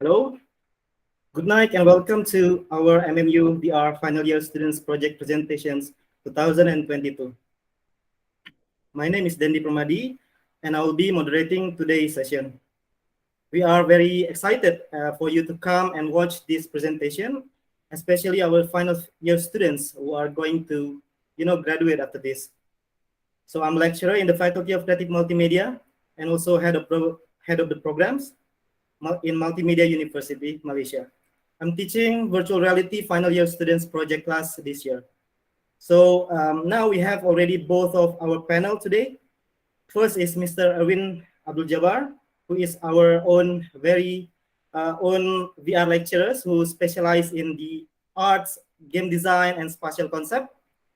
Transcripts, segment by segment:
Hello, good night, and welcome to our MMU VR Final Year Students Project Presentations 2022. My name is Dendi Pramadi, and I will be moderating today's session. We are very excited for you to come and watch this presentation, especially our final year students who are going to, graduate after this. So I'm a lecturer in the Faculty of Creative Multimedia and also head of the programs in Multimedia University, Malaysia. I'm teaching virtual reality final year students project class this year. So now we have already both of our panel today. First is Mr. Erwin Abdul Jabbar, who is our own very own VR lecturers who specialize in the arts, game design, and spatial concept.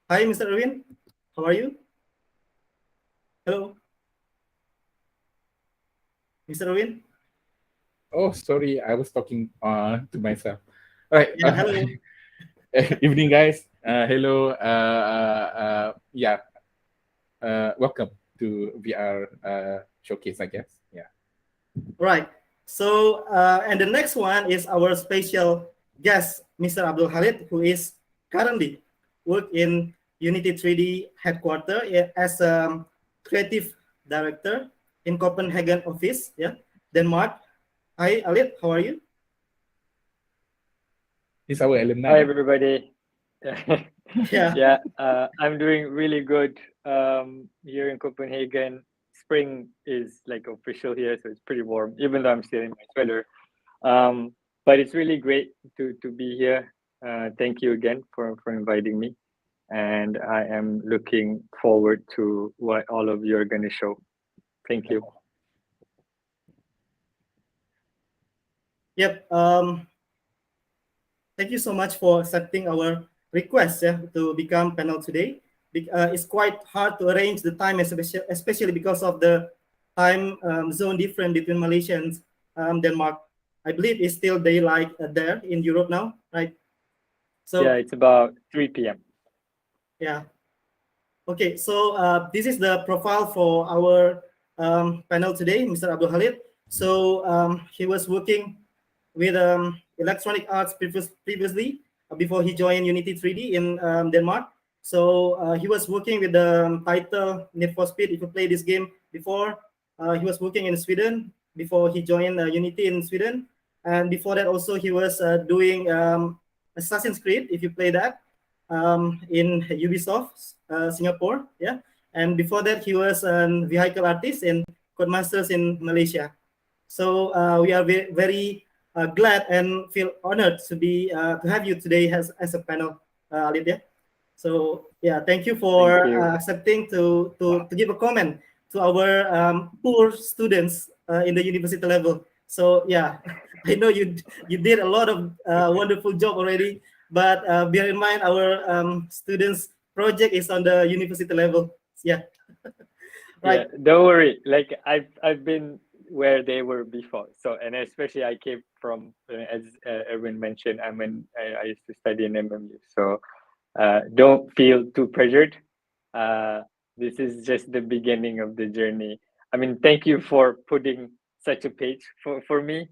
Hi, Mr. Erwin. How are you? Hello. Mr. Erwin? Oh, sorry, I was talking to myself. All right. Yeah, hello. Evening, guys. Hello. Yeah. Welcome to VR showcase, I guess. Yeah. Right. So, and the next one is our special guest, Mr. Abdul Khalid, who is currently work in Unity 3D headquarters as a creative director in Copenhagen office, Denmark. Hi, Khalid, how are you? He's our alumni. Hi, everybody. Yeah. Yeah, I'm doing really good here in Copenhagen. Spring is like official here, so it's pretty warm, even though I'm still in my sweater. But it's really great to be here. Thank you again for inviting me. And I am looking forward to what all of you are going to show. Thank you. Yep. Thank you so much for accepting our request to become panel today. It's quite hard to arrange the time, especially because of the time zone difference between Malaysia and Denmark. I believe it's still daylight there in Europe now, right? So yeah, it's about 3 p.m. Yeah. Okay, so this is the profile for our panel today, Mr. Abdul Khalid. So he was working with electronic arts previously before he joined Unity 3D in Denmark. So he was working with the title Need for Speed. If you play this game before, he was working in Sweden before he joined Unity in Sweden. And before that also he was doing Assassin's Creed, if you play that, in Ubisoft, Singapore. Yeah. And before that he was a vehicle artist in Codemasters in Malaysia. So we are very glad and feel honored to have you today as a panel, Alidya. So yeah, thank you for accepting to give a comment to our poor students in the university level. So yeah, I know you did a lot of wonderful job already, but bear in mind our students project is on the university level. Yeah. Right. Yeah, don't worry. Like I've been where they were before. So, and especially I came from, as Erwin mentioned, I used to study in MMU. So don't feel too pressured. This is just the beginning of the journey. I mean, thank you for putting such a page for me.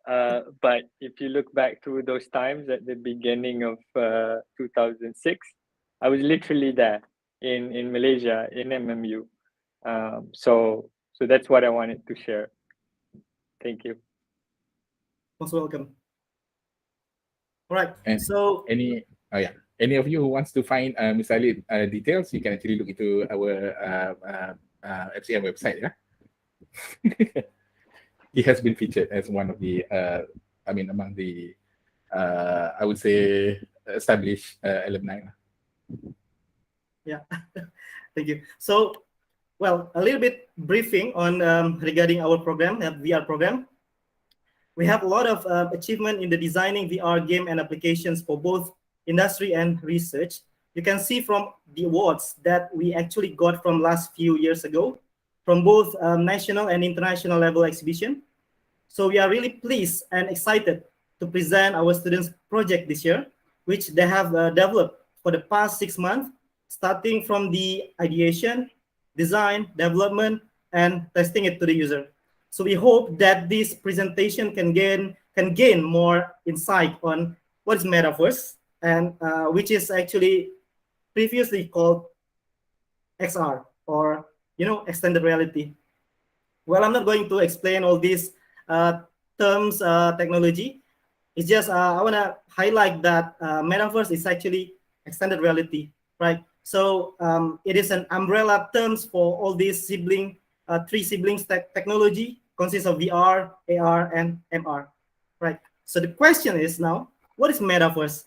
But if you look back through those times at the beginning of 2006, I was literally there in Malaysia, in MMU. So that's what I wanted to share. Thank you. Most welcome. All right. And so any of you who wants to find Ms. Ali details, you can actually look into our FCM website. Yeah, he has been featured as one of the among the I would say established alumni. Yeah, thank you. So, well, a little bit briefing on regarding our program, VR program. We have a lot of achievement in the designing VR game and applications for both industry and research. You can see from the awards that we actually got from last few years ago, from both national and international level exhibition. So we are really pleased and excited to present our students' project this year, which they have developed for the past 6 months, starting from the ideation, design, development, and testing it to the user. So we hope that this presentation can gain can gain more insight on what is metaverse, and which is actually previously called XR, or extended reality. Well, I'm not going to explain all these terms, technology. It's just I want to highlight that metaverse is actually extended reality, right? So it is an umbrella terms for all these three siblings technology consists of VR, AR, and MR, right? So the question is now, what is metaverse?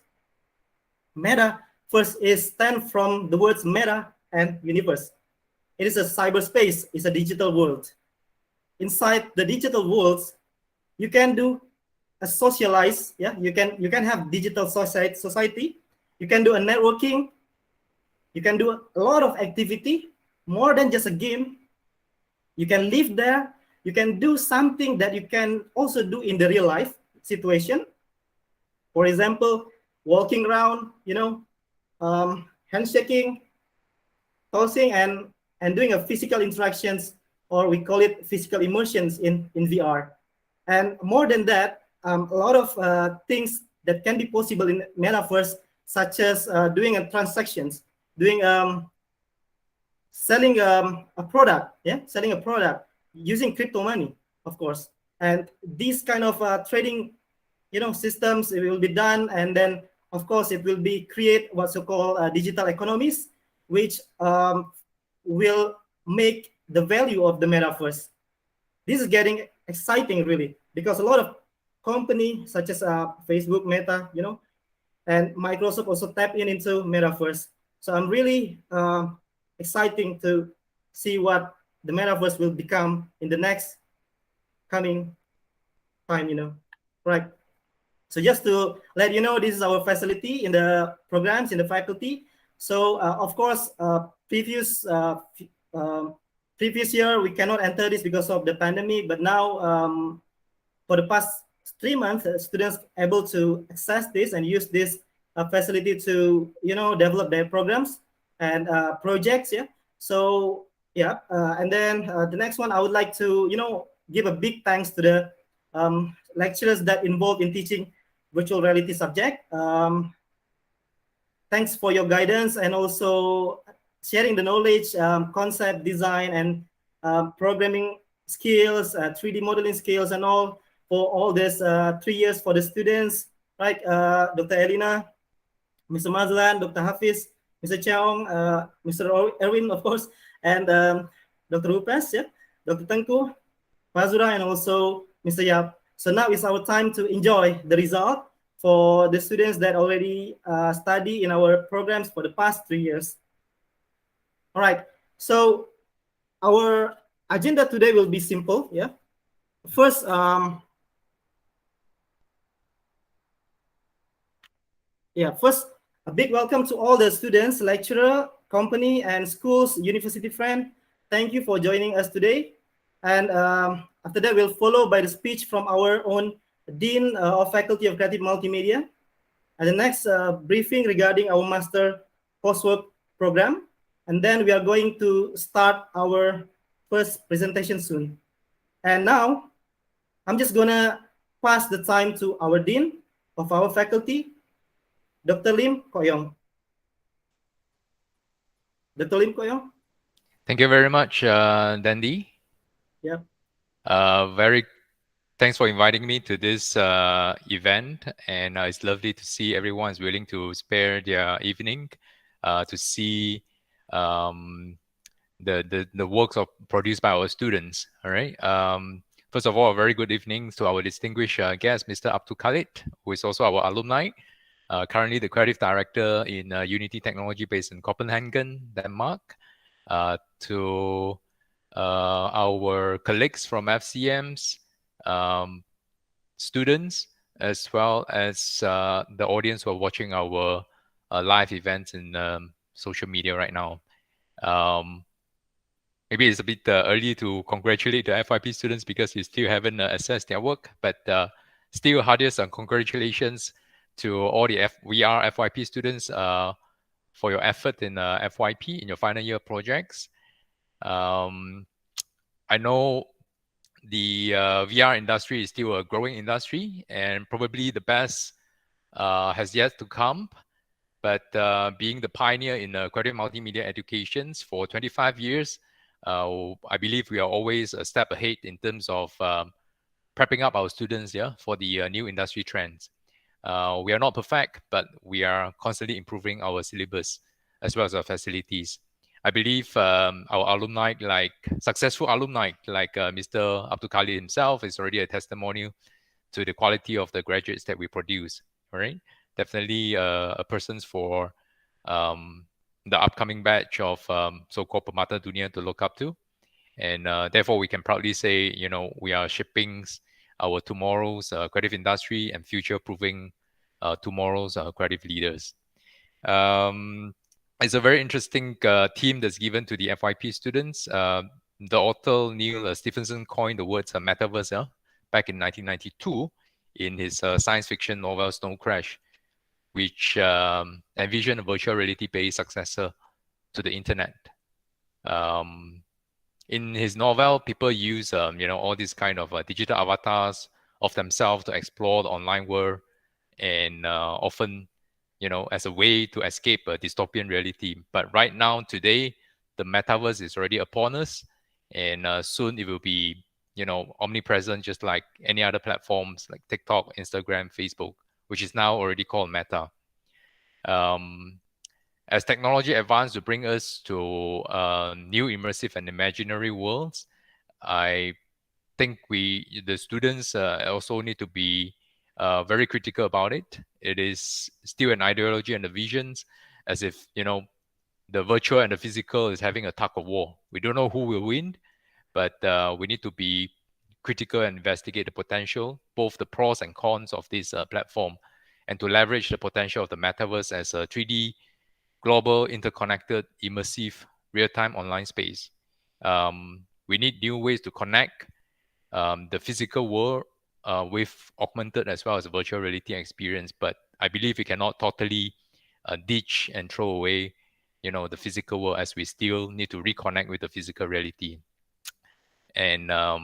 Metaverse is stand from the words meta and universe. It is a cyberspace. It's a digital world. Inside the digital worlds, you can do a socialize. Yeah, you can have digital society. You can do a networking. You can do a lot of activity, more than just a game. You can live there. You can do something that you can also do in the real life situation. For example, walking around, handshaking, tossing, and doing a physical interactions, or we call it physical immersions in VR. And more than that, a lot of things that can be possible in metaverse, such as doing a transactions, doing selling a product, selling a product using crypto money, of course. And these kind of trading, systems, it will be done, and then of course it will be create what's so called digital economies, which will make the value of the metaverse. This is getting exciting, really, because a lot of companies such as Facebook, Meta, and Microsoft also tap into metaverse. So I'm really exciting to see what the metaverse will become in the next coming time, right? So just to let you know, this is our facility in the programs, in the faculty. So of course, previous year we cannot enter this because of the pandemic, but now for the past 3 months, students able to access this and use this facility to develop their programs and projects. Yeah. So yeah, and then the next one, I would like to give a big thanks to the lecturers that involved in teaching virtual reality subject. Thanks for your guidance and also sharing the knowledge, concept, design, and programming skills, 3D modeling skills, and all for all this 3 years for the students, right? Dr. Elina, Mr. Mazlan, Dr. Hafiz, Mr. Cheong, Mr. Erwin, of course, and Dr. Rupesh, yeah, Dr. Tengku, Fazura, and also Mr. Yap. So now it's our time to enjoy the result for the students that already study in our programs for the past 3 years. All right, so our agenda today will be simple, yeah. First, first, a big welcome to all the students, lecturer, company, and schools, university friend. Thank you for joining us today. And after that, we'll follow by the speech from our own Dean of Faculty of Creative Multimedia. And the next briefing regarding our master coursework program. And then we are going to start our first presentation soon. And now, I'm just gonna pass the time to our Dean of our faculty, Dr. Lim Koyong. Dr. Lim Koyong. Thank you very much, Dandy. Yeah. Thanks for inviting me to this event, and it's lovely to see everyone is willing to spare their evening to see the works produced by our students. All right. First of all, a very good evening to our distinguished guest, Mr. Abdul Khalid, who is also our alumni. Currently the creative director in Unity Technology based in Copenhagen, Denmark. To our colleagues from FCM's, students, as well as the audience who are watching our live events in social media right now. Maybe it's a bit early to congratulate the FYP students because you still haven't assessed their work, but still heartiest and congratulations to all the VR FYP students for your effort in FYP in your final year projects. I know the VR industry is still a growing industry, and probably the best has yet to come. But being the pioneer in creative multimedia educations for 25 years, I believe we are always a step ahead in terms of prepping up our students for the new industry trends. We are not perfect, but we are constantly improving our syllabus as well as our facilities. I believe our alumni, like successful alumni, like Mr. Abdul Khalid himself, is already a testimonial to the quality of the graduates that we produce. All right, definitely a person for the upcoming batch of so-called Permata Dunia to look up to, and therefore we can proudly say, we are shaping our tomorrow's creative industry and future-proofing tomorrow's creative leaders. It's a very interesting theme that's given to the FYP students. The author Neil Stephenson coined the words metaverse back in 1992 in his science fiction novel Snow Crash, which envisioned a virtual reality-based successor to the internet. In his novel, people use all these kind of digital avatars of themselves to explore the online world, and often as a way to escape a dystopian reality. But right now, today, the metaverse is already upon us, and soon it will be omnipresent, just like any other platforms like TikTok, Instagram, Facebook, which is now already called Meta. As technology advances to bring us to new immersive and imaginary worlds, I think the students also need to be very critical about it. It is still an ideology and the visions, as if the virtual and the physical is having a tug of war. We don't know who will win, but we need to be critical and investigate the potential, both the pros and cons of this platform, and to leverage the potential of the metaverse as a 3D global, interconnected, immersive, real-time online space. We need new ways to connect the physical world with augmented as well as virtual reality experience. But I believe we cannot totally ditch and throw away, the physical world, as we still need to reconnect with the physical reality. And I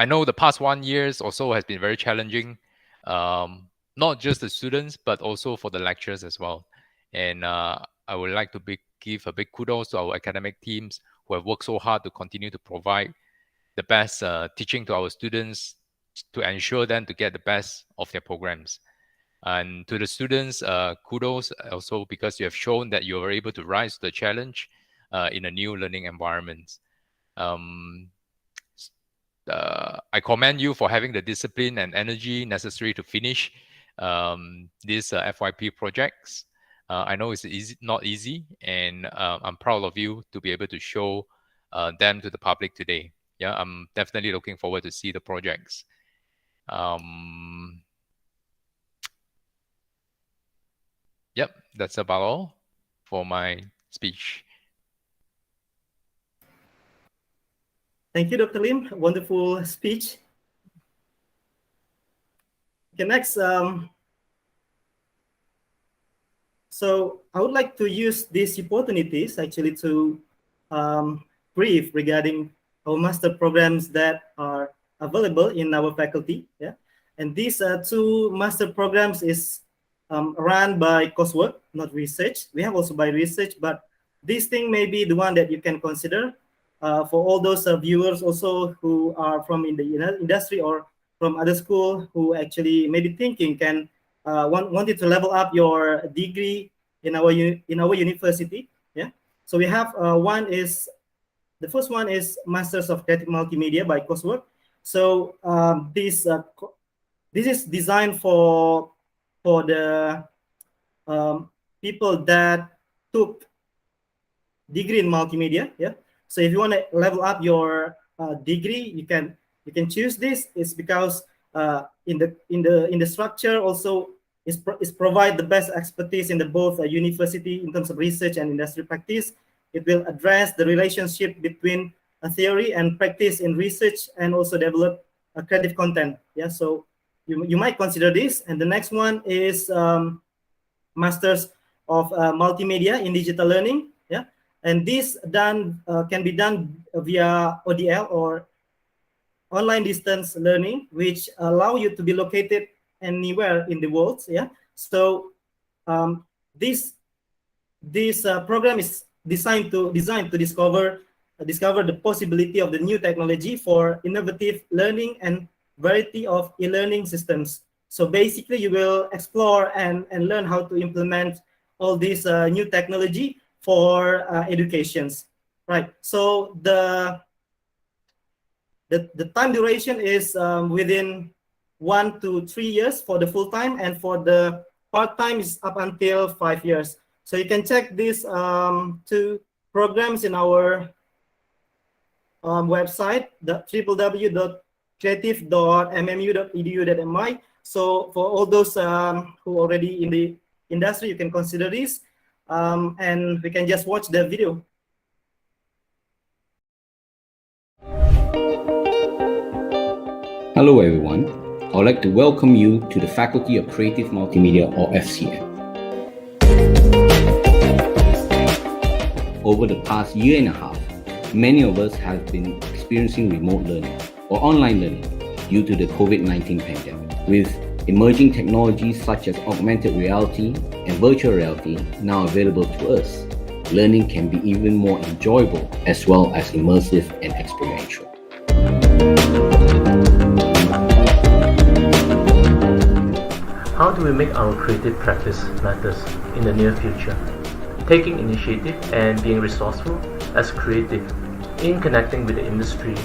know the past 1 year or so has been very challenging, not just the students, but also for the lecturers as well. And I would like to give a big kudos to our academic teams who have worked so hard to continue to provide the best teaching to our students, to ensure them to get the best of their programs. And to the students, kudos also, because you have shown that you are able to rise to the challenge in a new learning environment. I commend you for having the discipline and energy necessary to finish these FYP projects. I know it's not easy, and I'm proud of you to be able to show them to the public today. Yeah, I'm definitely looking forward to see the projects. Yep, that's about all for my speech. Thank you, Dr. Lim. Wonderful speech. Okay, next. So I would like to use these opportunities actually to brief regarding our master programs that are available in our faculty. Yeah, and these two master programs is run by coursework, not research. We have also by research, but this thing may be the one that you can consider for all those viewers also who are from in the industry or from other school who actually maybe thinking can wanted to level up your degree in our university. Yeah, so we have the first one is Masters of Creative Multimedia by coursework. So this is designed for the people that took degree in multimedia. Yeah, so if you want to level up your degree, you can choose this. It's because in the structure also is provide the best expertise in the both university in terms of research and industry practice. It will address the relationship between theory and practice in research, and also develop creative content. Yeah, so you might consider this. And the next one is Masters of Multimedia in Digital Learning. Yeah, and this can be done via ODL or online distance learning, which allow you to be located anywhere in the world. Yeah. So this program is designed to discover the possibility of the new technology for innovative learning and variety of e-learning systems. So basically, you will explore and learn how to implement all this new technology for educations, right? So the time duration is within 1 to 3 years for the full time, and for the part time is up until 5 years. So you can check these two programs in our website, the www.creative.mmu.edu.my. So for all those who already in the industry, you can consider this, and we can just watch the video. Hello everyone, I would like to welcome you to the Faculty of Creative Multimedia or FCM. Over the past year and a half, many of us have been experiencing remote learning or online learning due to the COVID-19 pandemic. With emerging technologies such as augmented reality and virtual reality now available to us, learning can be even more enjoyable as well as immersive and experiential. How do we make our creative practice matters in the near future? Taking initiative and being resourceful as creative in connecting with the industry,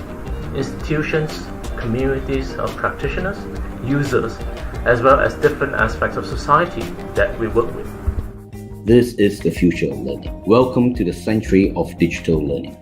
institutions, communities of practitioners, users, as well as different aspects of society that we work with. This is the future of learning. Welcome to the century of digital learning.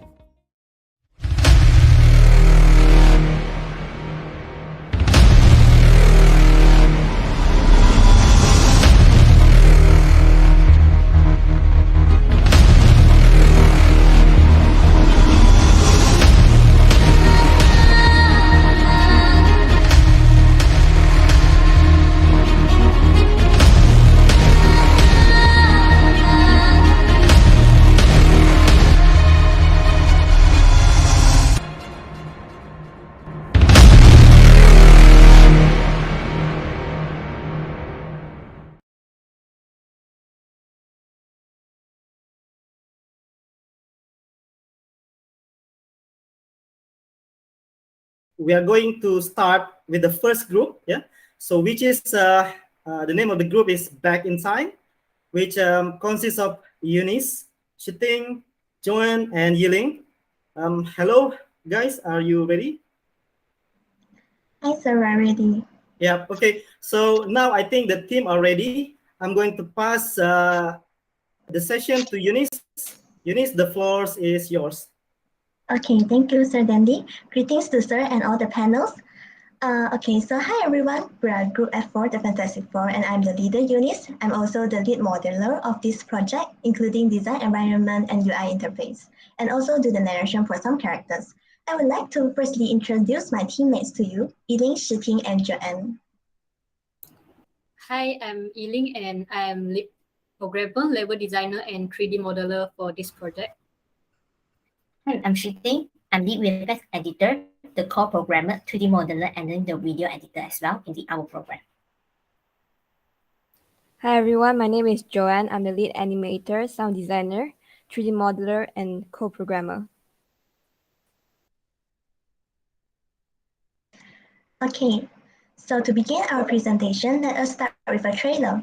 We are going to start with the first group, yeah. So which is the name of the group is Back in Time, which consists of Eunice, Shiting, Joanne, and Yiling. Hello, guys. Are you ready? Hi, sir. We're ready. Yeah. Okay. So now I think the team are ready. I'm going to pass the session to Eunice. Eunice, the floor is yours. Okay, thank you, Sir Dandy. Greetings to Sir and all the panels. Okay, so hi everyone. We are Group F4, the Fantastic Four, and I'm the leader, Eunice. I'm also the lead modeler of this project, including design environment and UI interface, and also do the narration for some characters. I would like to firstly introduce my teammates to you, Yiling, Shiting, and Joanne. Hi, I'm Yiling, and I'm lead programmer, level designer, and 3D modeler for this project. Hi, I'm Shiting. I'm lead VFX editor, the core programmer, 2D modeler, and then the video editor as well in our program. Hi everyone, my name is Joanne. I'm the lead animator, sound designer, 3D modeler, and co-programmer. Okay, so to begin our presentation, let us start with a trailer.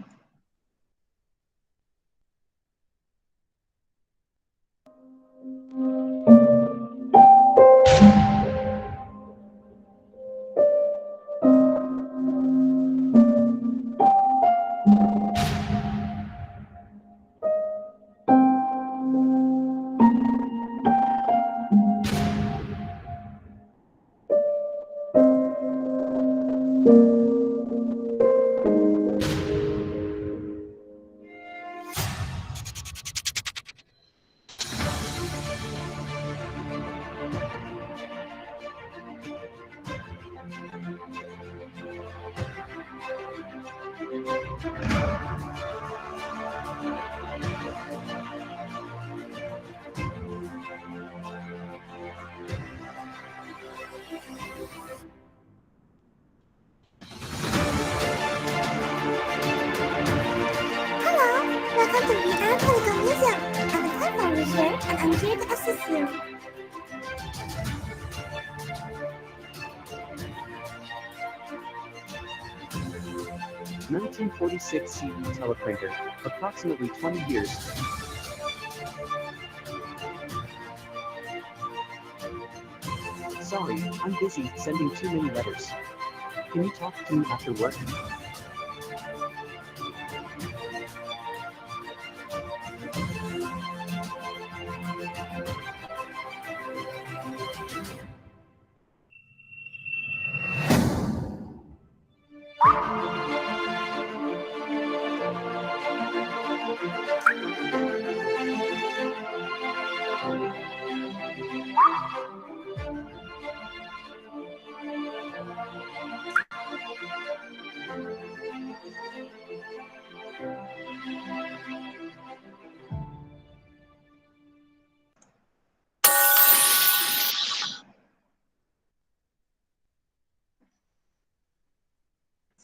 Hello, welcome to VR Telecom Museum. I'm a platform here and I'm here to assist you. (1946) CE teleprinter, approximately 20 years. Sorry, I'm busy sending too many letters. Can you talk to me after work?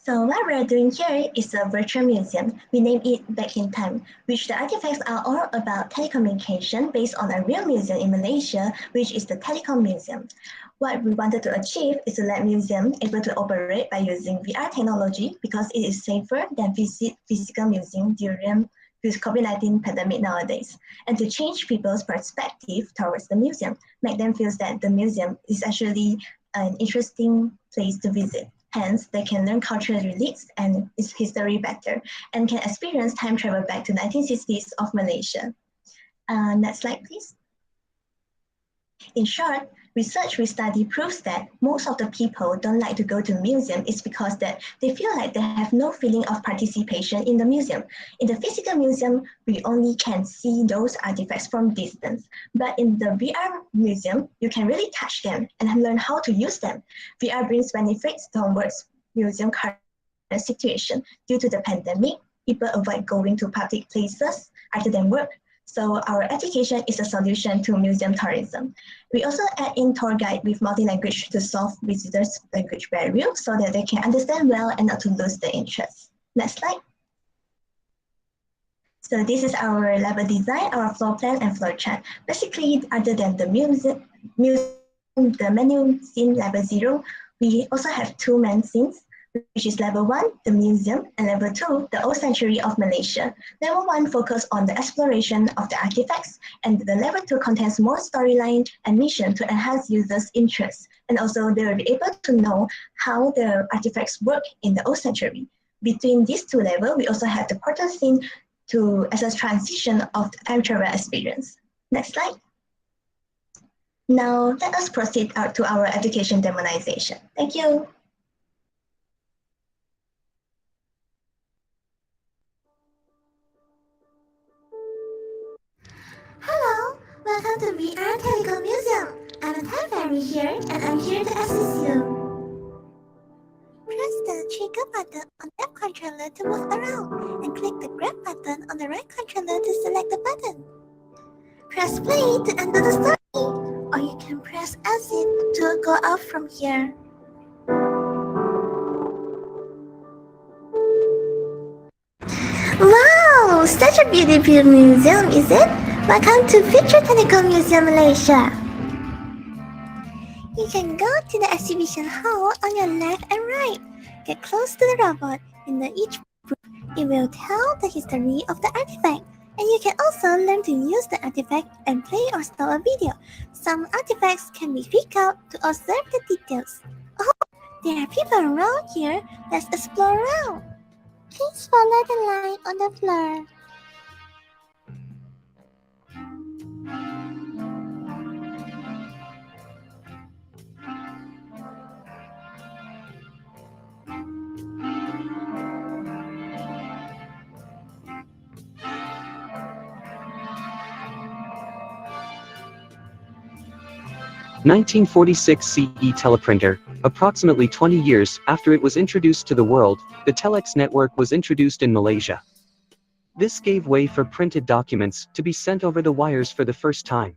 So what we're doing here is a virtual museum. We named it Back in Time, which the artifacts are all about telecommunication based on a real museum in Malaysia, which is the Telecom Museum. What we wanted to achieve is to let museum able to operate by using VR technology because it is safer than physical museum during this COVID-19 pandemic nowadays, and to change people's perspective towards the museum, make them feel that the museum is actually an interesting place to visit. Hence, they can learn cultural roots and its history better, and can experience time travel back to 1960s of Malaysia. Next slide, please. In short, research we study proves that most of the people don't like to go to museum is because that they feel like they have no feeling of participation in the museum. In the physical museum, we only can see those artifacts from distance. But in the VR museum, you can really touch them and learn how to use them. VR brings benefits towards museum current situation. Due to the pandemic, people avoid going to public places other than work. So our education is a solution to museum tourism. We also add in tour guide with multi-language to solve visitors' language barrier so that they can understand well and not to lose the interest. Next slide. So this is our level design, our floor plan and flow chart. Basically, other than the museum, the menu scene level 0, we also have two main scenes, which is level 1, the museum, and level 2, the old sanctuary of Malaysia. Level 1 focuses on the exploration of the artifacts, and the level 2 contains more storyline and mission to enhance users' interest. And also they will be able to know how the artifacts work in the old sanctuary. Between these two levels, we also have the portal scene as a transition of the time travel experience. Next slide. Now let us proceed to our education demonization. Thank you. Hello, welcome to VR Telecom Museum. I'm a time fairy here and I'm here to assist you. Press the trigger button on the left controller to move around and click the grab button on the right controller to select the button. Press play to enter the story, or you can press exit to go out from here. Wow, such a beautiful museum, is it? Welcome to Future Telecom Museum Malaysia. You can go to the exhibition hall on your left and right. Get close to the robot. In each booth, it will tell the history of the artifact. And you can also learn to use the artifact and play or store a video. Some artifacts can be picked out to observe the details. Oh, there are people around here. Let's explore around. Please follow the line on the floor. (1946) CE teleprinter. Approximately 20 years after it was introduced to the world, the telex network was introduced in Malaysia. This gave way for printed documents to be sent over the wires for the first time.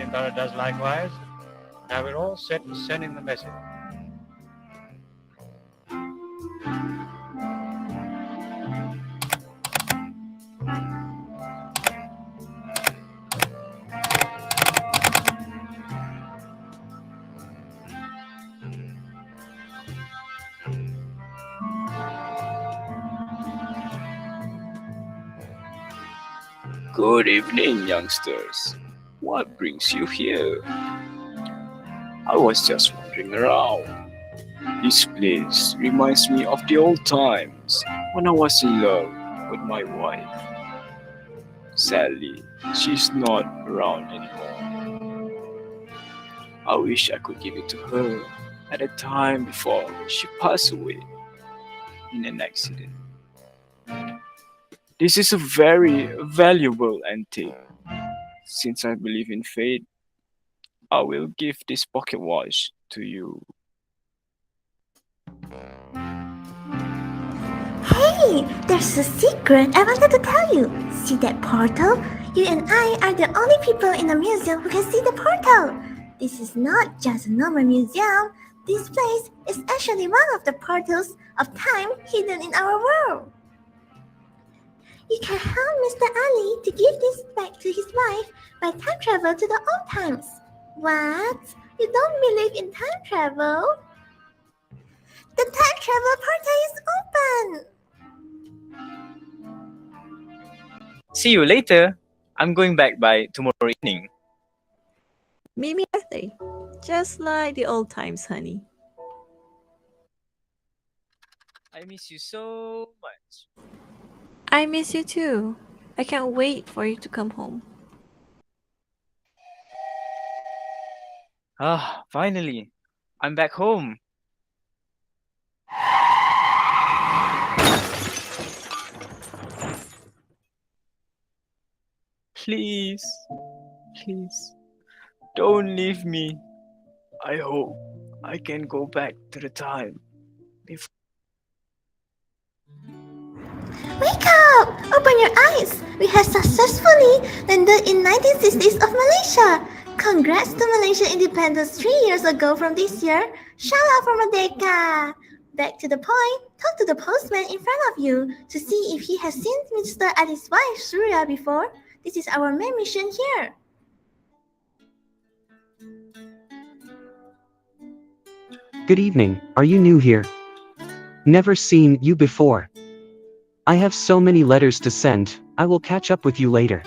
It does likewise. Have it all set to send in the message. Good evening, youngsters. What brings you here? I was just wandering around. This place reminds me of the old times when I was in love with my wife. Sadly, she's not around anymore. I wish I could give it to her at a time before she passed away in an accident. This is a very valuable antique. Since I believe in fate, I will give this pocket watch to you. Hey, there's a secret I wanted to tell you. See that portal? You and I are the only people in the museum who can see the portal. This is not just a normal museum. This place is actually one of the portals of time hidden in our world. You can help Mr. Ali to give this back to his wife by time travel to the old times. What? You don't believe in time travel? The time travel portal is open! See you later. I'm going back by tomorrow evening. Meet me birthday. Just like the old times, honey. I miss you so much. I miss you too. I can't wait for you to come home. Ah, finally. I'm back home. Please, please, don't leave me. I hope I can go back to the time before. Wake up! Open your eyes! We have successfully landed in 1960s of Malaysia. Congrats to Malaysia independence 3 years ago from this year. Shout out for Merdeka! Back to the point, talk to the postman in front of you to see if he has seen Mr. Ali's wife Surya before. This is our main mission here. Good evening, are you new here? Never seen you before. I have so many letters to send, I will catch up with you later.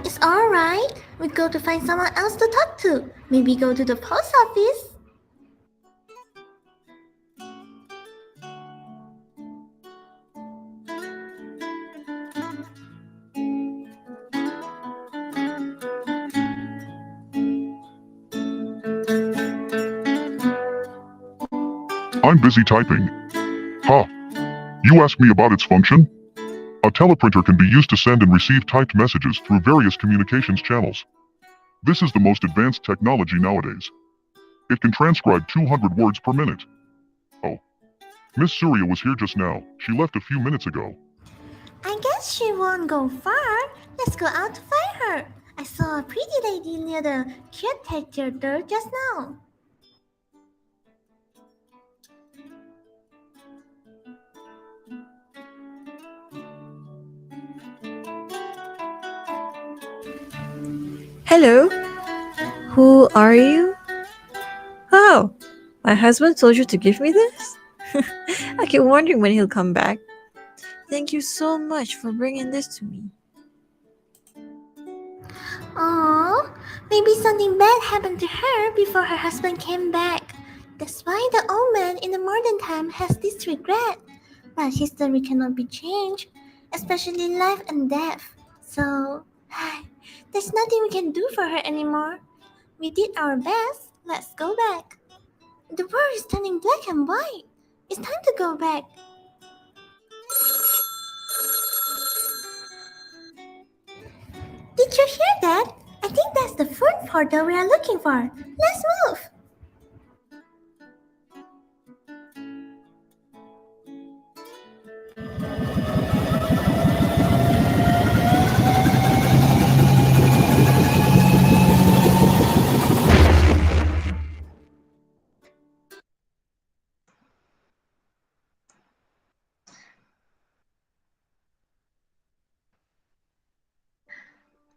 It's alright. We go to find someone else to talk to. Maybe go to the post office. I'm busy typing. Ha! You asked me about its function? A teleprinter can be used to send and receive typed messages through various communications channels. This is the most advanced technology nowadays. It can transcribe 200 words per minute. Oh. Miss Surya was here just now. She left a few minutes ago. I guess she won't go far. Let's go out to find her. I saw a pretty lady near the theater just now. Hello? Who are you? Oh, my husband told you to give me this? I keep wondering when he'll come back. Thank you so much for bringing this to me. Aww, maybe something bad happened to her before her husband came back. That's why the old man in the modern time has this regret. But history cannot be changed, especially life and death. So, there's nothing we can do for her anymore. We did our best. Let's go back. The world is turning black and white. It's time to go back. Did you hear that? I think that's the food portal we are looking for. Let's move.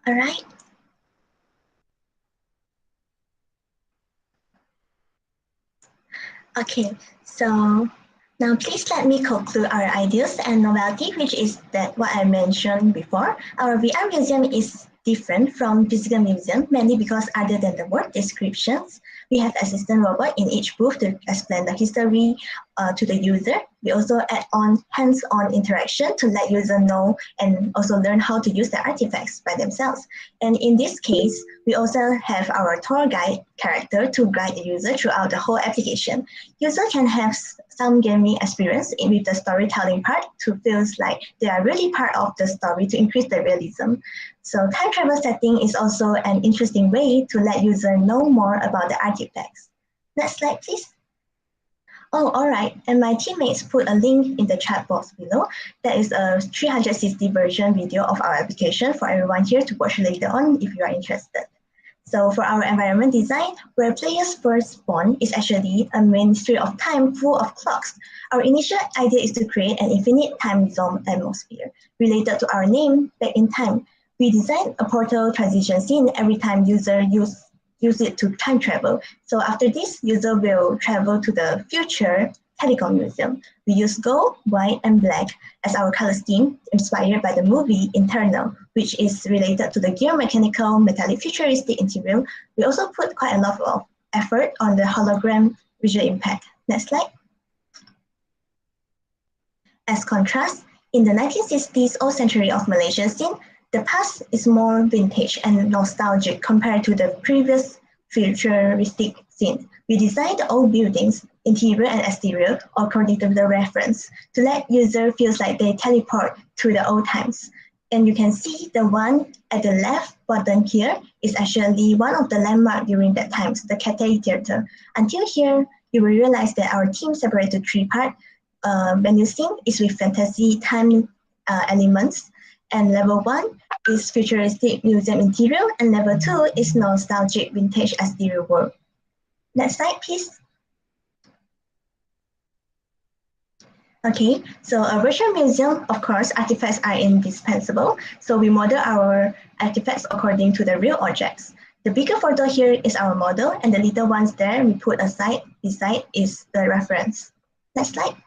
All right. Okay, so now please let me conclude our ideas and novelty, which is that what I mentioned before. Our VR museum is different from physical museum, mainly because other than the word descriptions, we have assistant robot in each booth to explain the history to the user. We also add on hands-on interaction to let user know and also learn how to use the artifacts by themselves. And in this case, we also have our tour guide character to guide the user throughout the whole application. User can have some gaming experience with the storytelling part to feel like they are really part of the story to increase the realism. So time travel setting is also an interesting way to let user know more about the artifacts. Next slide, please. Oh, all right. And my teammates put a link in the chat box below. That is a 360 version video of our application for everyone here to watch later on if you are interested. So for our environment design, where players first spawn is actually a ministry of time full of clocks. Our initial idea is to create an infinite time zone atmosphere related to our name, Back in Time. We designed a portal transition scene every time user use it to time travel. So after this, user will travel to the future Telecom Museum. We use gold, white, and black as our color scheme, inspired by the movie Internal, which is related to the geomechanical, metallic, futuristic interior. We also put quite a lot of effort on the hologram visual impact. Next slide. As contrast, in the 1960s or century of Malaysian scene, the past is more vintage and nostalgic compared to the previous futuristic scene. We designed the old buildings, interior and exterior, according to the reference, to let user feel like they teleport to the old times. And you can see the one at the left bottom here is actually one of the landmarks during that time, the Cathay Theatre. Until here, you will realize that our team separated to three parts. Venue scene is with fantasy time elements, and level 1 is futuristic museum interior, and level 2 is nostalgic vintage exterior world. Next slide, please. Okay, so a virtual museum, of course, artifacts are indispensable. So we model our artifacts according to the real objects. The bigger photo here is our model, and the little ones there we put aside beside is the reference. Next slide.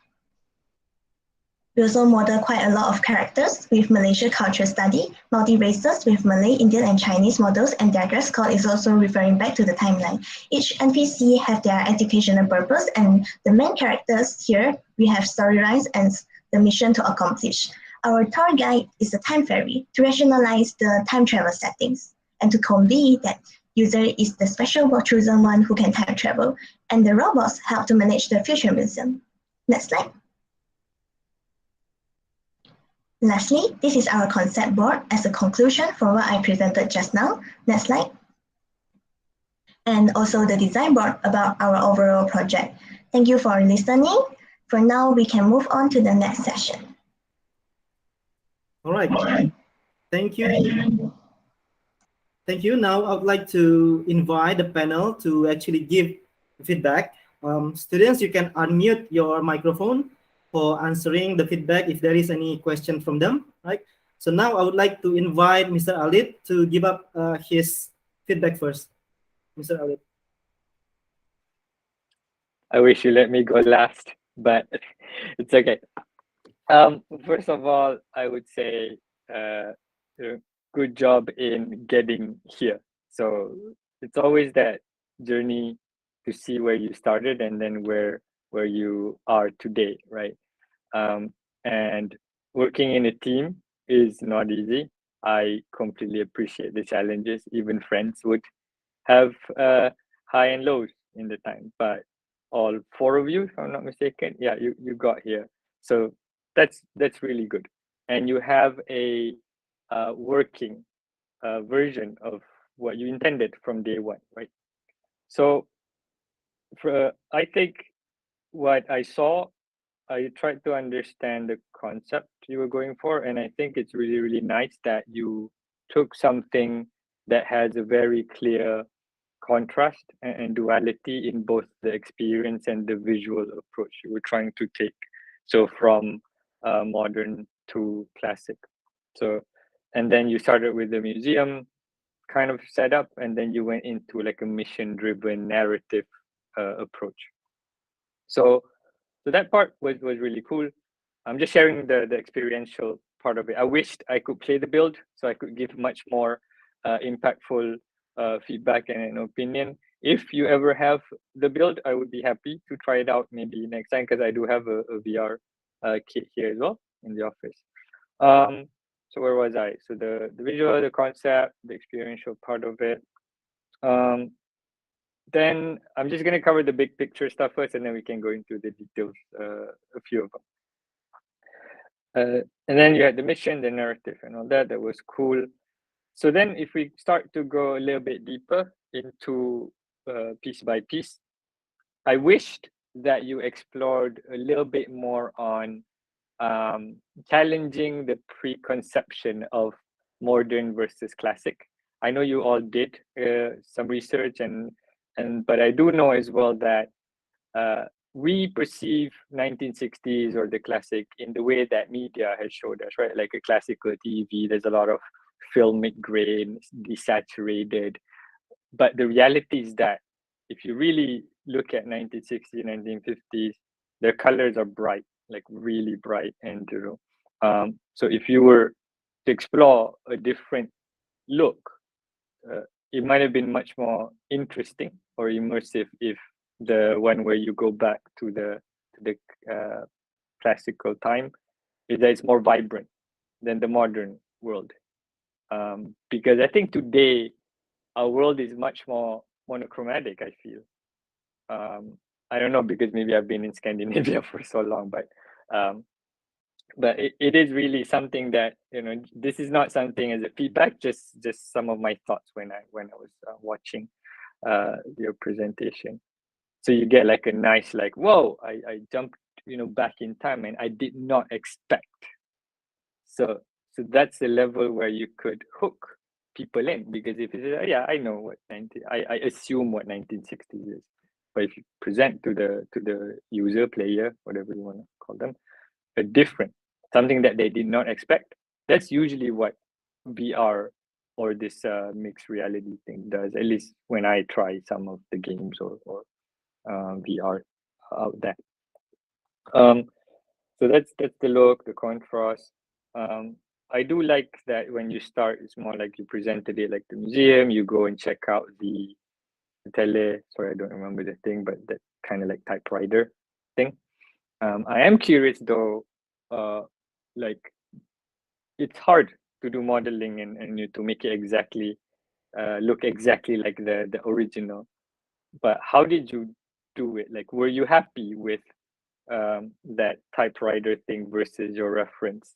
We also model quite a lot of characters with Malaysia culture study, multi-races with Malay, Indian, and Chinese models, and their dress code is also referring back to the timeline. Each NPC have their educational purpose, and the main characters here, we have storylines and the mission to accomplish. Our tour guide is a time fairy to rationalize the time travel settings and to convey that user is the special chosen one who can time travel, and the robots help to manage the future museum. Next slide. Lastly, this is our concept board as a conclusion for what I presented just now. Next slide. And also the design board about our overall project. Thank you for listening. For now, we can move on to the next session. All right. Thank you. Thank you. Now I would like to invite the panel to actually give feedback. Students, you can unmute your microphone for answering the feedback if there is any question from them, right? So now I would like to invite Mr. Alit to give up his feedback first. Mr. Alit. I wish you let me go last, but it's okay. First of all, I would say good job in getting here. So it's always that journey to see where you started and then where you are today, right? And working in a team is not easy. I completely appreciate the challenges. Even friends would have high and lows in the time, but all four of you, if I'm not mistaken, yeah, you got here. So that's really good. And you have a working version of what you intended from day one, right? So I think what I saw, I tried to understand the concept you were going for, and I think it's really, really nice that you took something that has a very clear contrast and duality in both the experience and the visual approach you were trying to take. So from modern to classic. So, and then you started with the museum, kind of setup, and then you went into like a mission-driven narrative approach. So that part was really cool. I'm just sharing the experiential part of it. I wished I could play the build so I could give much more impactful feedback and an opinion. If you ever have the build, I would be happy to try it out maybe next time, because I do have a VR kit here as well in the office. So where was I? So the visual, the concept, the experiential part of it. Then I'm just going to cover the big picture stuff first, and then we can go into the details, a few of them. And then you had the mission, the narrative, and all that. That was cool. So then if we start to go a little bit deeper into piece by piece, I wished that you explored a little bit more on challenging the preconception of modern versus classic. I know you all did some research, but I do know as well that we perceive 1960s or the classic in the way that media has showed us, right? Like a classical TV, there's a lot of filmic grain, desaturated. But the reality is that if you really look at 1960s, 1950s, their colors are bright, like really bright. And so if you were to explore a different look, it might have been much more interesting or immersive if the one where you go back to the classical time is that it's more vibrant than the modern world. Because I think today our world is much more monochromatic, I feel. I don't know, because maybe I've been in Scandinavia for so long, but it is really something that, this is not something as a feedback, just some of my thoughts when I was watching your presentation. So you get like a nice, like, whoa, I jumped, back in time, and I did not expect. So that's the level where you could hook people in, because if you say, yeah, I know what I assume what 1960s is, but if you present to the user, player, whatever you want to call them, a different something that they did not expect, that's usually what VR or this mixed reality thing does. At least when I try some of the games or VR out there. So that's the look, the contrast. I do like that when you start, it's more like you presented it like the museum, you go and check out the sorry, I don't remember the thing, but that kind of like typewriter thing. I am curious though, like it's hard to do modeling and to make it exactly look exactly like the original. But how did you do it? Like, were you happy with that typewriter thing versus your reference?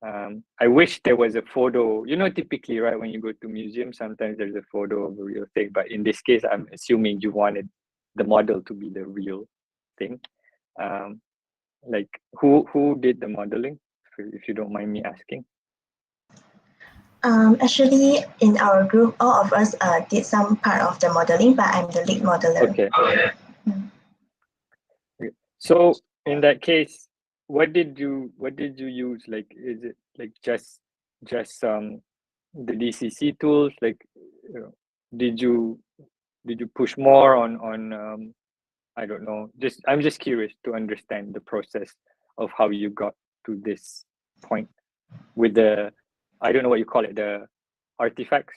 I wish there was a photo, typically, right, when you go to museums, sometimes there's a photo of a real thing, but in this case, I'm assuming you wanted the model to be the real thing. Like, who did the modeling, if you don't mind me asking? Actually, in our group, all of us did some part of the modeling, but I'm the lead modeler. Okay. So in that case, what did you use? Like, is it like just the DCC tools? Like, did you push more on I don't know. I'm just curious to understand the process of how you got to this point with the, I don't know what you call it, the artifacts.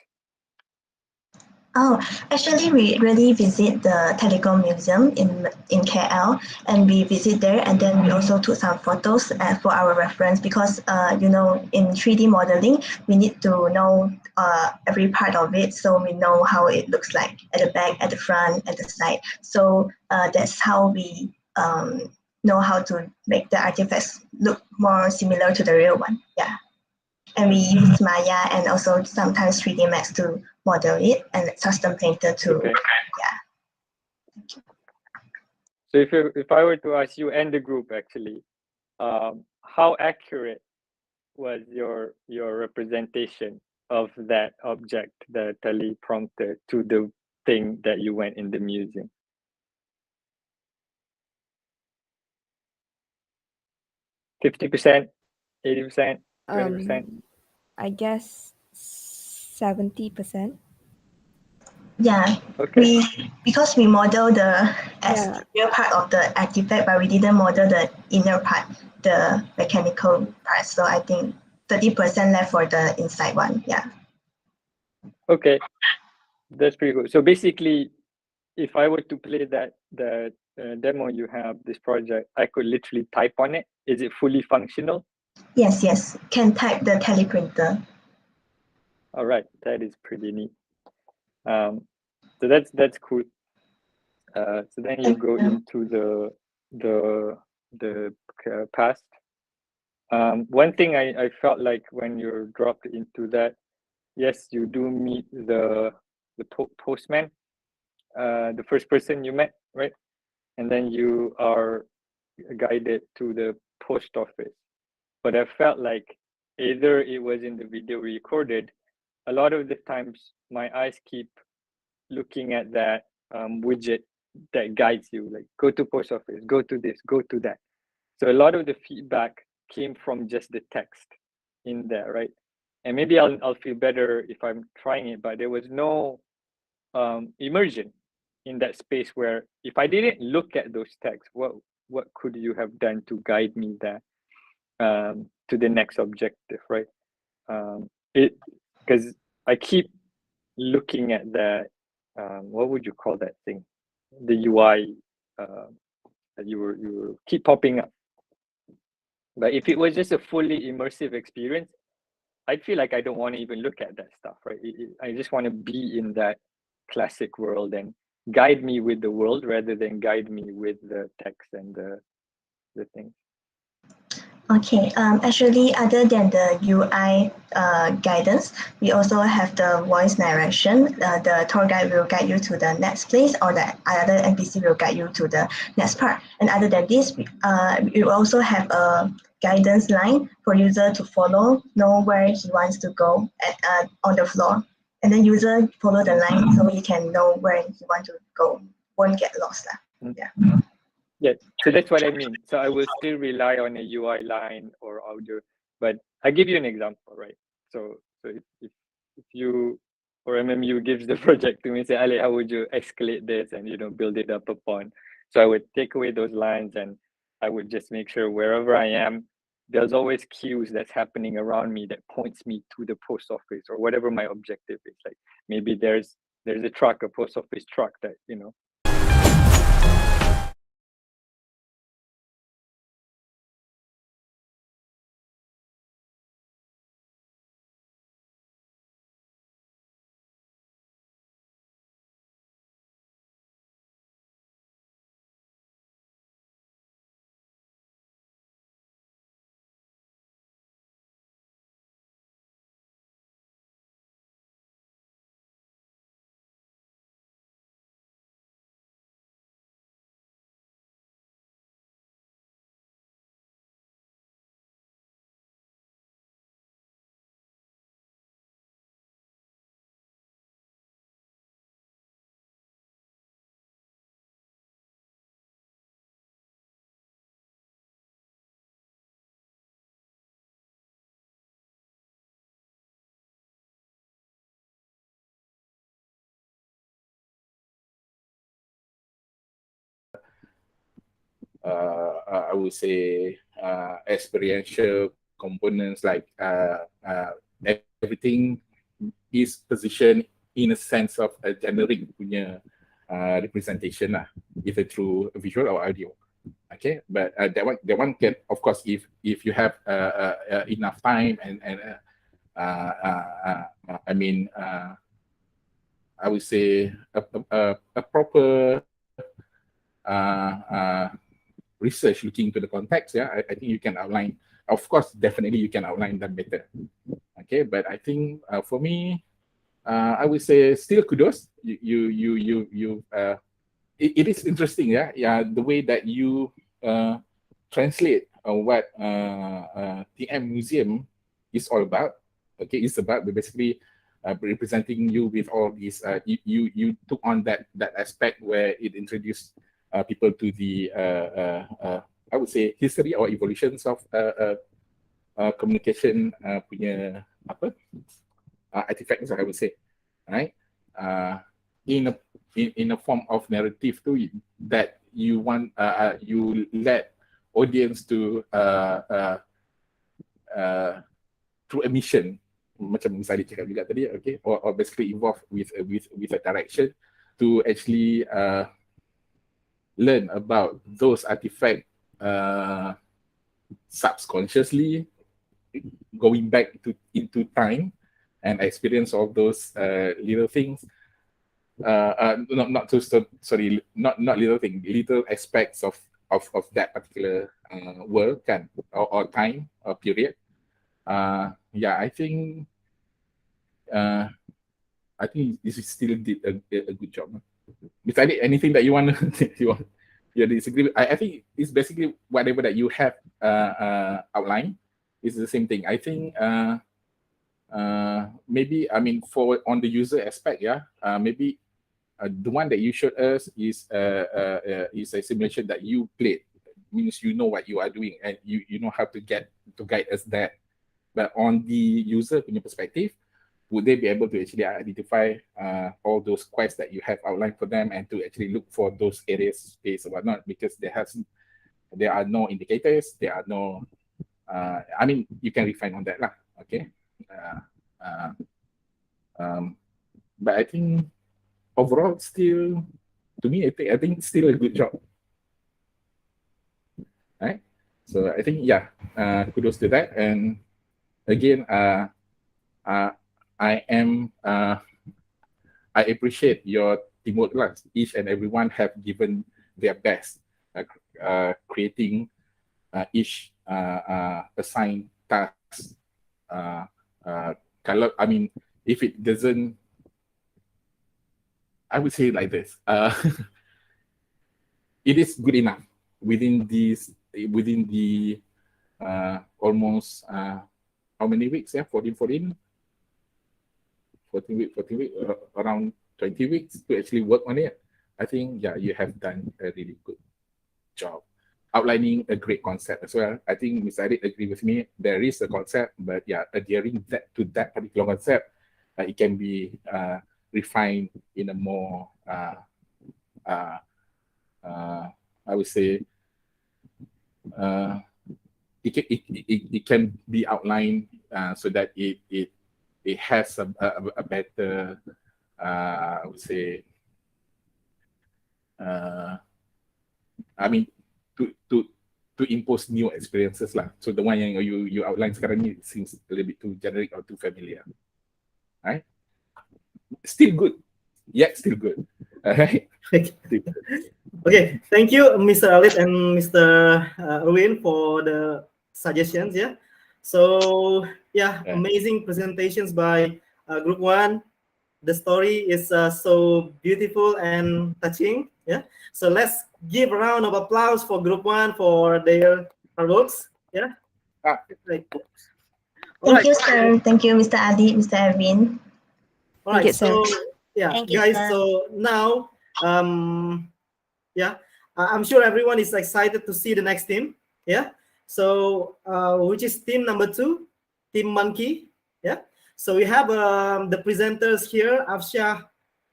Oh, actually, we really visit the Telecom Museum in KL, and we visit there, and then we also took some photos for our reference, because in 3D modeling, we need to know every part of it, so we know how it looks like at the back, at the front, at the side. So that's how we know how to make the artifacts look more similar to the real one. Yeah. And we use Maya and also sometimes 3D Max to model it, and custom painter too. Okay. Yeah. So if I were to ask you and the group actually, how accurate was your representation of that object, the teleprompter, to the thing that you went in the museum? %, 80%, 20%? I guess 70%. Yeah, because we model the exterior part of the artifact, but we didn't model the inner part, the mechanical part. So I think 30% left for the inside one. Yeah. Okay, that's pretty cool. So basically, if I were to play that demo you have, this project, I could literally type on it. Is it fully functional? Yes. Can type the teleprinter. All right, that is pretty neat. So that's cool. So then you go into the past. One thing I felt like when you're dropped into that, yes, you do meet the postman, the first person you met, right? And then you are guided to the post office. But I felt like either it was in the video recorded, a lot of the times my eyes keep looking at that widget that guides you, like go to post office, go to this, go to that. So a lot of the feedback came from just the text in there, right? And maybe I'll feel better if I'm trying it, but there was no immersion in that space where if I didn't look at those texts, what could you have done to guide me there to the next objective, right? It because I keep looking at that. What would you call that thing? The UI that you keep popping up. But if it was just a fully immersive experience, I'd feel like I don't want to even look at that stuff, right? I just want to be in that classic world and guide me with the world rather than guide me with the text and the thing. Okay, actually, other than the UI guidance, we also have the voice narration. The tour guide will guide you to the next place, or the other NPC will guide you to the next part. And other than this, we also have a guidance line for user to follow, know where he wants to go on the floor. And then user follow the line so he can know where he wants to go, won't get lost. Yeah. Yeah, so that's what I mean. So I will still rely on a UI line or audio, but I give you an example, right? So if you or MMU gives the project to me, say, Ali, how would you escalate this and build it up upon? So I would take away those lines and I would just make sure wherever I am, there's always cues that's happening around me that points me to the post office or whatever my objective is. Like maybe there's a truck, a post office truck that I would say experiential components like everything is positioned in a sense of a generic punya representation lah, either through visual or audio. Okay, but that one can, of course, if you have enough time and I mean I would say a proper research looking into the context, yeah, I think you can outline. Of course, definitely you can outline them better. Okay, but I think for me, I would say still kudos. It is interesting, yeah, the way that you translate what TM Museum is all about. Okay, it's about basically representing you with all these. You took on that aspect where it introduced people to the I would say history or evolutions of communication punya apa artifacts, I would say, right? in a form of narrative to it that you want you let audience to through a mission, macam misalnya cakap juga tadi, okay, or basically involved with a direction to actually learn about those artifacts subconsciously, going back into time and experience all those little things. Not little thing, little aspects of that particular world kan, or time or period. Yeah, I think this is still did a good job. Besides anything that you want you disagree with, I think it's basically whatever that you have outlined is the same thing. I think maybe, I mean, for on the user aspect, yeah, maybe the one that you showed us is a simulation that you played. Means you know what you are doing and you know how to guide us there. But on the user punya perspective, would they be able to actually identify all those quests that you have outlined for them and to actually look for those areas, space or whatnot? Because there are no indicators, there are no, I mean, you can refine on that lah, okay? But I think overall still, to me, I think it's still a good job. Right? So I think, yeah, kudos to that. And again, I appreciate your teamwork class. Each and everyone have given their best, creating each assigned task. Kalau, I mean, if it doesn't, I would say like this, it is good enough within the almost how many weeks? Yeah, 14 weeks, around 20 weeks to actually work on it. I think, yeah, you have done a really good job outlining a great concept as well. I think Ms. Adit agree with me. There is a concept, but yeah, adhering to that particular concept, it can be refined in a more, I would say, it can be outlined so that it has a better, I would say, I mean, to impose new experiences lah. So the one yang you outline sekarang ni seems a little bit too generic or too familiar. Right? Still good. Yeah, still good. Alright. Okay, thank you, Mr. Alit and Mr. Erwin, for the suggestions. Yeah. So yeah, amazing presentations by Group 1. The story is so beautiful and touching. Yeah. So let's give a round of applause for Group 1 for their works. Yeah. Right. Thank you, sir. Thank you, Mr. Adi, Mr. Erwin. All right. So yeah, Thank you, guys. sir. So now, yeah, I'm sure everyone is excited to see the next team. Yeah. So which is team number 2, Team Monkey. Yeah. So we have the presenters here, Afsha,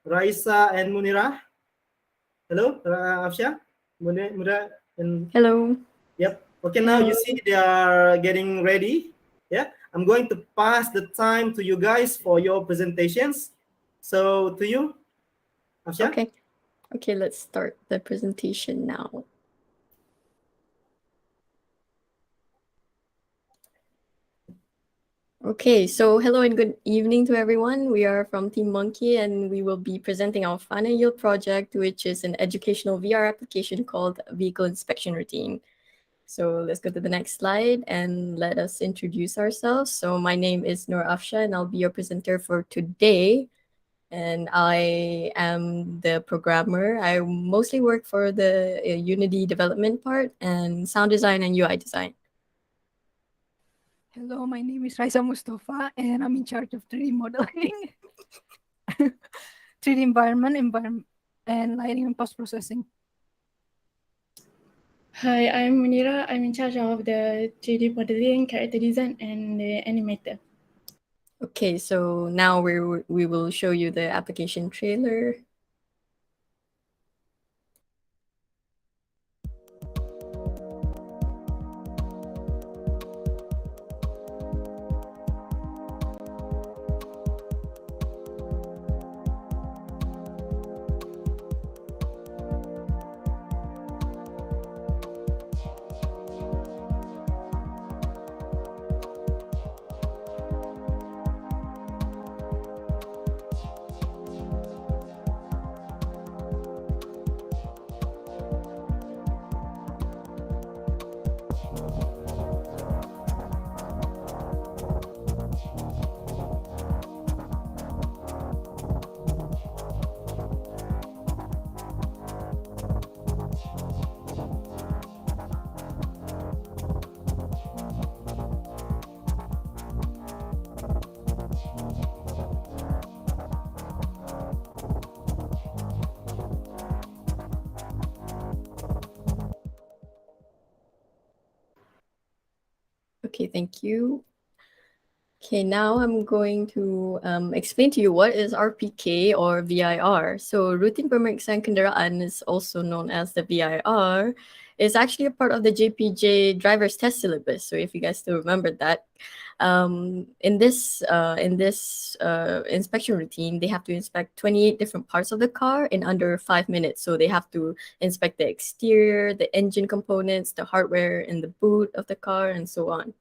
Raisa, and Munira. Hello, Afsha, Munira, and hello. Yep. Okay, now you see they are getting ready. Yeah. I'm going to pass the time to you guys for your presentations. So to you, Afsha. Okay, let's start the presentation now. Okay, so hello and good evening to everyone. We are from Team Monkey and we will be presenting our final year project, which is an educational VR application called Vehicle Inspection Routine. So let's go to the next slide and let us introduce ourselves. So my name is Noor Afsha and I'll be your presenter for today. And I am the programmer. I mostly work for the Unity development part and sound design and UI design. Hello, my name is Raisa Mustafa, and I'm in charge of 3D modeling, 3D environment, and lighting and post-processing. Hi, I'm Munira. I'm in charge of the 3D modeling, character design, and the animator. Okay, so now we will show you the application trailer. Okay, thank you. Okay, now I'm going to explain to you what is RPK or VIR. So routine pemeriksaan kenderaan is also known as the VIR. It's actually a part of the JPJ driver's test syllabus. So if you guys still remember that, in this inspection routine, they have to inspect 28 different parts of the car in under 5 minutes. So they have to inspect the exterior, the engine components, the hardware in the boot of the car, and so on.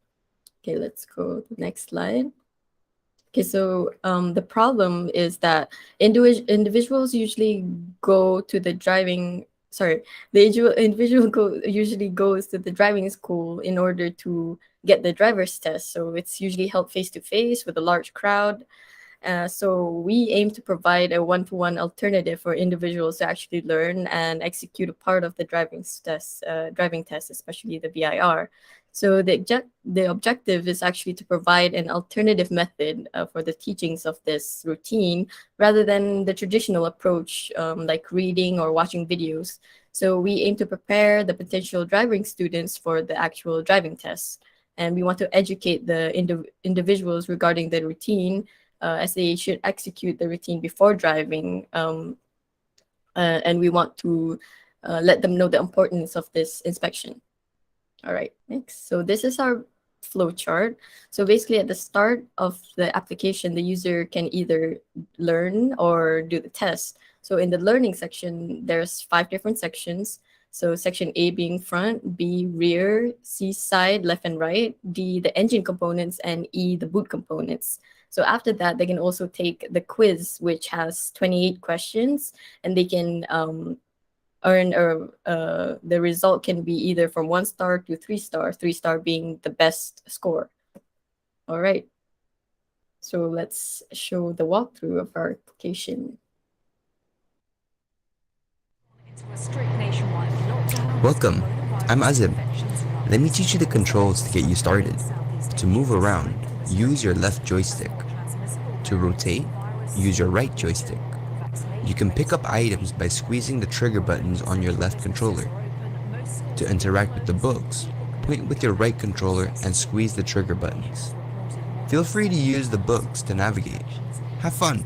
Okay, let's go to the next slide. Okay, so the problem is that individuals usually go to the driving, sorry, the individual usually goes to the driving school in order to get the driver's test. So it's usually held face-to-face with a large crowd. So we aim to provide a one-to-one alternative for individuals to actually learn and execute a part of the driving test, especially the VIR. So the objective is actually to provide an alternative method for the teachings of this routine rather than the traditional approach like reading or watching videos. So we aim to prepare the potential driving students for the actual driving test. And we want to educate the individuals regarding the routine as they should execute the routine before driving. And we want to let them know the importance of this inspection. All right, next. So this is our flow chart. So basically at the start of the application, the user can either learn or do the test. So in the learning section, there's 5 different sections. So section A being front, B rear, C side, left and right, D the engine components, and E the boot components. So after that, they can also take the quiz, which has 28 questions, and they can earn the result can be either from 1 star to 3 star, 3 star being the best score. All right. So let's show the walkthrough of our application. Welcome, I'm Azim. Let me teach you the controls to get you started. To move around, use your left joystick. To rotate, use your right joystick. You can pick up items by squeezing the trigger buttons on your left controller. To interact with the books, point with your right controller and squeeze the trigger buttons. Feel free to use the books to navigate. Have fun!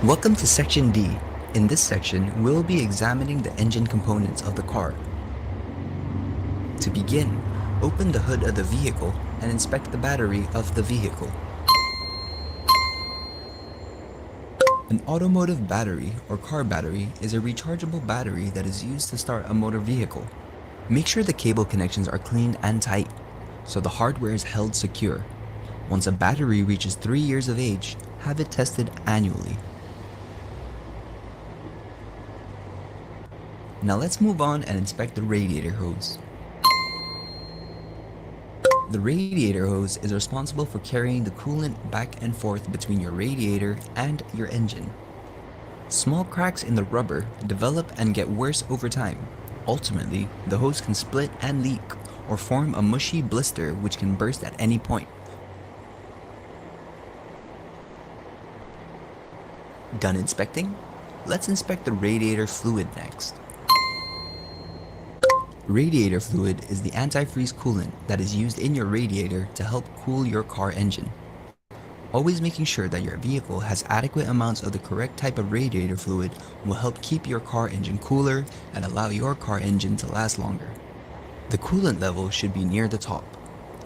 Welcome to Section D. In this section, we'll be examining the engine components of the car. To begin, open the hood of the vehicle and inspect the battery of the vehicle. An automotive battery or car battery is a rechargeable battery that is used to start a motor vehicle. Make sure the cable connections are clean and tight, so the hardware is held secure. Once a battery reaches 3 years of age, have it tested annually. Now let's move on and inspect the radiator hose. The radiator hose is responsible for carrying the coolant back and forth between your radiator and your engine. Small cracks in the rubber develop and get worse over time. Ultimately, the hose can split and leak, or form a mushy blister which can burst at any point. Done inspecting? Let's inspect the radiator fluid next. Radiator fluid is the antifreeze coolant that is used in your radiator to help cool your car engine. Always making sure that your vehicle has adequate amounts of the correct type of radiator fluid will help keep your car engine cooler and allow your car engine to last longer. The coolant level should be near the top.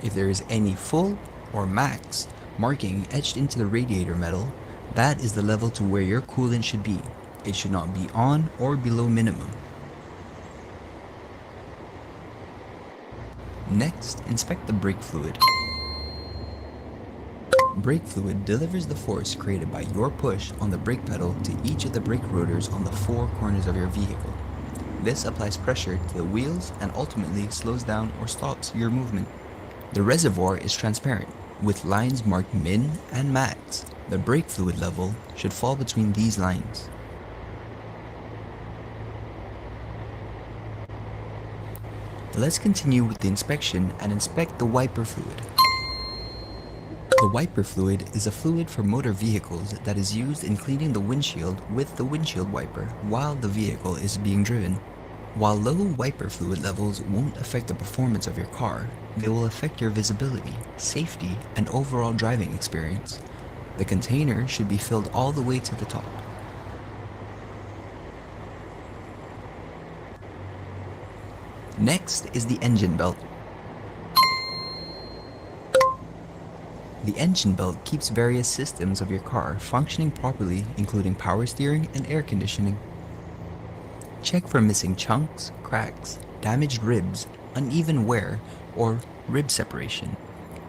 If there is any full or max marking etched into the radiator metal, that is the level to where your coolant should be. It should not be on or below minimum. Next, inspect the brake fluid. Brake fluid delivers the force created by your push on the brake pedal to each of the brake rotors on the 4 corners of your vehicle. This applies pressure to the wheels and ultimately slows down or stops your movement. The reservoir is transparent, with lines marked min and max. The brake fluid level should fall between these lines. Let's continue with the inspection and inspect the wiper fluid. The wiper fluid is a fluid for motor vehicles that is used in cleaning the windshield with the windshield wiper while the vehicle is being driven. While low wiper fluid levels won't affect the performance of your car, they will affect your visibility, safety, and overall driving experience. The container should be filled all the way to the top. Next is the engine belt. The engine belt keeps various systems of your car functioning properly, including power steering and air conditioning. Check for missing chunks, cracks, damaged ribs, uneven wear, or rib separation.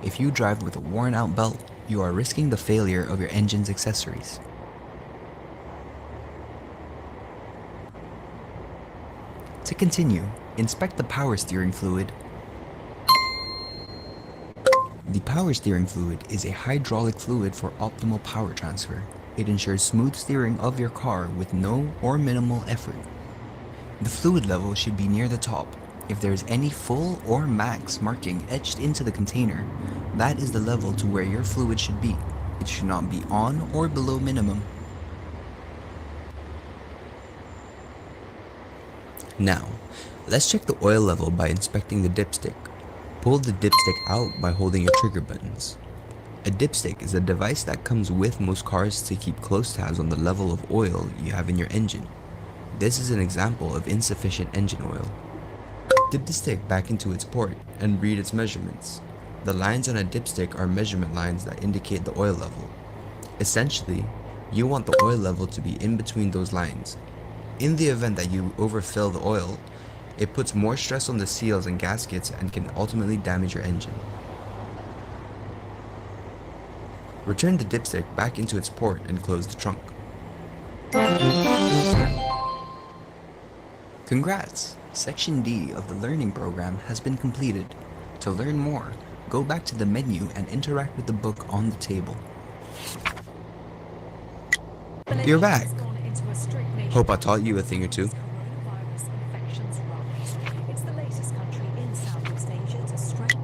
If you drive with a worn-out belt, you are risking the failure of your engine's accessories. To continue, inspect the power steering fluid. The power steering fluid is a hydraulic fluid for optimal power transfer. It ensures smooth steering of your car with no or minimal effort. The fluid level should be near the top. If there is any full or max marking etched into the container, that is the level to where your fluid should be. It should not be on or below minimum. Now, let's check the oil level by inspecting the dipstick. Pull the dipstick out by holding your trigger buttons. A dipstick is a device that comes with most cars to keep close tabs on the level of oil you have in your engine. This is an example of insufficient engine oil. Dip the stick back into its port and read its measurements. The lines on a dipstick are measurement lines that indicate the oil level. Essentially, you want the oil level to be in between those lines. In the event that you overfill the oil, it puts more stress on the seals and gaskets and can ultimately damage your engine. Return the dipstick back into its port and close the trunk. Congrats! Section D of the learning program has been completed. To learn more, go back to the menu and interact with the book on the table. You're back! Hope I taught you a thing or two. It's the latest country in Southeast Asia to strike.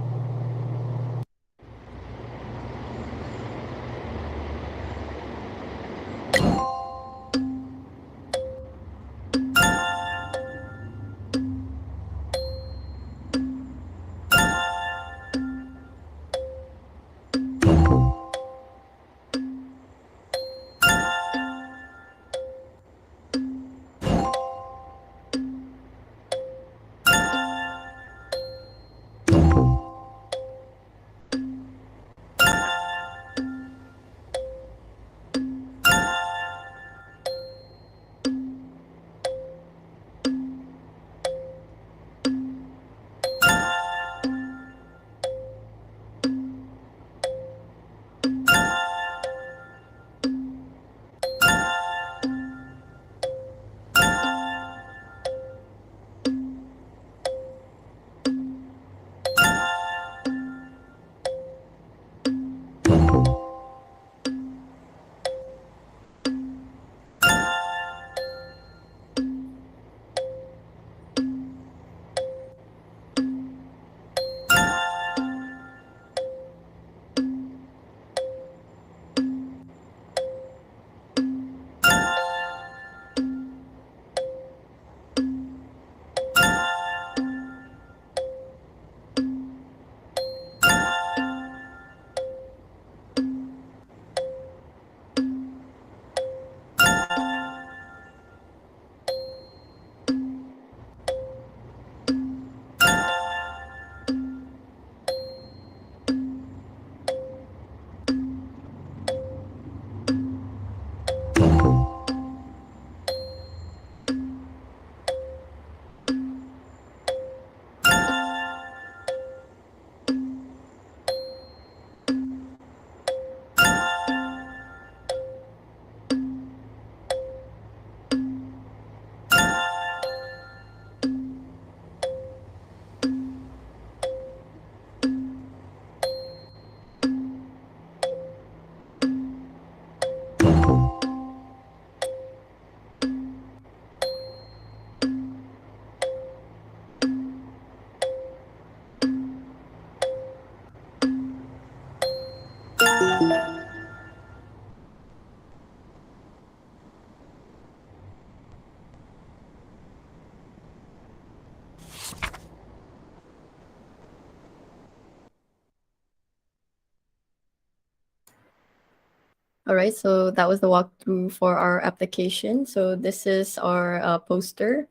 All right, so that was the walkthrough for our application. So this is our poster.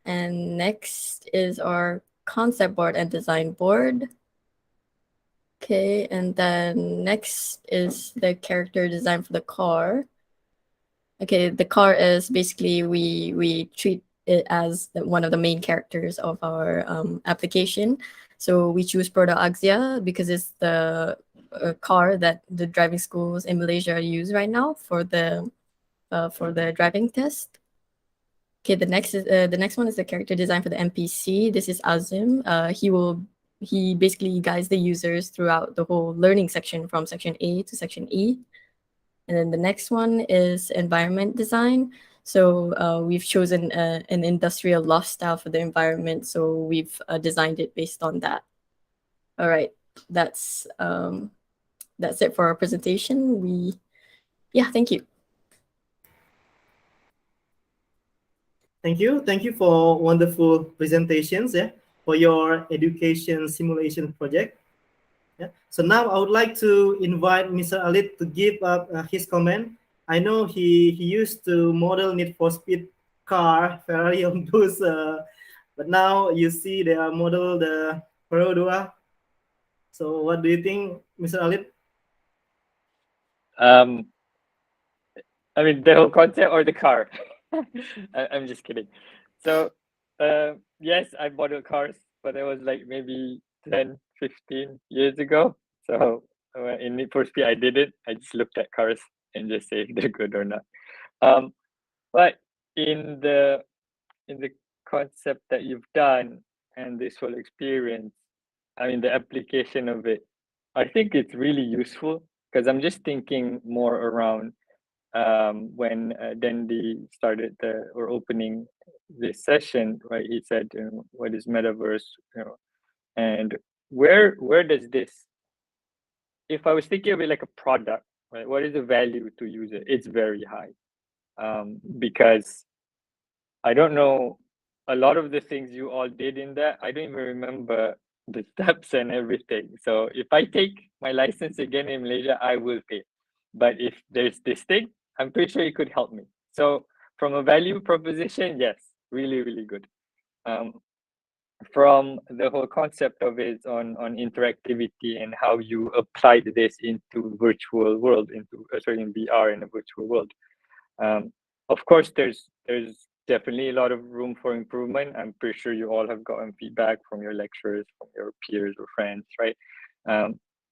And next is our concept board and design board. Okay, and then next is the character design for the car. Okay, the car is basically we treat it as one of the main characters of our application. So we choose Proto Axia because it's the car that the driving schools in Malaysia use right now for the driving test. Okay, the next one is the character design for the NPC. This is Azim. He basically guides the users throughout the whole learning section from section A to section E. And then the next one is environment design. So we've chosen an industrial loft style for the environment. So we've designed it based on that. All right, that's it for our presentation. Thank you. Thank you for wonderful presentations. For your education simulation project. So now I would like to invite Mr. Alit to give up his comment. I know he used to model Need for Speed car Ferrari on those, but now you see they are model the Perodua. So what do you think, Mr. Alit? I mean, the whole concept or the car? I'm just kidding. So, yes, I modeled cars, but it was like maybe 10, 15 years ago. So in Need for Speed, I did it. I just looked at cars and just say if they're good or not. But in the concept that you've done and this whole experience, I mean, the application of it, I think it's really useful because I'm just thinking more around when Dendi started opening this session, right? He said, "What is metaverse?" And where does this? If I was thinking of it like a product, right? What is the value to use it? It's very high, because I don't know a lot of the things you all did in that. I don't even remember the steps and everything. So if I take my license again in Malaysia, I will pay. But if there's this thing, I'm pretty sure it could help me. So from a value proposition, yes, really, really good. From the whole concept of it on interactivity and how you applied this into virtual world, into in VR in a virtual world. Of course, there's definitely a lot of room for improvement. I'm pretty sure you all have gotten feedback from your lecturers, from your peers or friends, right?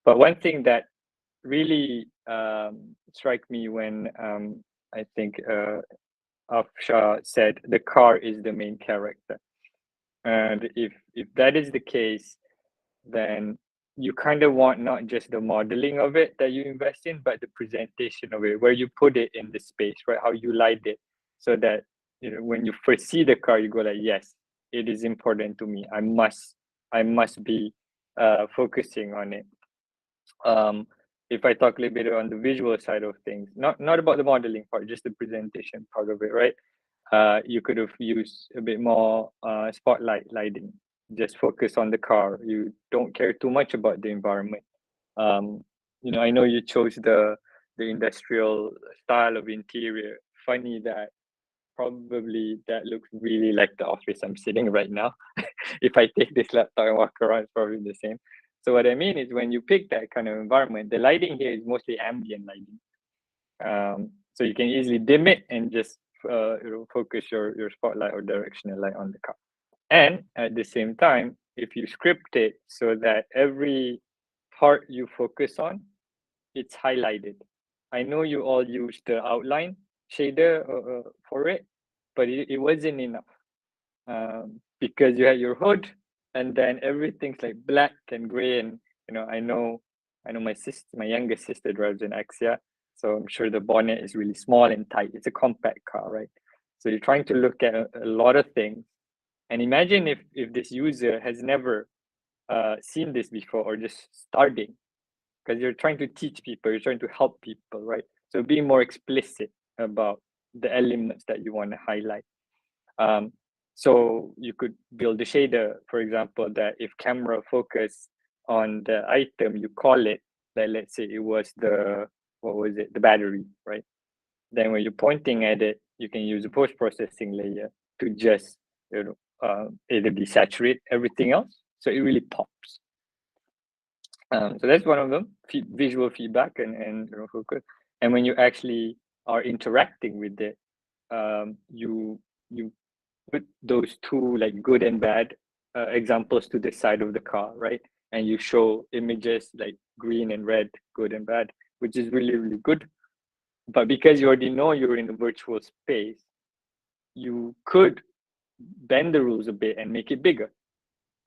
But one thing that really struck me when I think Afsha said the car is the main character. And if that is the case, then you kind of want not just the modeling of it that you invest in, but the presentation of it, where you put it in the space, right? How you light it, so that when you first see the car, you go like, yes, it is important to me. I must be focusing on it. If I talk a little bit on the visual side of things, not about the modeling part, just the presentation part of it, right? You could have used a bit more spotlight lighting. Just focus on the car. You don't care too much about the environment. I know you chose the industrial style of interior. Funny that probably that looks really like the office I'm sitting right now. If I take this laptop and walk around, it's probably the same. So what I mean is when you pick that kind of environment, the lighting here is mostly ambient lighting. So you can easily dim it and just focus your spotlight or directional light on the car. And at the same time, if you script it so that every part you focus on, it's highlighted. I know you all use the outline shader for it, but it wasn't enough, because you had your hood and then everything's like black and gray. And I know my youngest sister drives an Axia, so I'm sure the bonnet is really small and tight. It's a compact car, right? So you're trying to look at a lot of things. And imagine if this user has never seen this before or just starting, because you're trying to teach people, you're trying to help people, right? So being more explicit about the elements that you want to highlight. So you could build a shader, for example, that if camera focus on the item, you call it, that let's say it was the what was it, the battery, right? Then when you're pointing at it, you can use a post-processing layer to just either desaturate everything else, so it really pops. So that's one of them, visual feedback and focus. And when you actually are interacting with it, you put those two like good and bad examples to the side of the car, right? And you show images like green and red, good and bad, which is really, really good. But because you already know you're in a virtual space, you could bend the rules a bit and make it bigger,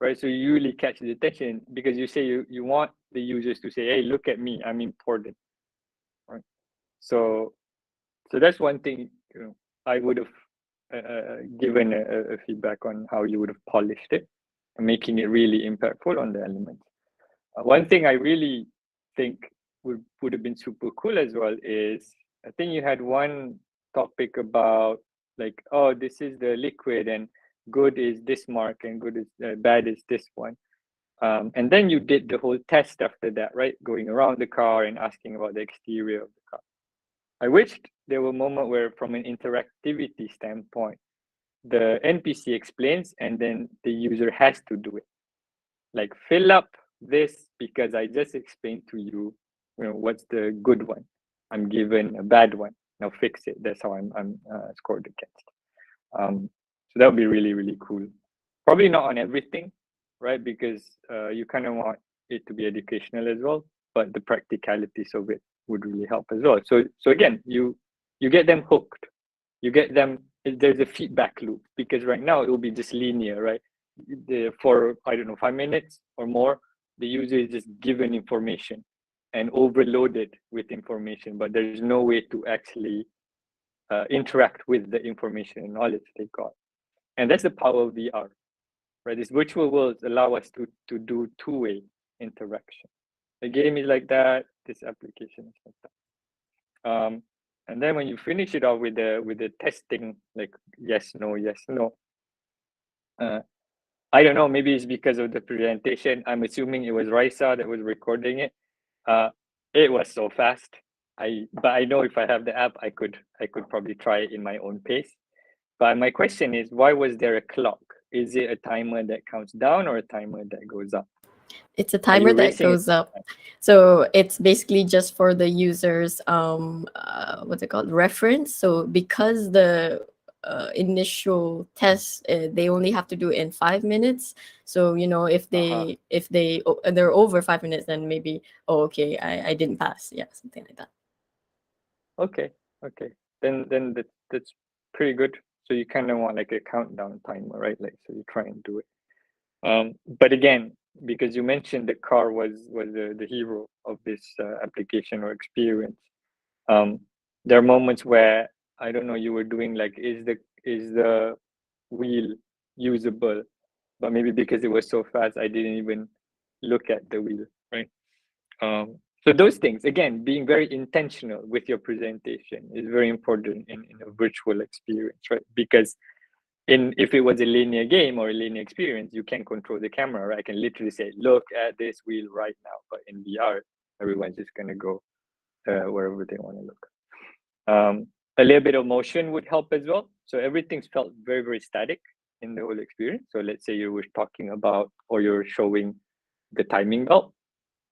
right? So you really catch the attention because you say you want the users to say, hey, look at me, I'm important, right? So that's one thing, I would have given a feedback on how you would have polished it and making it really impactful on the elements. One thing I really think would have been super cool as well is, I think you had one topic about like, oh, this is the liquid and good is this mark and good is bad is this one. And then you did the whole test after that, right? Going around the car and asking about the exterior of the car. I wished there were a moment where, from an interactivity standpoint, the NPC explains and then the user has to do it. Like, fill up this because I just explained to you, what's the good one. I'm given a bad one. Now fix it. That's how I'm scored against. So that would be really, really cool. Probably not on everything, right? Because you kind of want it to be educational as well, but the practicalities of it would really help as well. So again, you get them hooked. You get them, there's a feedback loop, because right now it will be just linear, right? For, I don't know, 5 minutes or more, the user is just given information and overloaded with information, but there's no way to actually interact with the information and knowledge they got. And that's the power of VR, right? These virtual worlds allow us to do two-way interaction. The game is like that, this application is like that. And then when you finish it off with the testing, like yes, no, I don't know, maybe it's because of the presentation. I'm assuming it was Raisa that was recording it. It was so fast. But I know if I have the app, I could probably try it in my own pace. But my question is, why was there a clock? Is it a timer that counts down or a timer that goes up? It's a timer that goes up. So it's basically just for the user's what's it called, reference. So because the initial test, they only have to do it in 5 minutes. So if they're over 5 minutes, then maybe, oh, okay, I didn't pass. Yeah, something like that. Okay. Then that's pretty good. So you kind of want like a countdown timer, right? Like, so you try and do it. But again, because you mentioned the car was the hero of this application or experience, there are moments where, I don't know, you were doing like, is the wheel usable? But maybe because it was so fast, I didn't even look at the wheel, right? So those things, again, being very intentional with your presentation is very important in a virtual experience, right? Because if it was a linear game or a linear experience, you can control the camera, right? I can literally say, look at this wheel right now. But in VR, everyone's just going to go wherever they want to look. A little bit of motion would help as well. So everything's felt very, very static in the whole experience. So let's say you were talking about, or you're showing the timing belt,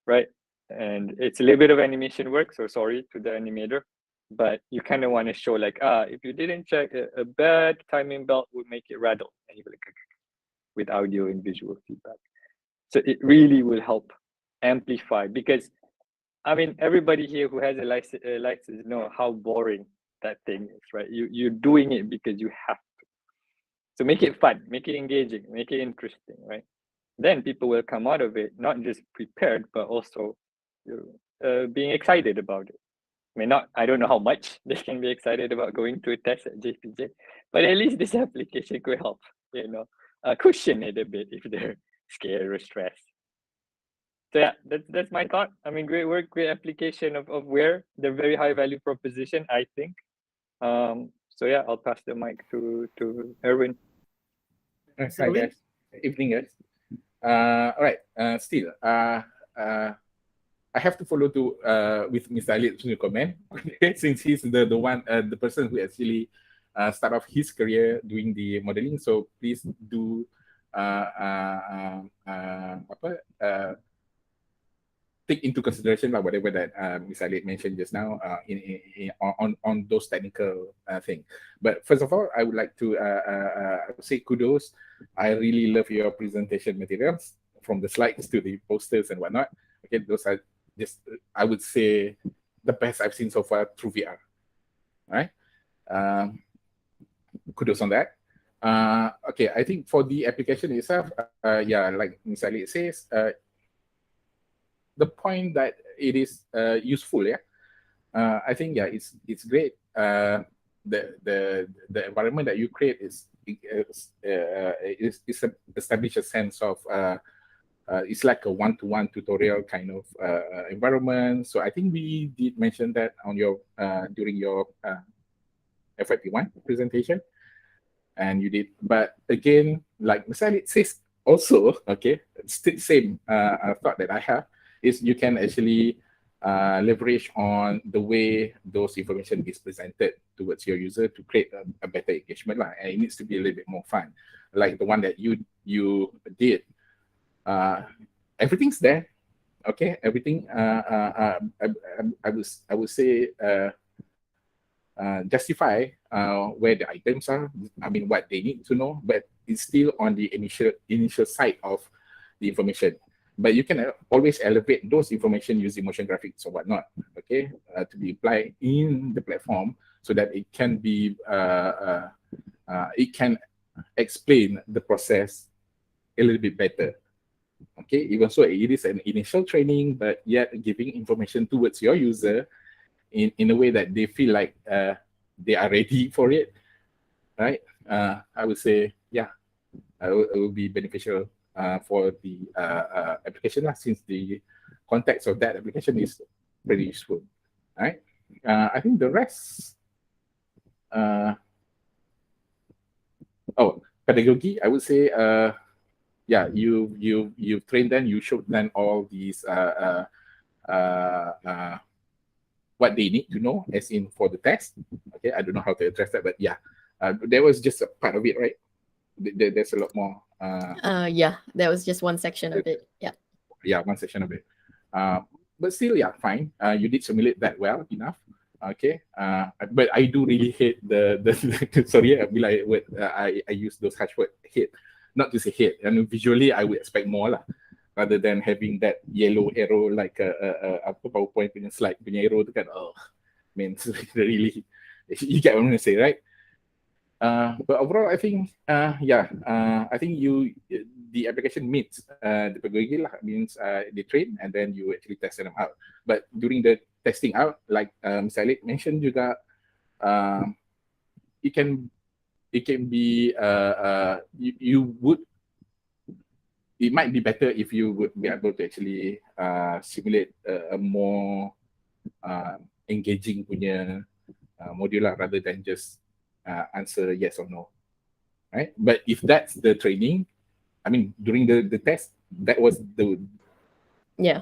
right? And it's a little bit of animation work, so sorry to the animator, but you kind of want to show like, if you didn't check, a bad timing belt would make it rattle, and you like, with audio and visual feedback. So it really will help amplify, because I mean, everybody here who has a license know how boring that thing is, right? You're doing it because you have to. So make it fun, make it engaging, make it interesting, right? Then people will come out of it not just prepared, but also being excited about it. I mean, I don't know how much they can be excited about going to a test at JPJ, but at least this application could help, cushion it a bit if they're scared or stressed. So yeah, that's my thought. I mean, great work, great application of where they're very high value proposition, I think. So yeah, I'll pass the mic to Erwin. Hi guys, evening guys. All right, still, I have to follow to with Mr. Ali's comment, okay, since he's the one the person who actually start off his career doing the modeling. So please do take into consideration like whatever that Mr. Ali mentioned just now on those technical thing. But first of all, I would like to say kudos. I really love your presentation materials, from the slides to the posters and whatnot. Okay, those are just, I would say, the best I've seen so far through VR. All right. Kudos on that. Okay, I think for the application itself, yeah, like Mr. Ali says, the point that it is useful, yeah. I think yeah, it's great. The environment that you create is establish a sense of it's like a one-to-one tutorial kind of environment. So I think we did mention that on your during your FYP1 presentation, and you did. But again, like Mr. Ali says, also okay, same thought that I have is you can actually leverage on the way those information is presented towards your user to create a better engagement lah. And it needs to be a little bit more fun, like the one that you did. Everything's there, okay. Everything. I would say justify where the items are. I mean, what they need to know, but it's still on the initial side of the information. But you can always elevate those information using motion graphics or whatnot, okay, to be applied in the platform so that it can be, it can explain the process a little bit better, okay. Even so, it is an initial training, but yet giving information towards your user in a way that they feel like they are ready for it, right? I would say, yeah, it will be beneficial for the application since the context of that application is pretty useful. All right. I think the rest, pedagogy, I would say, yeah, you've trained them, you showed them all these what they need to know, as in for the test. Okay, I don't know how to address that, but yeah, there was just a part of it, right? There's a lot more. Yeah, that was just one section of it. Yeah. Yeah, one section of it. But still, yeah, fine. You did simulate that well enough. Okay. But I do really hate the sorry, I use those harsh words, hate. Not to say hate. And visually, I would expect more lah, rather than having that yellow arrow like a PowerPoint punya slide punya arrow tu kan. Oh, man, really, you get what I'm gonna say, right? But overall, I think, yeah, I think the application meets the pedagogy lah, means they train and then you actually test them out. But during the testing out, like Mr. Ali mentioned juga, it can be it might be better if you would be able to actually simulate a more engaging punya module lah, rather than just answer yes or no, right? But if that's the training, I mean, during the test, that was the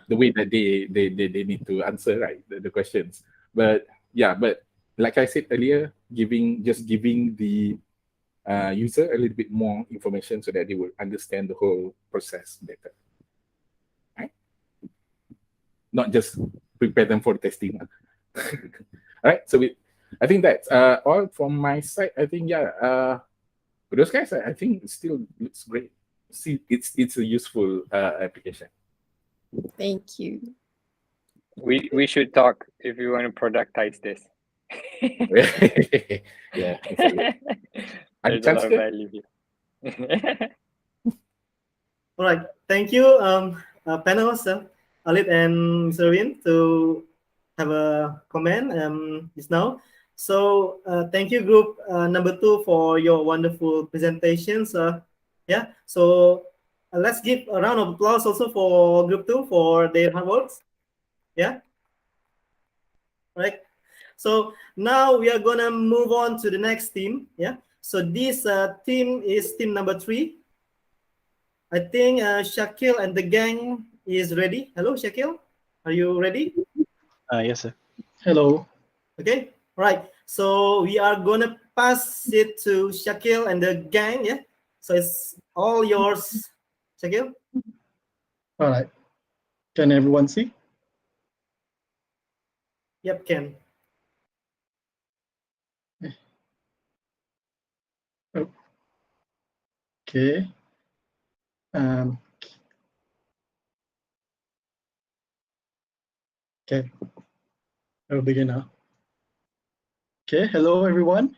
way that they need to answer, right, the questions. But yeah, but like I said earlier, giving the user a little bit more information so that they will understand the whole process better, right? Not just prepare them for testing. All right, so I think that's all from my side. I think, yeah, for those guys, I think it still looks great. See, it's a useful application. Thank you. We should talk if you want to productize this. Yeah. There's a lot of value here. All right, thank you, panelists, Alit and Mr. Win, to have a comment just now. So thank you, group number 2, for your wonderful presentations. Yeah, so let's give a round of applause also for group 2 for their hard works. Yeah. Right. So now we are gonna move on to the next team. Yeah. So this team is team number 3. I think Shakil and the gang is ready. Hello, Shakil. Are you ready? Yes, sir. Hello. Okay. All right. So we are gonna pass it to Shakil and the gang. Yeah. So it's all yours, Shakil. All right. Can everyone see? Yep, can. Okay. Okay. I'll begin now. Okay. Hello, everyone,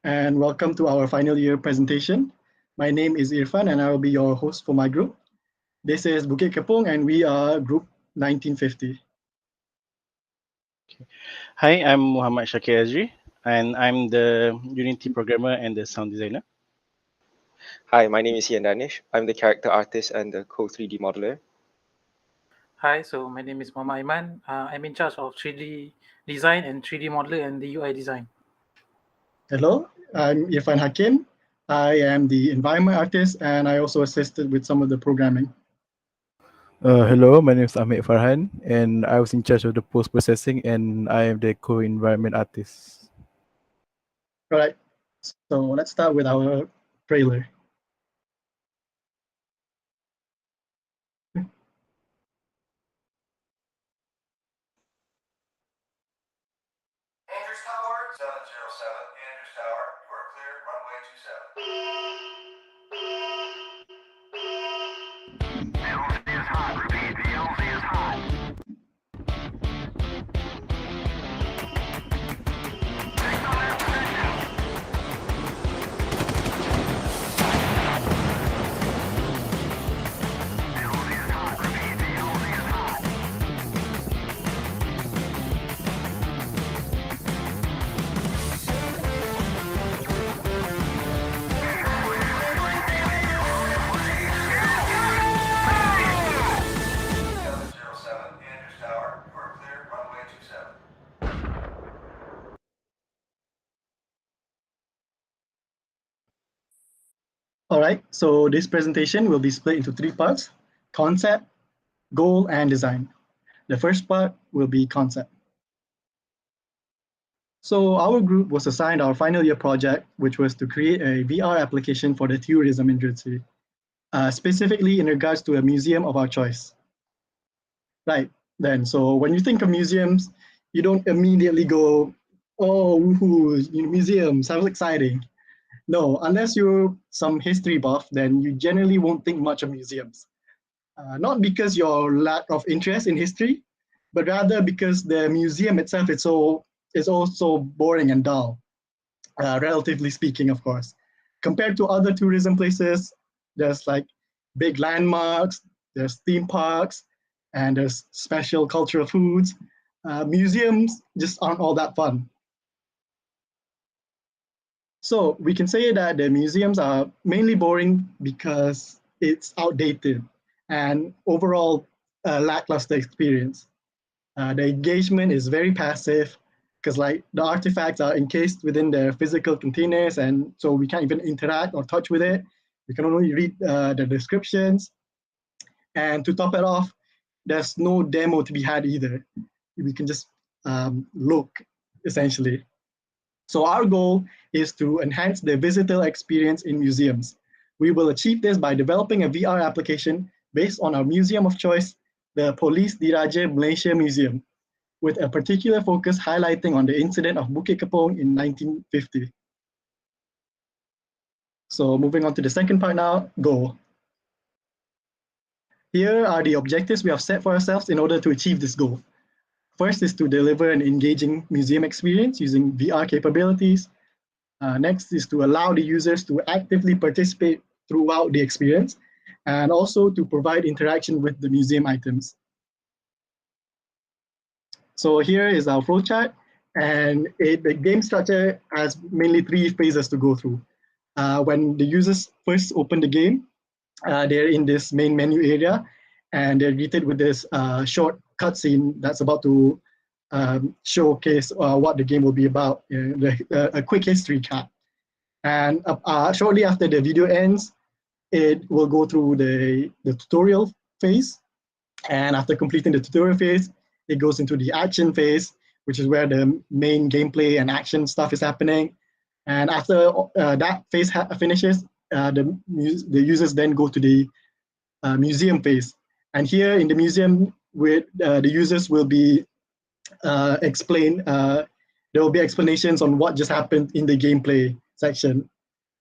and welcome to our final year presentation. My name is Irfan, and I will be your host for my group. This is Bukit Kepong, and we are group 1950. Hi, I'm Muhammad Shakir Azri, and I'm the Unity programmer and the sound designer. Hi, my name is Ian Danish. I'm the character artist and the co-3D modeler. Hi, so my name is Mama Iman. I'm in charge of 3D design and 3D modeler and the UI design. Hello, I'm Irfan Hakim. I am the environment artist, and I also assisted with some of the programming. Hello, my name is Ahmed Farhan, and I was in charge of the post-processing, and I am the co-environment artist. All right, so let's start with our trailer. Andrews Tower, 707, Andrews Tower, you are clear, runway 27. VLC is hot, repeat, VLC is hot. All right, so this presentation will be split into three parts: concept, goal, and design. The first part will be concept. So our group was assigned our final year project, which was to create a VR application for the tourism industry, specifically in regards to a museum of our choice. Right, then, so when you think of museums, you don't immediately go, oh, woohoo, museum, sounds exciting. No, unless you're some history buff, then you generally won't think much of museums. Not because your lack of interest in history, but rather because the museum itself is also boring and dull, relatively speaking, of course. Compared to other tourism places, there's like big landmarks, there's theme parks, and there's special cultural foods. Museums just aren't all that fun. So we can say that the museums are mainly boring because it's outdated and overall lackluster experience. The engagement is very passive because like the artifacts are encased within their physical containers, and so we can't even interact or touch with it. We can only read the descriptions. And to top it off, there's no demo to be had either. We can just look, essentially. So our goal is to enhance the visitor experience in museums. We will achieve this by developing a VR application based on our museum of choice, the Police Diraja Malaysia Museum, with a particular focus highlighting on the incident of Bukit Kepong in 1950. So moving on to the second part now, goal. Here are the objectives we have set for ourselves in order to achieve this goal. First is to deliver an engaging museum experience using VR capabilities. Next is to allow the users to actively participate throughout the experience, and also to provide interaction with the museum items. So here is our flowchart, and the game structure has mainly three phases to go through. When the users first open the game, they're in this main menu area, and they're greeted with this short cutscene that's about to showcase what the game will be about, a quick history cap. And shortly after the video ends, it will go through the tutorial phase, And after completing the tutorial phase, it goes into the action phase, which is where the main gameplay and action stuff is happening. And after that phase finishes, the users then go to the museum phase. And here in the museum, the users will be there will be explanations on what just happened in the gameplay section.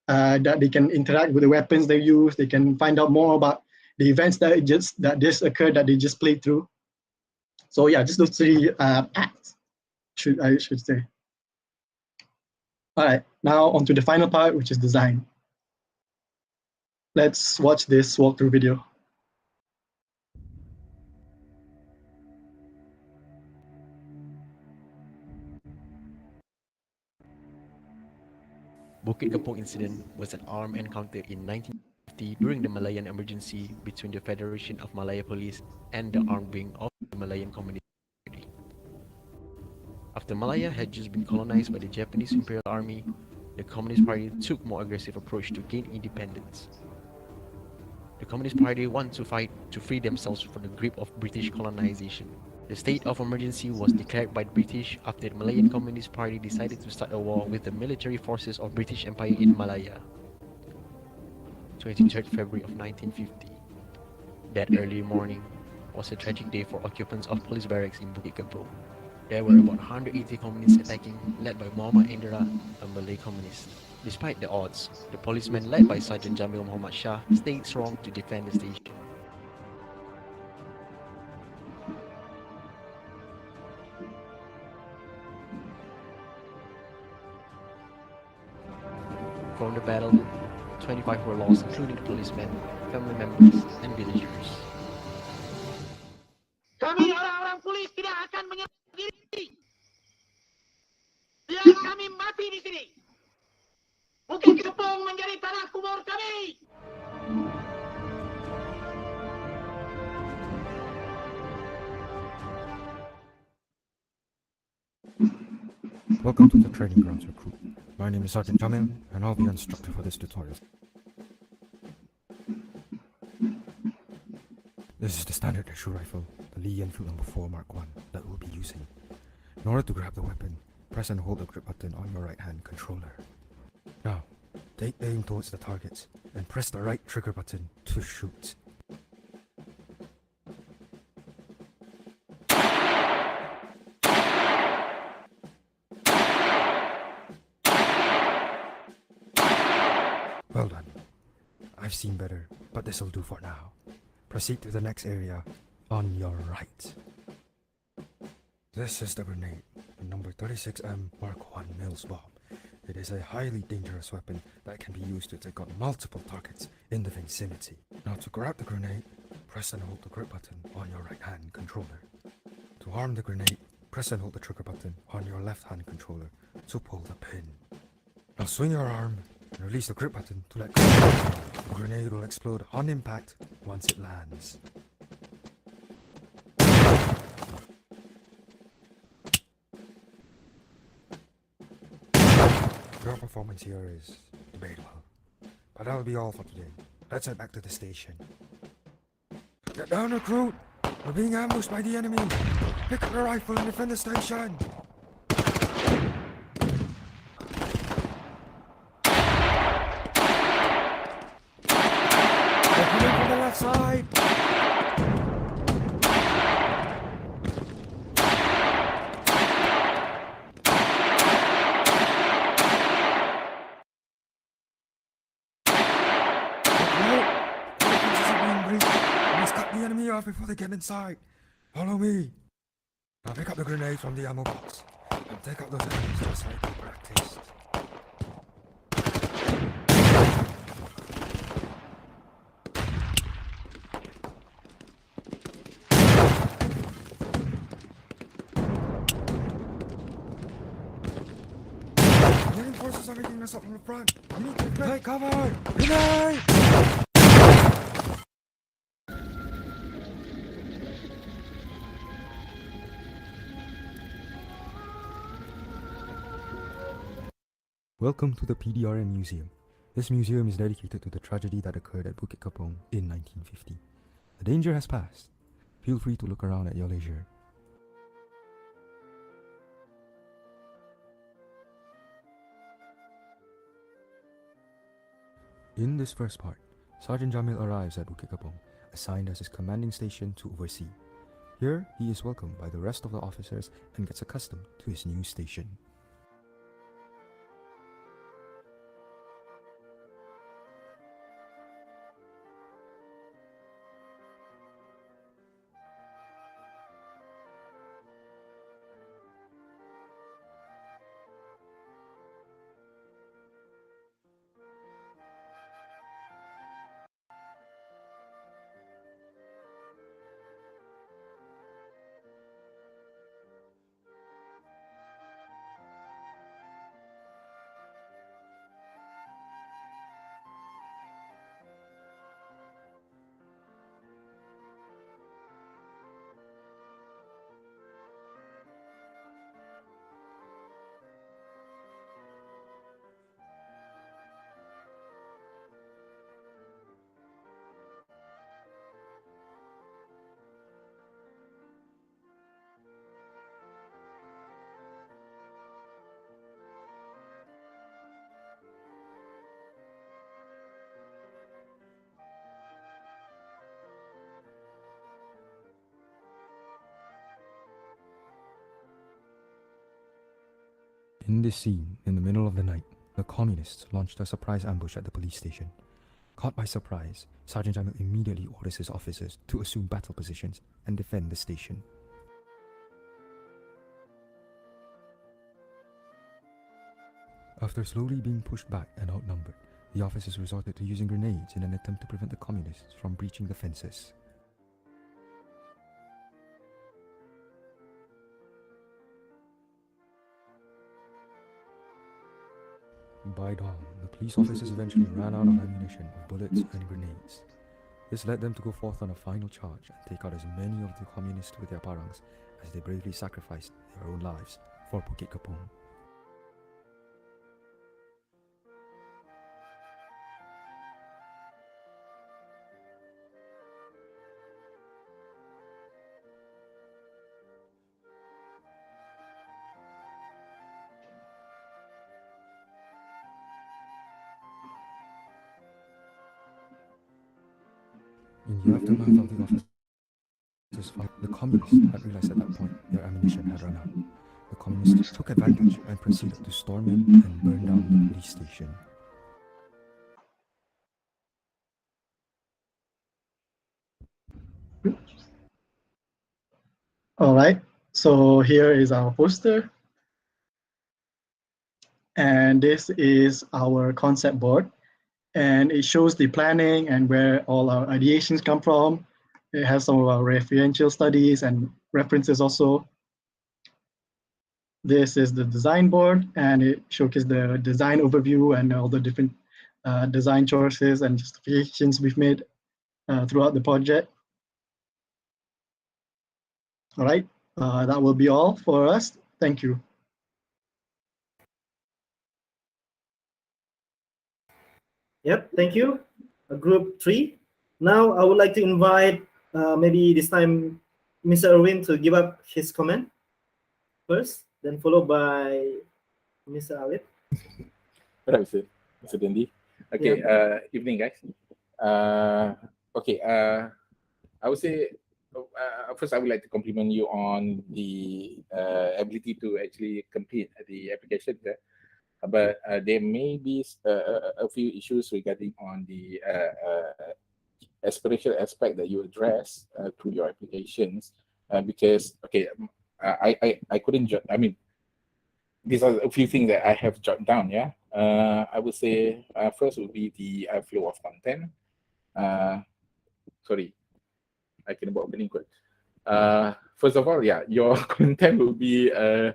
That they can interact with the weapons they use. They can find out more about the events that just occurred that they just played through. So yeah, just those three acts, I should say. All right, now on to the final part, which is design. Let's watch this walkthrough video. Bukit Kepong incident was an armed encounter in 1950 during the Malayan emergency between the Federation of Malaya Police and the armed wing of the Malayan Communist Party. After Malaya had just been colonized by the Japanese Imperial Army, the Communist Party took a more aggressive approach to gain independence. The Communist Party wanted to fight to free themselves from the grip of British colonization. The state of emergency was declared by the British after the Malayan Communist Party decided to start a war with the military forces of British Empire in Malaya. 23rd February of 1950. That early morning was a tragic day for occupants of police barracks in Bukit Kepong. There were about 180 communists attacking, led by Muhammad Indra, a Malay communist. Despite the odds, the policemen led by Sergeant Jamil Muhammad Shah stayed strong to defend the station. From the battle, 25 were lost, including the policemen, family members, and villagers. Kami orang-orang polis tidak akan menyerah diri. Biar kami mati di sini. Bukit Kepong menjadi tanah kubur kami. Welcome to the training grounds, recruit. My name is Sergeant Jamil, and I'll be your instructor for this tutorial. This is the standard issue rifle, the Lee Enfield No. 4 Mark I, that we'll be using. In order to grab the weapon, press and hold the grip button on your right hand controller. Now, take aim towards the target, and press the right trigger button to shoot. Well done. I've seen better, but this'll do for now. Proceed to the next area on your right. This is the grenade, the number 36M Mark I Mills bomb. It is a highly dangerous weapon that can be used to take on multiple targets in the vicinity. Now to grab the grenade, press and hold the grip button on your right hand controller. To arm the grenade, press and hold the trigger button on your left hand controller to pull the pin. Now swing your arm and release the grip button to let go. The grenade will explode on impact once it lands. Your performance here is debatable, but that'll be all for today. Let's head back to the station. Get down, recruit! We're being ambushed by the enemy! Pick up your rifle and defend the station! They're coming from the left side! The enemy off before they get inside. Follow me. Now pick up the grenades from the ammo box and take out those enemies just like we practiced. The enemy forces are making us up from the front. We need to take cover. Grenade! Welcome to the PDRM Museum. This museum is dedicated to the tragedy that occurred at Bukit Kepong in 1950. The danger has passed. Feel free to look around at your leisure. In this first part, Sergeant Jamil arrives at Bukit Kepong, assigned as his commanding station to oversee. Here, he is welcomed by the rest of the officers and gets accustomed to his new station. In this scene, in the middle of the night, the communists launched a surprise ambush at the police station. Caught by surprise, Sergeant Jamil immediately orders his officers to assume battle positions and defend the station. After slowly being pushed back and outnumbered, the officers resorted to using grenades in an attempt to prevent the communists from breaching the fences. By dawn, the police officers eventually ran out of ammunition of bullets and grenades. This led them to go forth on a final charge and take out as many of the communists with their parangs as they bravely sacrificed their own lives for Bukit Kepong. In the aftermath of the officers' fight, the communists had realized at that point their ammunition had run out. The communists took advantage and proceeded to storm in and burn down the police station. All right, so here is our poster. And this is our concept board. And it shows the planning and where all our ideations come from. It has some of our referential studies and references also. This is the design board, and it showcases the design overview and all the different design choices and justifications we've made throughout the project. All right, that will be all for us. Thank you. Yep, thank you. Group 3. Now I would like to invite maybe this time Mr. Erwin to give up his comment first, then followed by Mr. Alip. Right, Mr. Dendi. Okay, evening guys. Okay, I would say first I would like to compliment you on the ability to actually complete the application there. But there may be a few issues regarding on the aspirational aspect that you address through your applications because I couldn't I mean these are a few things that I have jotted down. I would say first would be the flow of content. Sorry, I can about opening quick. First of all, your content will be a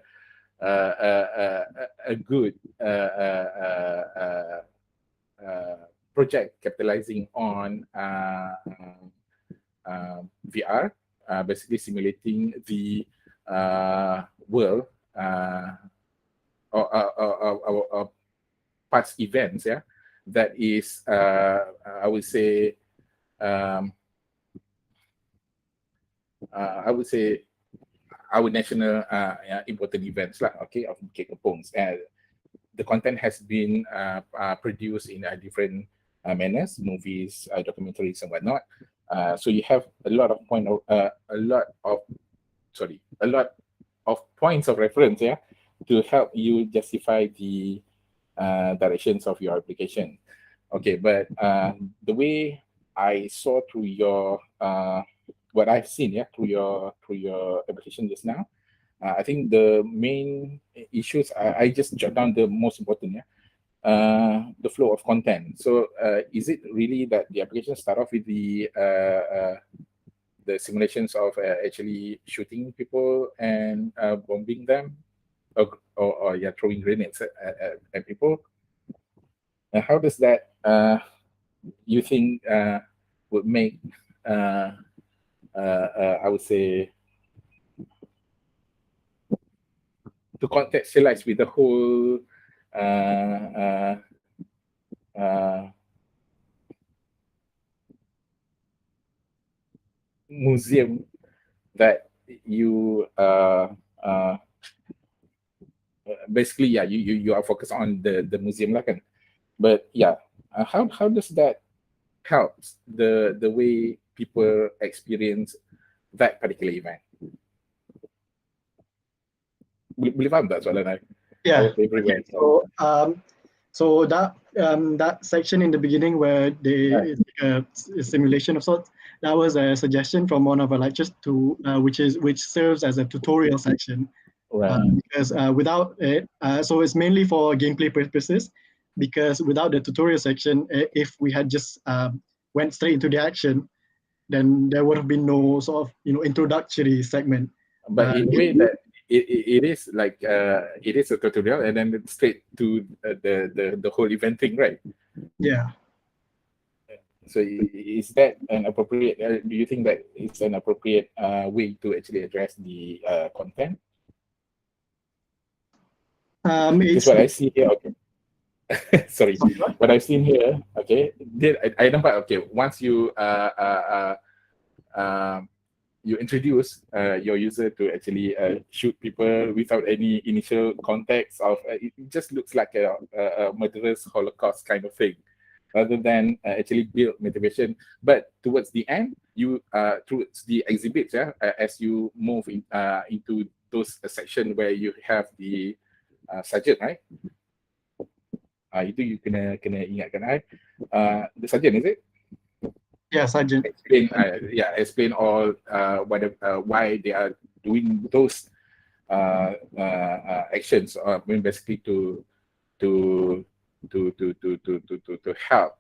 good project capitalizing on VR, basically simulating the world or past events. That is, I would say, I would say, our national important events lah, okay, of Bukit Kepong. The content has been produced in different manners, movies, documentaries, and whatnot. So you have a lot of points of reference, yeah, to help you justify the directions of your application. Okay, but the way I saw through your what I've seen, yeah, through your application just now, I think the main issues, I just jot down the most important, yeah. The flow of content. So is it really that the application start off with the simulations of actually shooting people and bombing them, or yeah, throwing grenades at people? And how does that you think would make I would say, to contextualize with the whole museum that you basically, yeah, you are focused on the museum lah kan, but yeah, how does that helps the way people experience that particular event? Boleh faham tak soalan I? Yeah. Everywhere. So that section in the beginning where they a simulation of sorts, that was a suggestion from one of our lecturers to which serves as a tutorial section. Right. Because without it, so it's mainly for gameplay purposes. Because without the tutorial section, if we had just went straight into the action, then there would have been no sort of introductory segment. But in a way that it is like it is a tutorial and then straight to the whole event thing, right? Yeah. So is that an appropriate? Do you think that it's an appropriate way to actually address the content? It's what I see here. Okay. Sorry, what I've seen here. Okay, I nampak. Okay, once you you introduce your user to actually shoot people without any initial context of it just looks like a murderous Holocaust kind of thing, rather than actually build motivation. But towards the end, you towards the exhibits, yeah, as you move into those section where you have the sergeant, right? Itu you kena ingatkan the sergeant, is it? Yeah, sergeant. Explain all why they are doing those actions. I mean, basically to help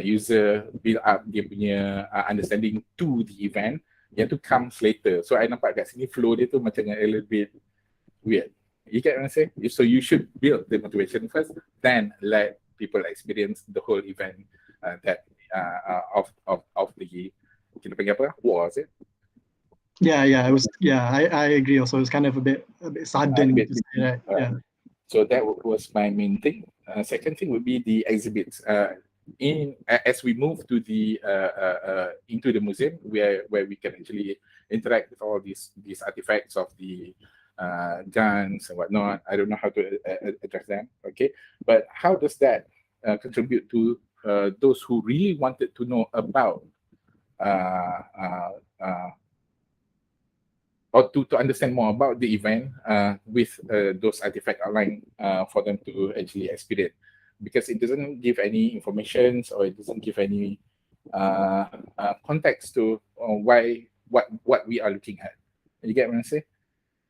user build up dia punya understanding to the event yang tu comes later. So I nampak kat sini flow dia tu macam a little bit weird. You get what I'm saying? So you should build the motivation first, then let people experience the whole event that of the kita panggil apa? War, is it? Yeah, it was. Yeah, I agree. Also, it's kind of a bit sudden to say that. Yeah. So that was my main thing. Second thing would be the exhibits. As we move to the into the museum, where we can actually interact with all these artifacts of the guns and whatnot. I don't know how to address them. Okay, but how does that contribute to those who really wanted to know about or to understand more about the event with those artifacts outlined for them to actually experience, because it doesn't give any information or it doesn't give any context to what we are looking at. You get what I'm saying?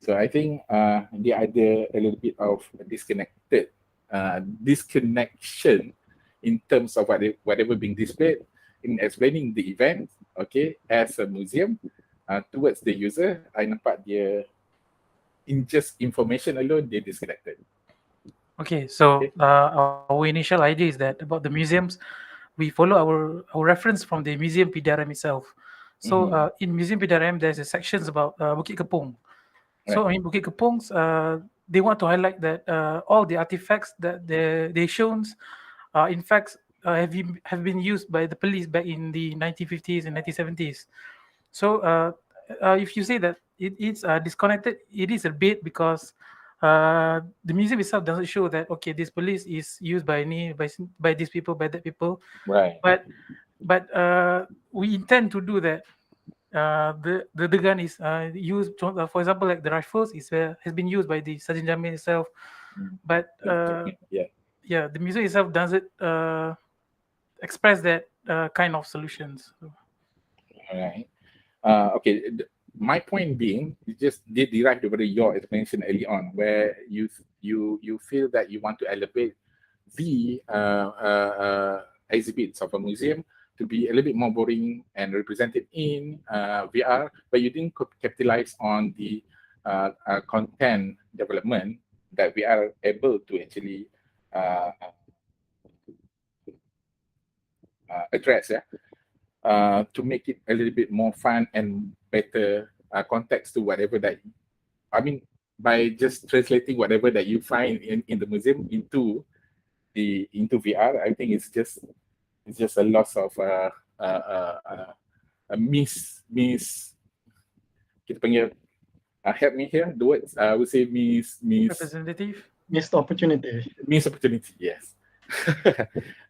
So I think they are a little bit of disconnection in terms of whatever being displayed in explaining the event, okay, as a museum towards the user. I nampak dia in just information alone, they're disconnected. Okay, so our initial idea is that about the museums, we follow our reference from the museum PDRM itself. So in museum PDRM, there's a sections about Bukit Kepong. So in Bukit Kepong, they want to highlight that all the artifacts that they shown, in fact, have been used by the police back in the 1950s and 1970s. So if you say that it's disconnected, it is a bit because the museum itself doesn't show that okay, this police is used by by these people, by that people. Right. But we intend to do that. The gun is used, for example, like the rifles has been used by the Sergeant Jamil itself, but yeah, the museum itself doesn't express that kind of solutions. Alright. Okay. My point being, it just did derive over your explanation early on, where you feel that you want to elevate the exhibits of a museum to be a little bit more boring and represented in VR, but you didn't capitalize on the content development that we are able to actually address, to make it a little bit more fun and better context to whatever that, I mean, by just translating whatever that you find in the museum into VR, I think it's just a loss of a miss kita panggil, help me here, the words I would say miss Representative, missed opportunity. Yes.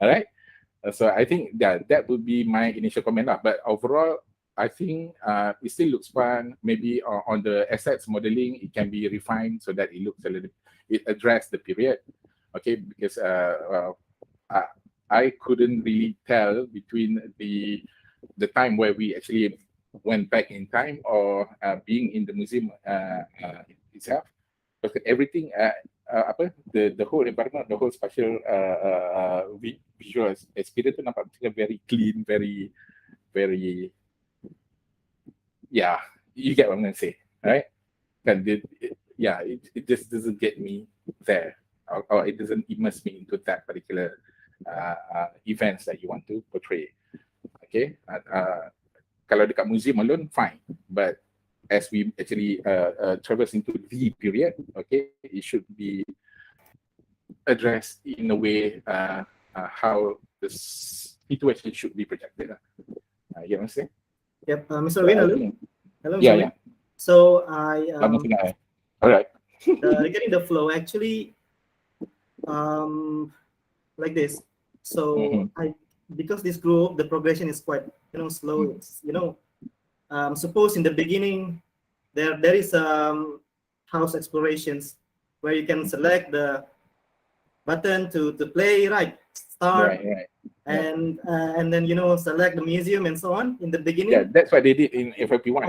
All right. So I think that would be my initial comment lah. But overall, I think it still looks fun. Maybe on the assets modeling, it can be refined so that it looks a little, it address the period. Okay, because I couldn't really tell between the time where we actually went back in time or being in the museum itself. Because everything, the whole environment, the whole spatial visual experience tu nampak very clean, very, yeah, you get what I'm going to say, right? And it just doesn't get me there, or it doesn't immerse me into that particular events that you want to portray. Okay, kalau dekat museum alone, fine, but as we actually traverse into the period, okay, it should be addressed in a way how the situation should be projected. You know what I'm saying? Yep, Mr. Win, hello. Hello, Mr. Yeah, Win. yeah. So I all right. regarding the flow, actually, like this. So because this group, the progression is quite slow. It's, suppose in the beginning there is house explorations where you can select the button to play, right, start, right. and then select the museum and so on in the beginning. Yeah, that's what they did in FFP1.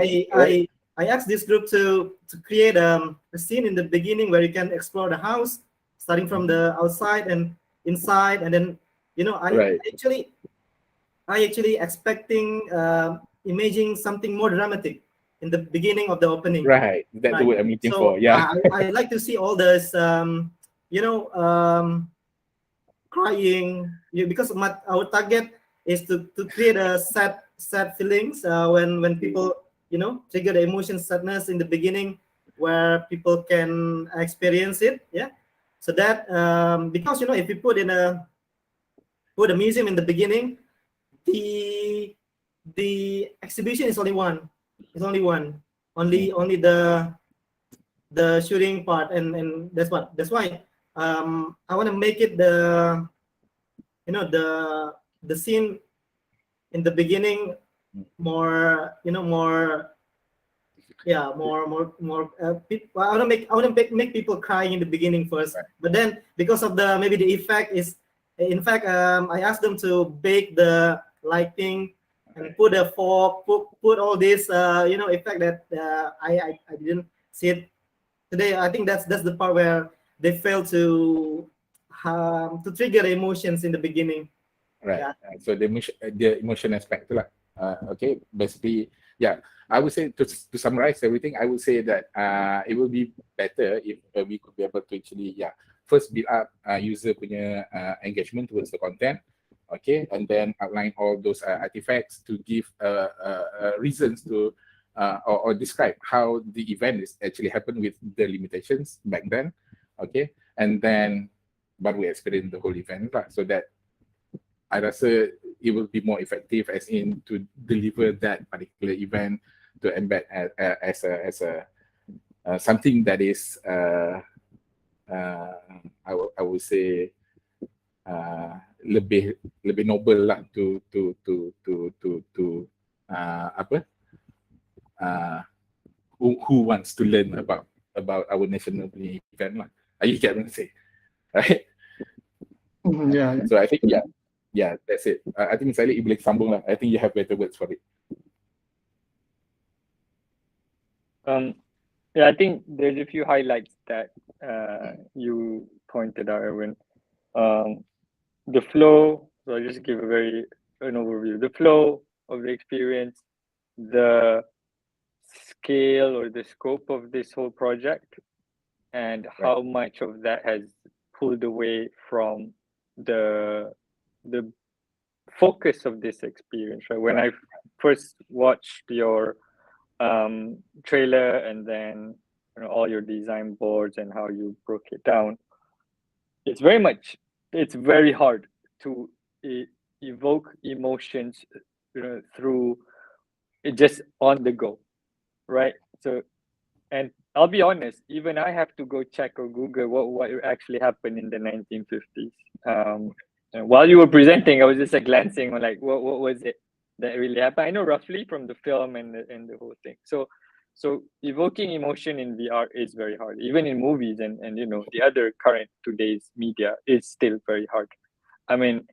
I asked this group to create a scene in the beginning where you can explore the house, starting from the outside and inside, and then I actually expecting imaging something more dramatic in the beginning of the opening. Right, that's what I'm looking for. Yeah, I like to see all this, crying, because our target is to create a sad feelings when people trigger the emotion sadness in the beginning, where people can experience it. Yeah, so that because if you put a museum in the beginning, the exhibition is only one. It's only one. Only the shooting part, and that's why I want to make it the scene in the beginning more more people. I want to make people crying in the beginning first, but then because of maybe the effect is, in fact, I asked them to bake the lighting and put a fog, put all this effect that I didn't see it today. I think that's the part where they fail to trigger emotions in the beginning. Right. Yeah. So the emotion aspect lah. Okay. Basically, yeah. I would say to summarize everything, I would say that it would be better if we could be able to actually first build up user punya engagement towards the content. Okay, and then outline all those artifacts to give reasons to or describe how the event is actually happened with the limitations back then. Okay, and then but we experience the whole event so that I rasa it will be more effective, as in to deliver that particular event embed as a something that is I would say lebih noble lah to apa who wants to learn about our national event lah. You get what I'm saying, right? Yeah. So I think that's it. I think misalnya boleh sambung lah. I think you have better words for it. Yeah, I think there's a few highlights that you pointed out, Erwin. The flow, so I'll just give an overview. The flow of the experience, the scale or the scope of this whole project, and how much of that has pulled away from the focus of this experience, right? When I first watched your trailer and then all your design boards and how you broke it down, it's very hard to evoke emotions through just on the go, right? So, and I'll be honest, even I have to go check or Google what actually happened in the 1950s. And while you were presenting, I was just glancing on what was it that really happened. I know roughly from the film and the whole thing. So evoking emotion in VR is very hard. Even in movies and the other current today's media is still very hard. I mean,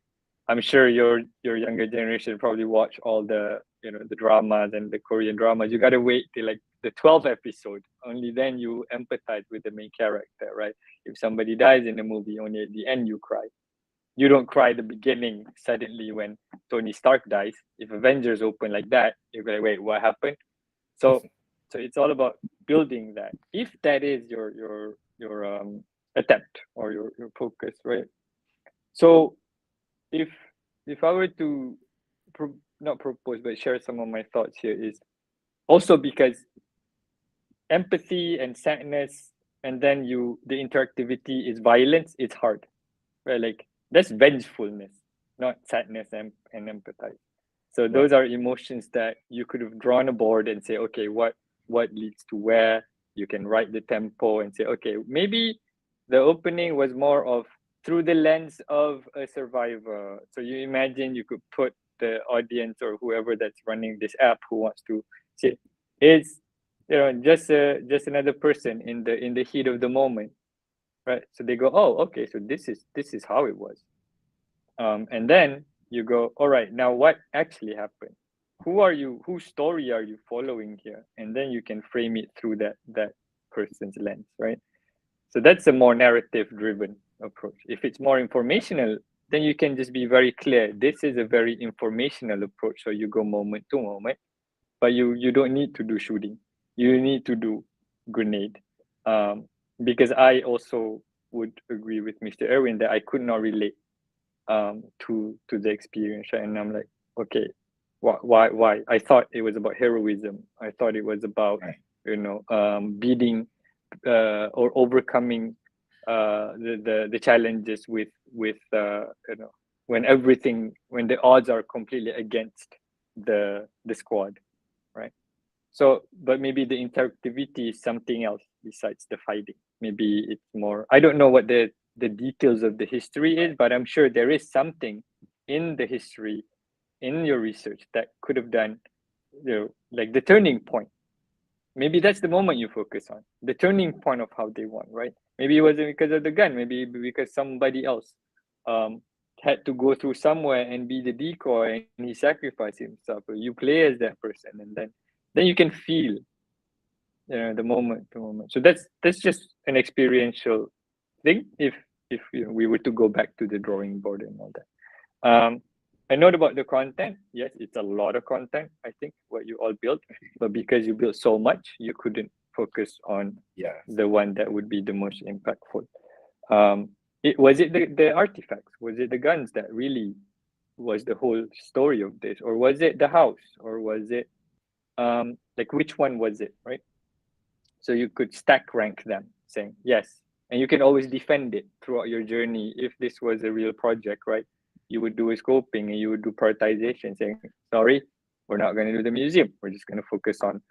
I'm sure your younger generation probably watch all the the dramas and the Korean dramas. You gotta wait till the 12th episode. Only then you empathize with the main character, right? If somebody dies in the movie, only at the end you cry. You don't cry at the beginning suddenly when Tony Stark dies. If Avengers open like that, you're like, wait, what happened? So it's all about building that. If that is your attempt or your focus, right? So if I were to not propose but share some of my thoughts here, is also because empathy and sadness, and then the interactivity is violence, it's hard, right? That's vengefulness, not sadness and empathize. So those are emotions that you could have drawn a board and say, okay, what leads to where? You can write the tempo and say, okay, maybe the opening was more of through the lens of a survivor. So you imagine you could put the audience or whoever that's running this app who wants to say, it's just another person in the heat of the moment, right? So they go, oh, okay, so this is how it was. And then you go, all right, now what actually happened? Whose story are you following here? And then you can frame it through that person's lens, right? So that's a more narrative driven approach. If it's more informational, then you can just be very clear. This is a very informational approach. So you go moment to moment, but you don't need to do shooting. You need to do grenade. Because I also would agree with Mr. Erwin that I could not relate to the experience, right? And I'm like, okay, why? I thought it was about heroism. I thought it was about beating or overcoming the challenges with when the odds are completely against the squad, right? So, but maybe the interactivity is something else besides the fighting. Maybe it's more, I don't know what the details of the history is, but I'm sure there is something in the history, in your research, that could have done, like the turning point. Maybe that's the moment you focus on, the turning point of how they won, right? Maybe it wasn't because of the gun, maybe because somebody else had to go through somewhere and be the decoy and he sacrificed himself. Or you play as that person, and then you can feel the moment to moment. So that's just an experiential thing. If we were to go back to the drawing board and all that. A note about the content. Yes, it's a lot of content, I think, what you all built, but because you built so much, you couldn't focus on the one that would be the most impactful. Was it the artifacts? Was it the guns that really was the whole story of this? Or was it the house? Or was it which one was it, right? So you could stack rank them, saying yes, and you can always defend it throughout your journey. If this was a real project, right, you would do a scoping and you would do prioritization, saying, sorry, we're not going to do the museum. We're just going to focus on,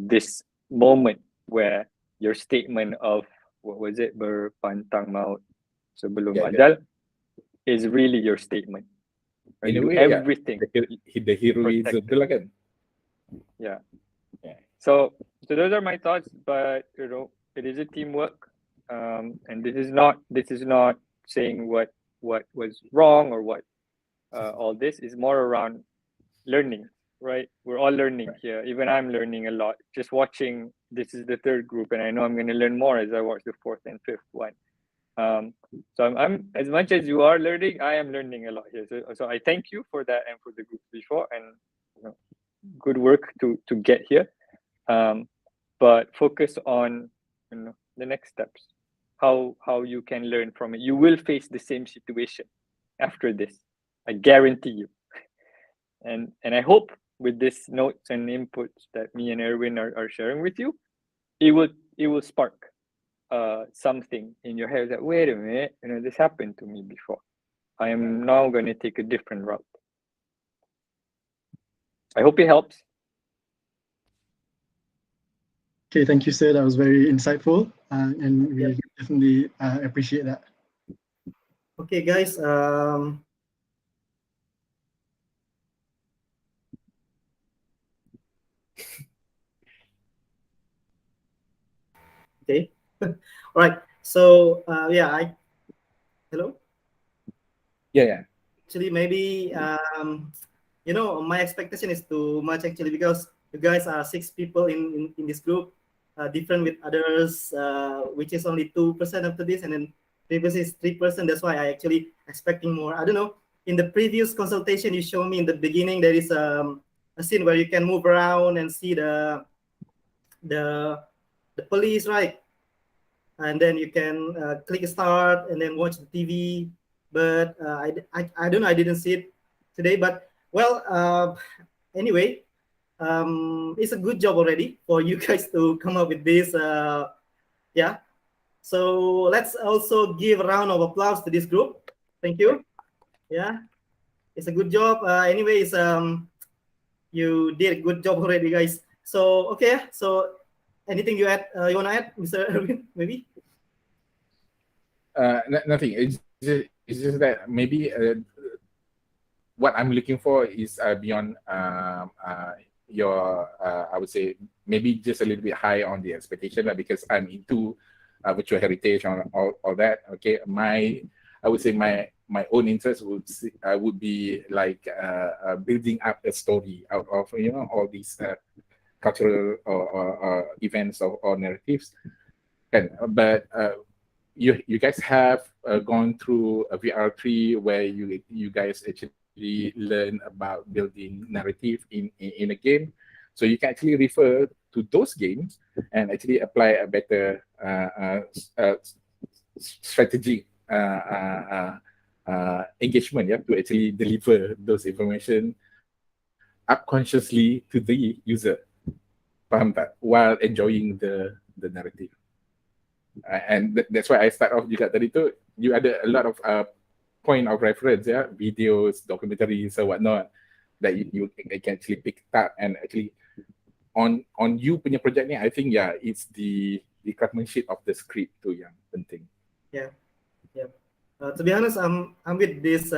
this moment where your statement of, what was it, berpantang maut sebelum ajal, is really your statement. Right? In a Do way, everything. The heroism tu lah kan. Yeah. So those are my thoughts, but it is a teamwork, and this is not saying what was wrong or what. All this is more around learning, right? We're all learning here. Even I'm learning a lot. Just watching, this is the third group, and I know I'm going to learn more as I watch the fourth and fifth one. So I'm as much as you are learning, I am learning a lot here. So I thank you for that and for the group before, and good work to get here. But focus on the next steps, how you can learn from it. You will face the same situation after this, I guarantee you. And I hope with this notes and inputs that me and Erwin are sharing with you, it will spark something in your head that, wait a minute, this happened to me before. I am now going to take a different route. I hope it helps. Okay, thank you, sir. That was very insightful, and we definitely appreciate that. Okay, guys. Okay. All right. So yeah, hello. Yeah. Actually, maybe my expectation is too much actually, because you guys are 6 people in this group, different with others, which is only 2% after this, and then previous is 3%. That's why I actually expecting more. I don't know. In the previous consultation you showed me in the beginning, there is a scene where you can move around and see the police, right? And then you can click start and then watch the TV. But I don't know. I didn't see it today. But well, anyway, it's a good job already for you guys to come up with this. Yeah. So let's also give a round of applause to this group. Thank you. Yeah, it's a good job. Anyways, you did a good job already, guys. So okay. So anything you want to add, Mr. Erwin, maybe? Nothing. It's just that maybe what I'm looking for is beyond your, I would say, maybe just a little bit high on the expectation, because I'm into virtual heritage and all that. Okay, I would say my own interest would be like building up a story out of all these cultural or events or narratives. But you guys have gone through a VR3 where you guys actually learn about building narrative in a game, so you can actually refer to those games and actually apply a better strategic engagement, to actually deliver those information unconsciously to the user, faham tak? While enjoying the narrative. And that's why I start off juga tadi tu, you ada a lot of point of reference, videos, documentaries or whatnot, that you can actually pick up, and actually on you punya project ni, I think it's the craftsmanship of the script tu yang penting. Yeah. To be honest, I'm with this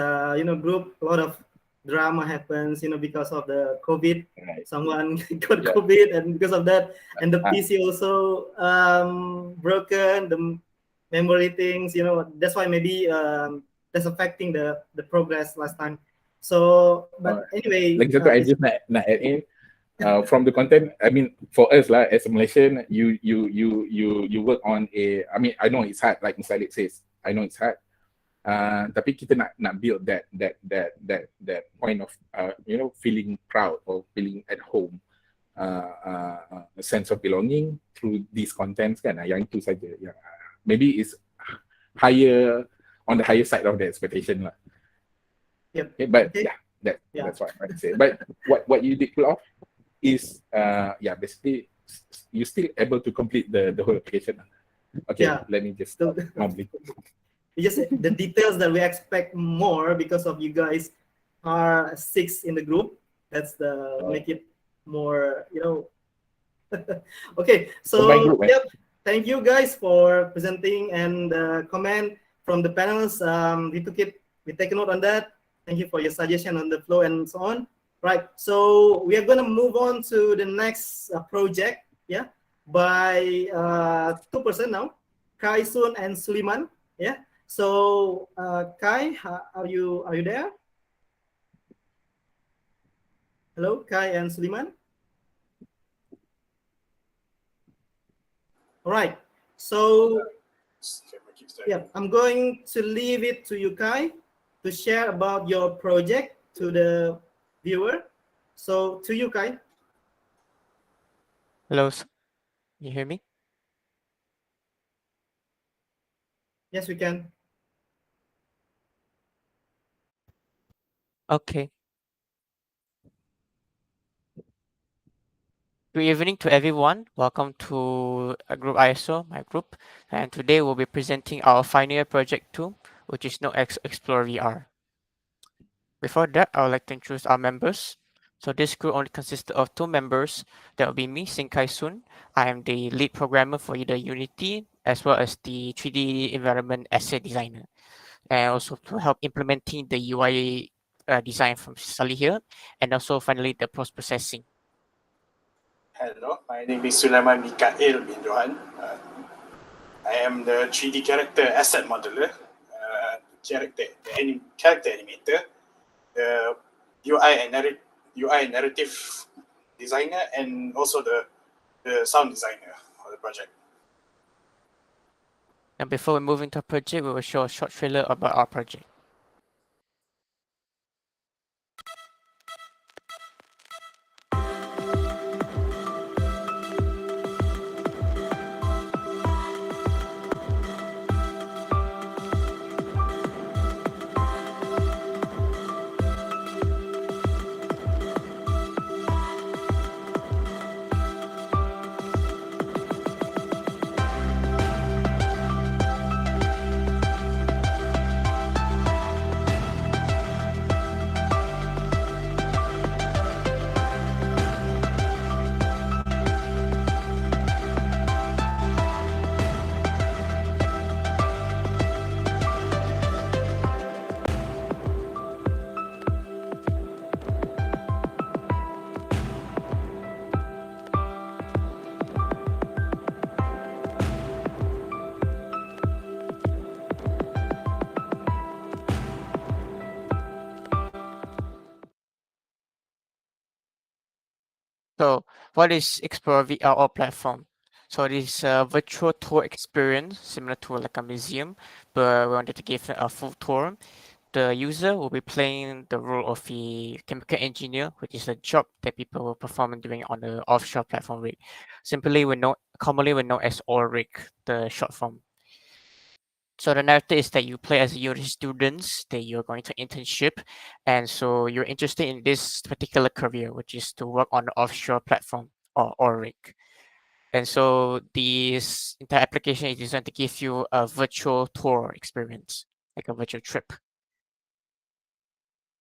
group. A lot of drama happens, because of the COVID. Right. Someone got COVID, and because of that, and the PC also broken, the memory things. That's why maybe that's affecting the progress last time. So, but anyway, lagi satu I just nak add in from the content. I mean, for us lah, as a Malaysian, you work on a. I mean, I know it's hard. Like Mr. Alex says, I know it's hard. Tapi kita nak build that point of feeling proud or feeling at home, a sense of belonging through these contents kan. Yang itu saja. Maybe it's on the higher side of the expectation lah. Yep. Okay, but that's what I say. But what you did pull off is basically you still able to complete the whole application. Okay, let me just mumbling. It's just the details that we expect more because of you guys are 6 in the group. That's the make it more, Okay, Combined so group, man. yep, thank you guys for presenting and comment from the panels. We took it, we take a note on that. Thank you for your suggestion on the flow and so on. Right, so we are gonna move on to the next project, yeah, by two person now, Kai Sun and Suliman, yeah. So Kai, are you there? Hello, Kai and Suliman. All right, so yeah, I'm going to leave it to you, Kai, to share about your project to the viewer. So to you, Kai. Hello, you hear me? Yes, we can. Okay. Good evening to everyone. Welcome to Group ISO, my group. And today we'll be presenting our final year project 2, which is known as Explore VR. Before that, I would like to introduce our members. So this group only consists of 2 members. That will be me, Sinkai Sun. I am the lead programmer for the Unity as well as the 3D environment asset designer. And also to help implementing the UI design from Sally here, and also finally the post-processing. Hello, my name is Sulaiman Mikael bin Johan. I am the 3D character asset modeler, character animator, the UI narrative designer, and also the sound designer for the project. And before we move into our project, we will show a short trailer about our project. So what is Explore VR platform? So it is a virtual tour experience similar to like a museum, but we wanted to give a full tour. The user will be playing the role of a chemical engineer, which is a job that people will perform doing on the offshore platform rig. Commonly we know as oil rig, the short form. So the narrative is that you play as a university students, that you're going to internship, and so you're interested in this particular career, which is to work on the offshore platform or rig. And so this entire application is designed to give you a virtual tour experience, like a virtual trip.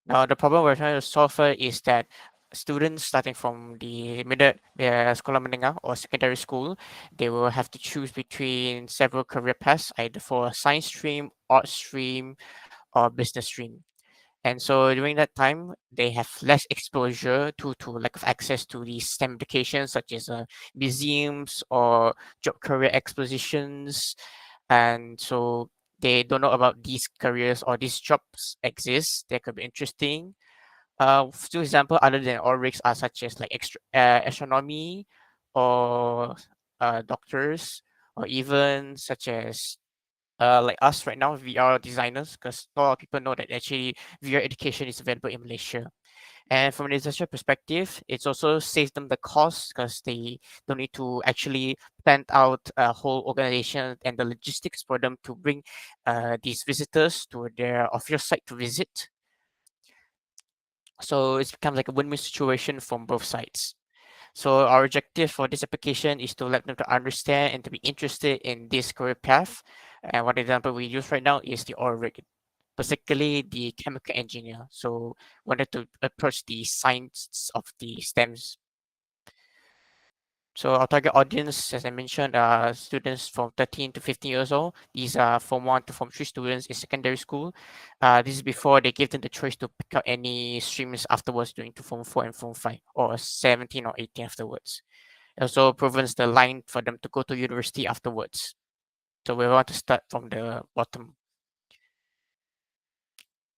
Now the problem we're trying to solve for is that students starting from the sekolah menengah or secondary school, they will have to choose between several career paths, either for a science stream, art stream, or business stream. And so during that time, they have less exposure to lack of access to these STEM educations such as museums or job career expositions. And so they don't know about these careers or these jobs exist. They could be interesting. For example, other than all rigs are such as like astronomy or doctors, or even such as like us right now, VR designers, because not a lot of people know that actually VR education is available in Malaysia. And from an industrial perspective, it's also saves them the cost because they don't need to actually plan out a whole organization and the logistics for them to bring these visitors to their official site to visit. So it becomes like a win-win situation from both sides. So our objective for this application is to let them to understand and to be interested in this career path. And one example we use right now is the oil rig. particularly the chemical engineer. So wanted to approach the science of the STEMs. So our target audience, as I mentioned, are students from 13 to 15 years old. These are Form 1 to Form 3 students in secondary school. This is before they give them the choice to pick up any streams afterwards during to Form 4 and Form 5, or 17 or 18 afterwards. It also provides the line for them to go to university afterwards. So we want to start from the bottom.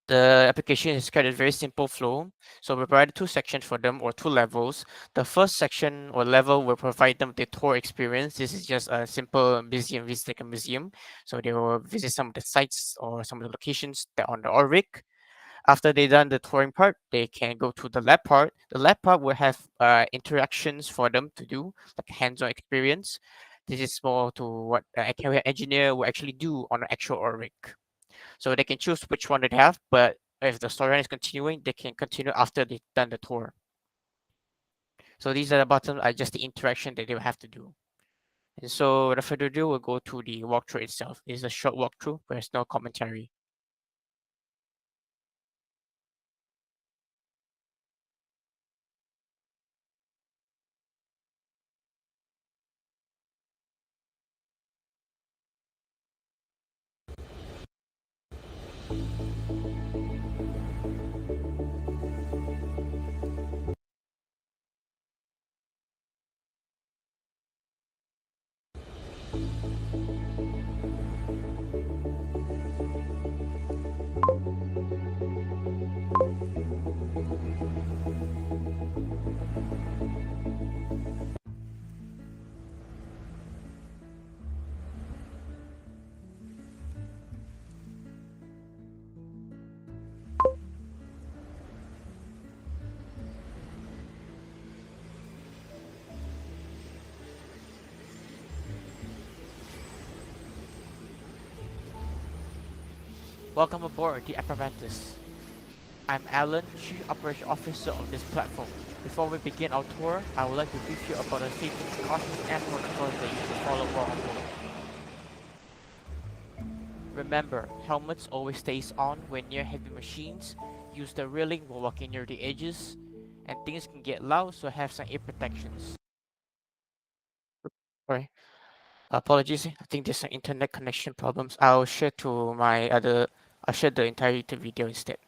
The application is kind of very simple flow. So we provided 2 sections for them, or 2 levels. The first section or level will provide them the tour experience. This is just a simple museum, visit like a museum. So they will visit some of the sites or some of the locations that are on the ORIC. After they done the touring part, they can go to the lab part. The lab part will have interactions for them to do, like a hands-on experience. This is more to what a chemical engineer will actually do on an actual ORIC. So they can choose which one they have, but if the storyline is continuing, they can continue after they've done the tour. So these are the buttons are just the interaction that they will have to do. And so without further ado, we'll go to the walkthrough itself. This is a short walkthrough, there's no commentary. Welcome aboard the apparatus. I'm Alan, Chief Operation Officer of this platform. Before we begin our tour, I would like to brief you about the safety precautions and protocols that you should follow while on board. Remember, helmets always stays on when near heavy machines, use the railing while walking near the edges, and things can get loud, so have some ear protections. Sorry. Apologies, I think there's some internet connection problems. I'll share the entire YouTube video instead.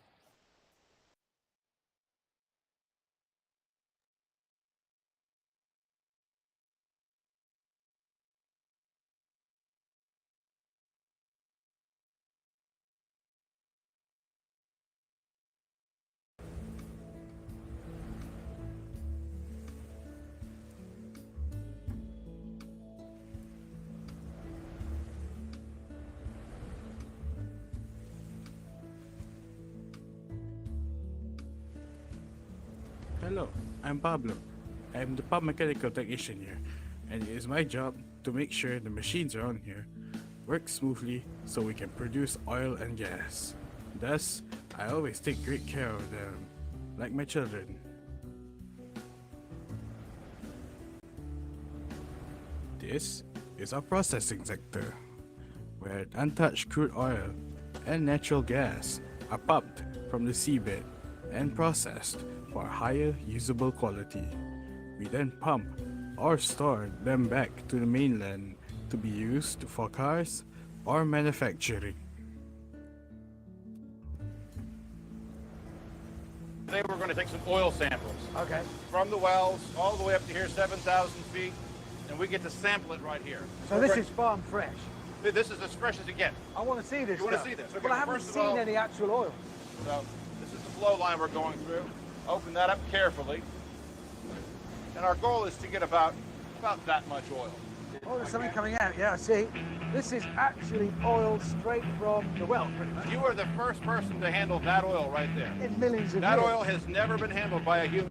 Hello, I'm Pablo. I'm the pump mechanical technician here, and it is my job to make sure the machines around here work smoothly so we can produce oil and gas. Thus, I always take great care of them, like my children. This is our processing sector, where untouched crude oil and natural gas are pumped from the seabed and processed for higher usable quality. We then pump or store them back to the mainland to be used for cars or manufacturing. Today we're going to take some oil samples. Okay. From the wells all the way up to here, 7,000 feet, and we get to sample it right here. So this is farm fresh? This is as fresh as it gets. I want to see this. You want to see this? Okay, Well, I haven't seen any actual oil. So this is the flow line we're going through. Open that up carefully. And our goal is to get about that much oil. Oh, there's something coming out. Yeah, I see. This is actually oil straight from the well, pretty much. You are the first person to handle that oil right there. In millions of That years. oil has never been handled by a human.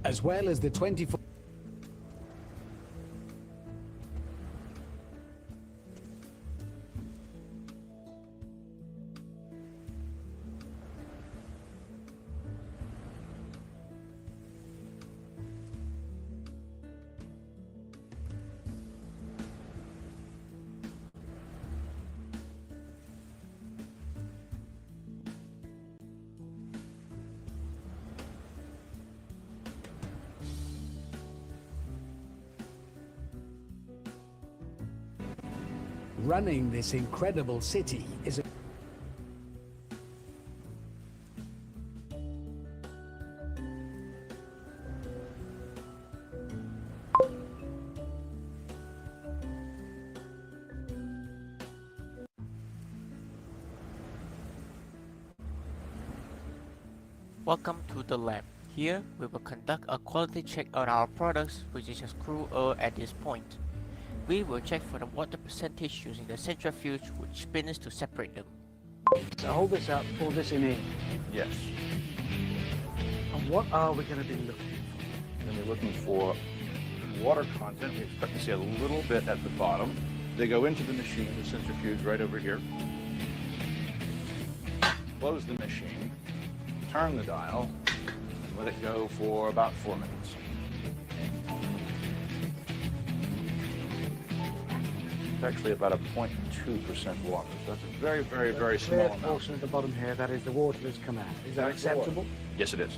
as well as the 24. Running this incredible city is a Welcome to the lab. Here, we will conduct a quality check on our products, which is crude oil at this point. We will check for the water percentage using the centrifuge, which spins to separate them. So hold this up, pour this in here. Yes. And what are we going to be looking for? Then we're looking for water content. We expect to see a little bit at the bottom. They go into the machine, the centrifuge right over here. Close the machine, turn the dial, and let it go for about 4 minutes. It's actually about a 0.2% water. So that's a very, very, very small amount. Portion at the bottom here, that is the water that's come out. Is that acceptable? Yes, it is.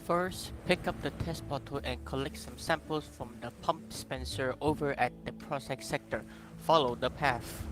First, pick up the test bottle and collect some samples from the pump dispenser over at the process sector. Follow the path.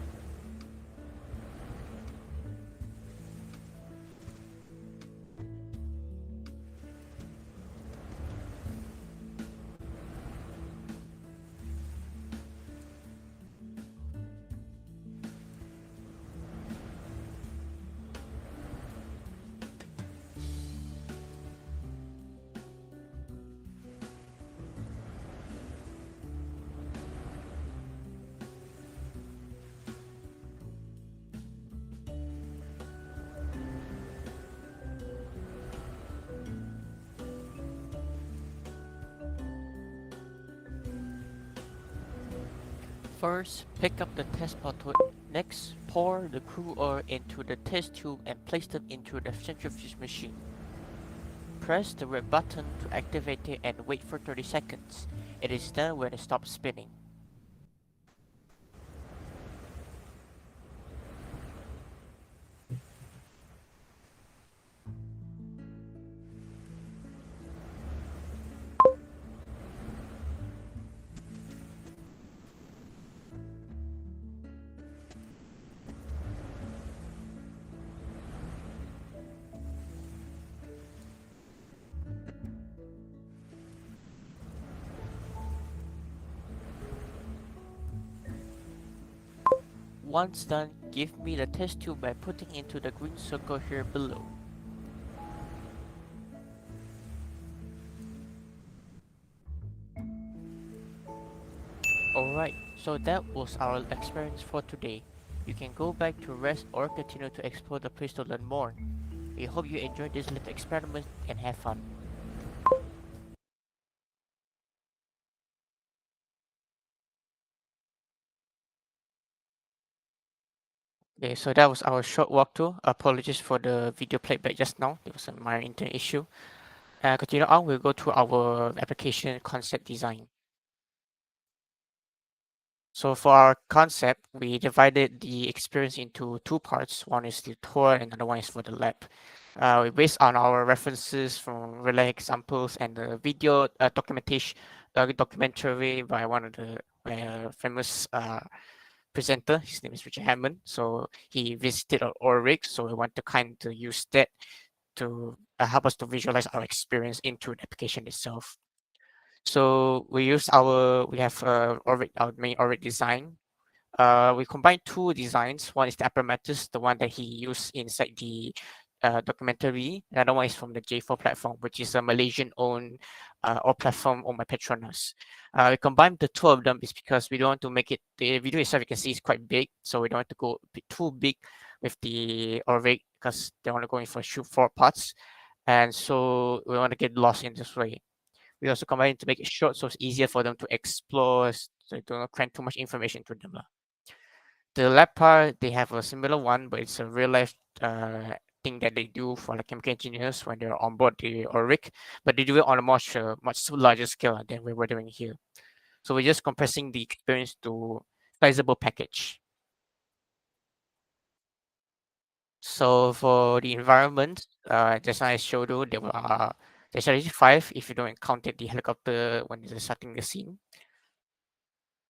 First, pick up the test bottle. Next, pour the crude oil into the test tube and place them into the centrifuge machine. Press the red button to activate it and wait for 30 seconds. It is done when it stops spinning. Once done, give me the test tube by putting into the green circle here below. Alright, so that was our experience for today. You can go back to rest or continue to explore the place to learn more. We hope you enjoyed this little experiment and have fun. Okay, so that was our short walkthrough. Apologies for the video playback just now. There was a minor internet issue. Continue on, we'll go to our application concept design. So for our concept, we divided the experience into two parts. One is the tour and another one is for the lab. We based on our references from real examples and the video documentary by one of the famous presenter. His name is Richard Hammond. So he visited our oil rig. So we want to kind of use that to help us to visualize our experience into the application itself. So we have our main orbit design. We combine two designs. One is the apparatus, the one that he used inside the documentary. The other one is from the J4 platform, which is a Malaysian-owned oil platform owned by Petronas. We combined the two of them is because we don't want to make it, the video itself you can see is quite big, so we don't want to go too big with the oil rig because they want to go in for shoot 4 parts. And so we want to get lost in this way. We also combine it to make it short so it's easier for them to explore, so don't cram too much information to them. The lab part, they have a similar one, but it's a real life thing that they do for like chemical engineers when they're on board the rig, but they do it on a much larger scale than we were doing here. So we're just compressing the experience to sizable package. So for the environment, just as I showed you, there's already 5 if you don't count the helicopter when they're starting the scene.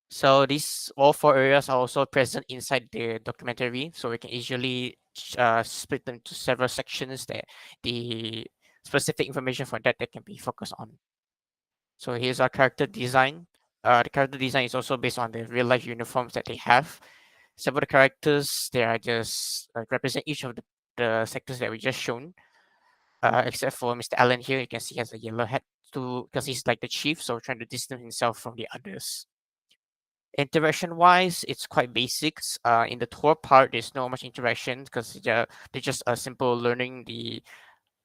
So these all 4 areas are also present inside the documentary, so we can easily split them to several sections that the specific information for that can be focused on. So here's our character design. The character design is also based on the real life uniforms that they have. Some of the characters, they are just represent each of the sectors that we just shown. Except for Mr. Allen here, you can see he has a yellow hat too, because he's like the chief, so trying to distance himself from the others. Interaction wise, it's quite basics. In the tour part, there's no much interaction because they're just simple learning the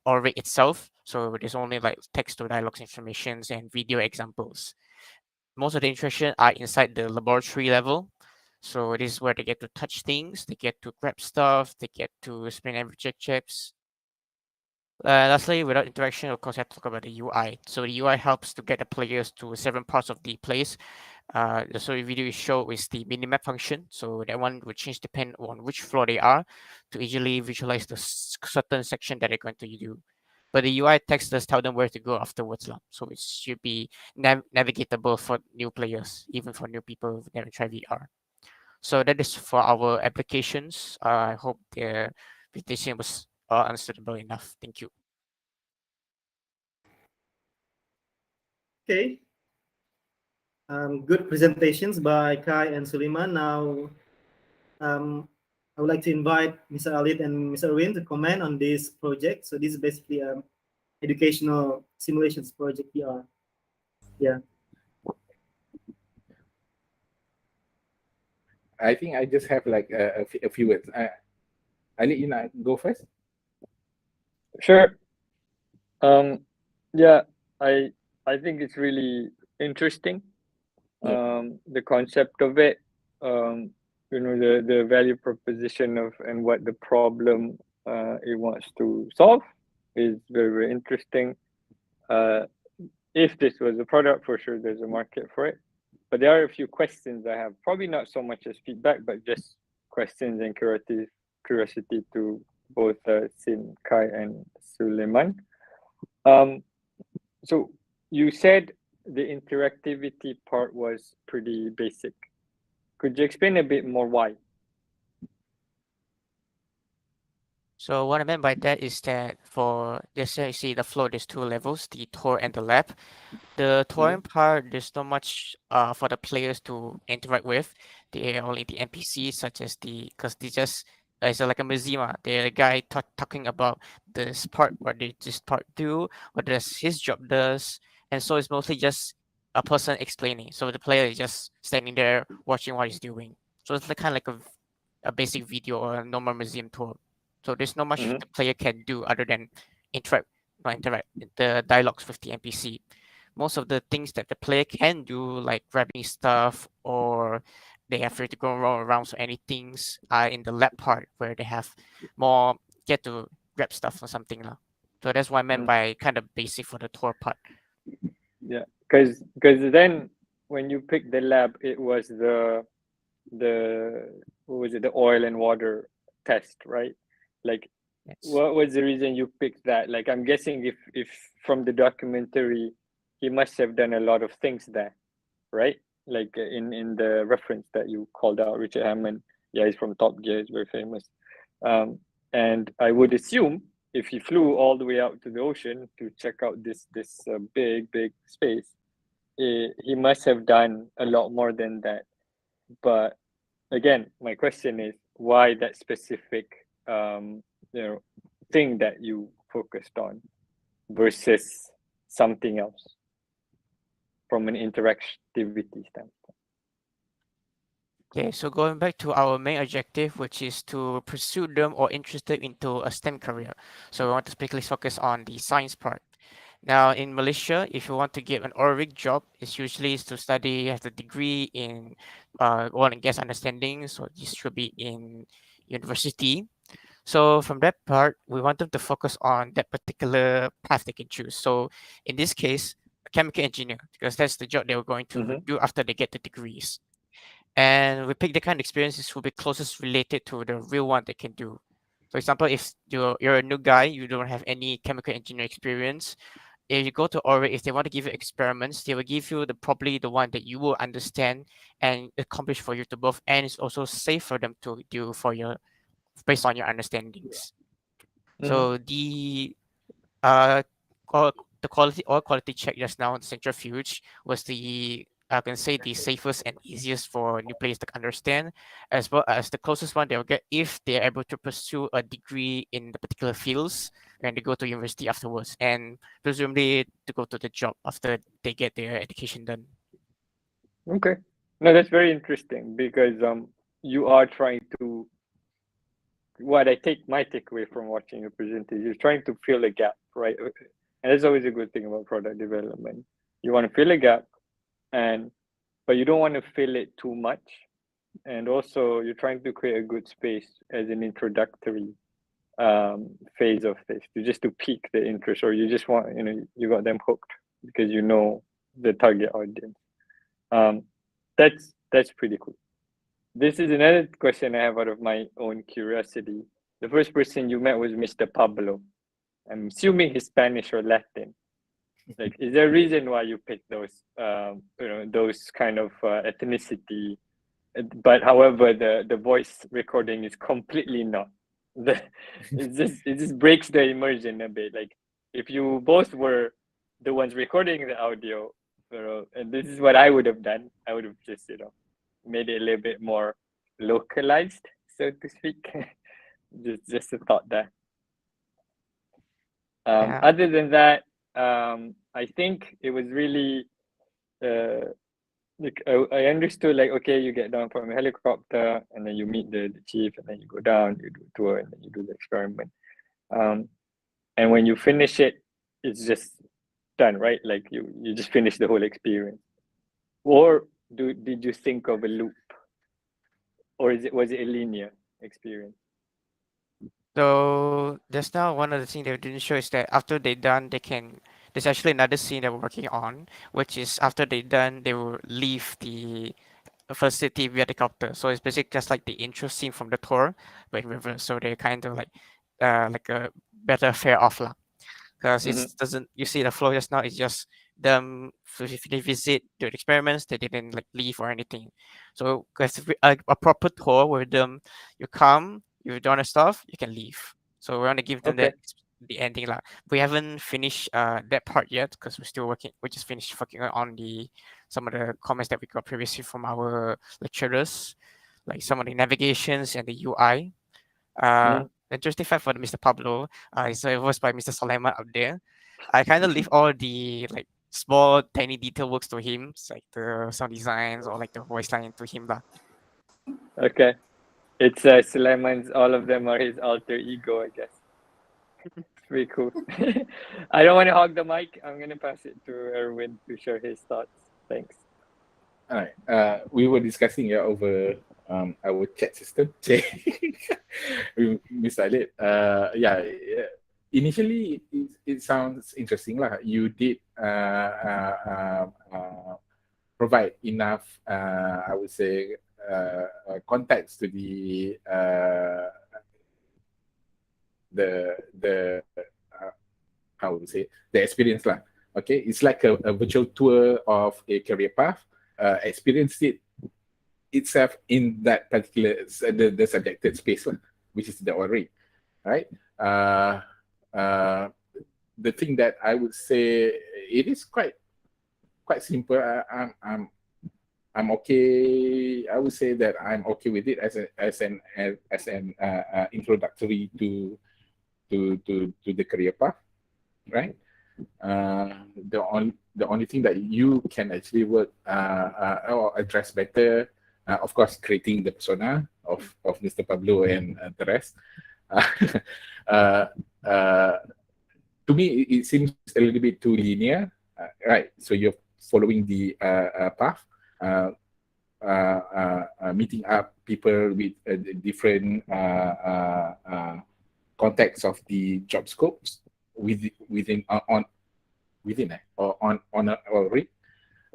already itself. So there's only like text to dialogues, informations, and video examples. Most of the interaction are inside the laboratory level. So this is where they get to touch things, they get to grab stuff, they get to spin and reject chips. Lastly, without interaction, of course, I have to talk about the UI. So the UI helps to get the players to 7 parts of the place. The story video is show is the minimap function. So that one will change depending on which floor they are to easily visualize the certain section that they're going to do. But the UI text does tell them where to go afterwards. So it should be navigatable for new players, even for new people who've never tried VR. So that is for our applications. I hope the presentation was understandable enough. Thank you. Okay. Good presentations by Kai and Suleiman. Now, I would like to invite Mr. Alit and Mr. Erwin to comment on this project. So this is basically educational simulations project VR. Yeah. I think I just have like a few words. Alit, you know, go first. Sure. Yeah, I think it's really interesting. The concept of it, you know, the value proposition of and what the problem it wants to solve is very, very interesting. If this was a product, for sure there's a market for it. But there are a few questions I have, probably not so much as feedback, but just questions and curiosity to both Sin, Kai, and Suleiman. So you said the interactivity part was pretty basic. Could you explain a bit more why? So what I meant by that is that for this, you see the floor, there's 2 levels, the tour and the lab. The touring part, there's not much for the players to interact with. They are only the NPCs, such as because they just it's like a museum. They're a guy talking about this part, what did this part do, what does his job does, and so it's mostly just a person explaining. So the player is just standing there watching what he's doing. So it's like kind of like a basic video or a normal museum tour. So there's not much the player can do other than interact the dialogues with the NPC. Most of the things that the player can do, like grabbing stuff or they have free to go around, so any things are in the lab part where they have more get to grab stuff or something. So that's what I meant by kind of basic for the tour part. Yeah, because then when you pick the lab, it was the what was it, the oil and water test, right? Like, what was the reason you picked that? Like, I'm guessing if from the documentary, he must have done a lot of things there, right? Like in the reference that you called out, Richard Hammond. Yeah, he's from Top Gear. He's very famous. And I would assume if he flew all the way out to the ocean to check out this big space, he must have done a lot more than that. But again, my question is why that specific thing that you focused on versus something else from an interactivity standpoint? Okay, so going back to our main objective, which is to pursue them or interested into a STEM career. So we want to specifically focus on the science part. Now in Malaysia, if you want to get an ORIG job, it's usually is to study, have a degree in oil and gas understanding. So this should be in university. So from that part, we want them to focus on that particular path they can choose. So in this case, a chemical engineer, because that's the job they were going to do after they get the degrees. And we pick the kind of experiences who will be closest related to the real one they can do. For example, if you're a new guy, you don't have any chemical engineering experience. If you go to Ori, if they want to give you experiments, they will give you probably the one that you will understand and accomplish for you to both, and it's also safe for them to do for your based on your understandings. So the uh the quality check just now in centrifuge was the I can say the safest and easiest for new players to understand, as well as the closest one they'll get if they're able to pursue a degree in the particular fields when they go to university afterwards, and presumably to go to the job after they get their education done. Okay. No, that's very interesting because you are trying to what I take my takeaway from watching your presentation, you're trying to fill a gap, right? And that's always a good thing about product development. You want to fill a gap but you don't want to fill it too much. And also you're trying to create a good space as an introductory phase of this just to pique the interest, or you just want, you got them hooked because you know the target audience. That's pretty cool. This is another question I have out of my own curiosity. The first person you met was Mr. Pablo. I'm assuming he's Spanish or Latin. Like, is there a reason why you picked those, those kind of ethnicity? But however, the voice recording is completely not. It just breaks the immersion a bit. Like, if you both were the ones recording the audio, and this is what I would have done, I would have just made it a little bit more localized, so to speak. just a thought there. Other than that, I think it was really like I understood, like, okay, you get down from a helicopter and then you meet the chief and then you go down, you do a tour and then you do the experiment. And when you finish it, it's just done, right? Like you just finish the whole experience. Or did you think of a loop? Or was it a linear experience? So just now, one of the things they didn't show is that after they're done, there's actually another scene that we're working on, which is after they're done, they will leave the facility via helicopter. So it's basically just like the intro scene from the tour, but in reverse. So they're kind of like a better fare off lah. Because it doesn't, you see the flow just now is just them, if they visit, do the experiments, they didn't like leave or anything. So because a proper tour with them, you come, you've done the stuff, you can leave. So we want to give them the ending lah. We haven't finished that part yet because we're still working. We just finished working on some of the comments that we got previously from our lecturers, like some of the navigations and the UI. The interesting fact for Mr. Pablo is voiced by Mr. Sulaiman up there. I kind of leave all the like small tiny detail works to him, it's like the sound designs or like the voice line to him lah. Okay, it's Sulaiman's. All of them are his alter ego, I guess. Pretty cool. I don't want to hog the mic. I'm gonna pass it to Erwin to share his thoughts. Thanks. All right. We were discussing over our chat system. Mr. Alit. Initially it sounds interesting lah. You did provide enough, I would say, context to the how would you say, the experience lah. Okay, it's like a virtual tour of a career path. Experience it itself in that particular the subjected space lah, which is the ORI, right? The thing that I would say, it is quite simple. I'm okay. I would say that I'm okay with it as an introductory to the career path, right? The only thing that you can actually work or address better Of course, creating the persona of Mr. Pablo and the rest. Uh, uh, to me, it seems a little bit too linear, right? So you're following the path, meeting up people with different context of the job scopes within or on a already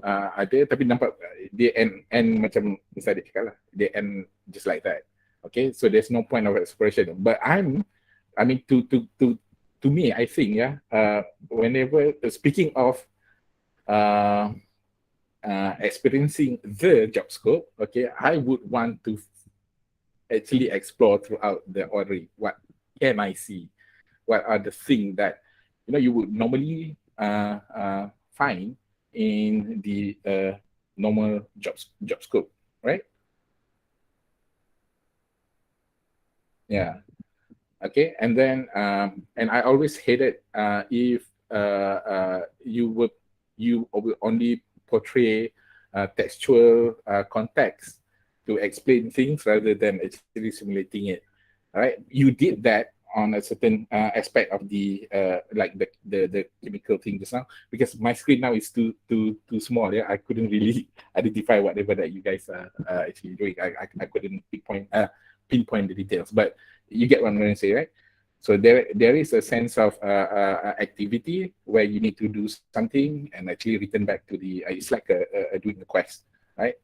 ada, tapi nampak dia end macam Mr. Adik cakap lah, dia end just like that. Okay, so there's no point of exploration. But I mean to me, I think whenever speaking of experiencing the job scope, okay, I would want to actually explore throughout the ORI. What can I see? What are the things that you would normally find in the normal job scope, right? Yeah. Okay, and then and I always hated if you would only portray textual context to explain things rather than actually simulating it. All right, you did that on a certain aspect of the like the chemical thing just now, because my screen now is too small. Yeah, I couldn't really identify whatever that you guys are actually doing. I couldn't pinpoint the details, but you get what I'm going to say, right? So there is a sense of activity where you need to do something and actually return back to the it's like doing a quest, right?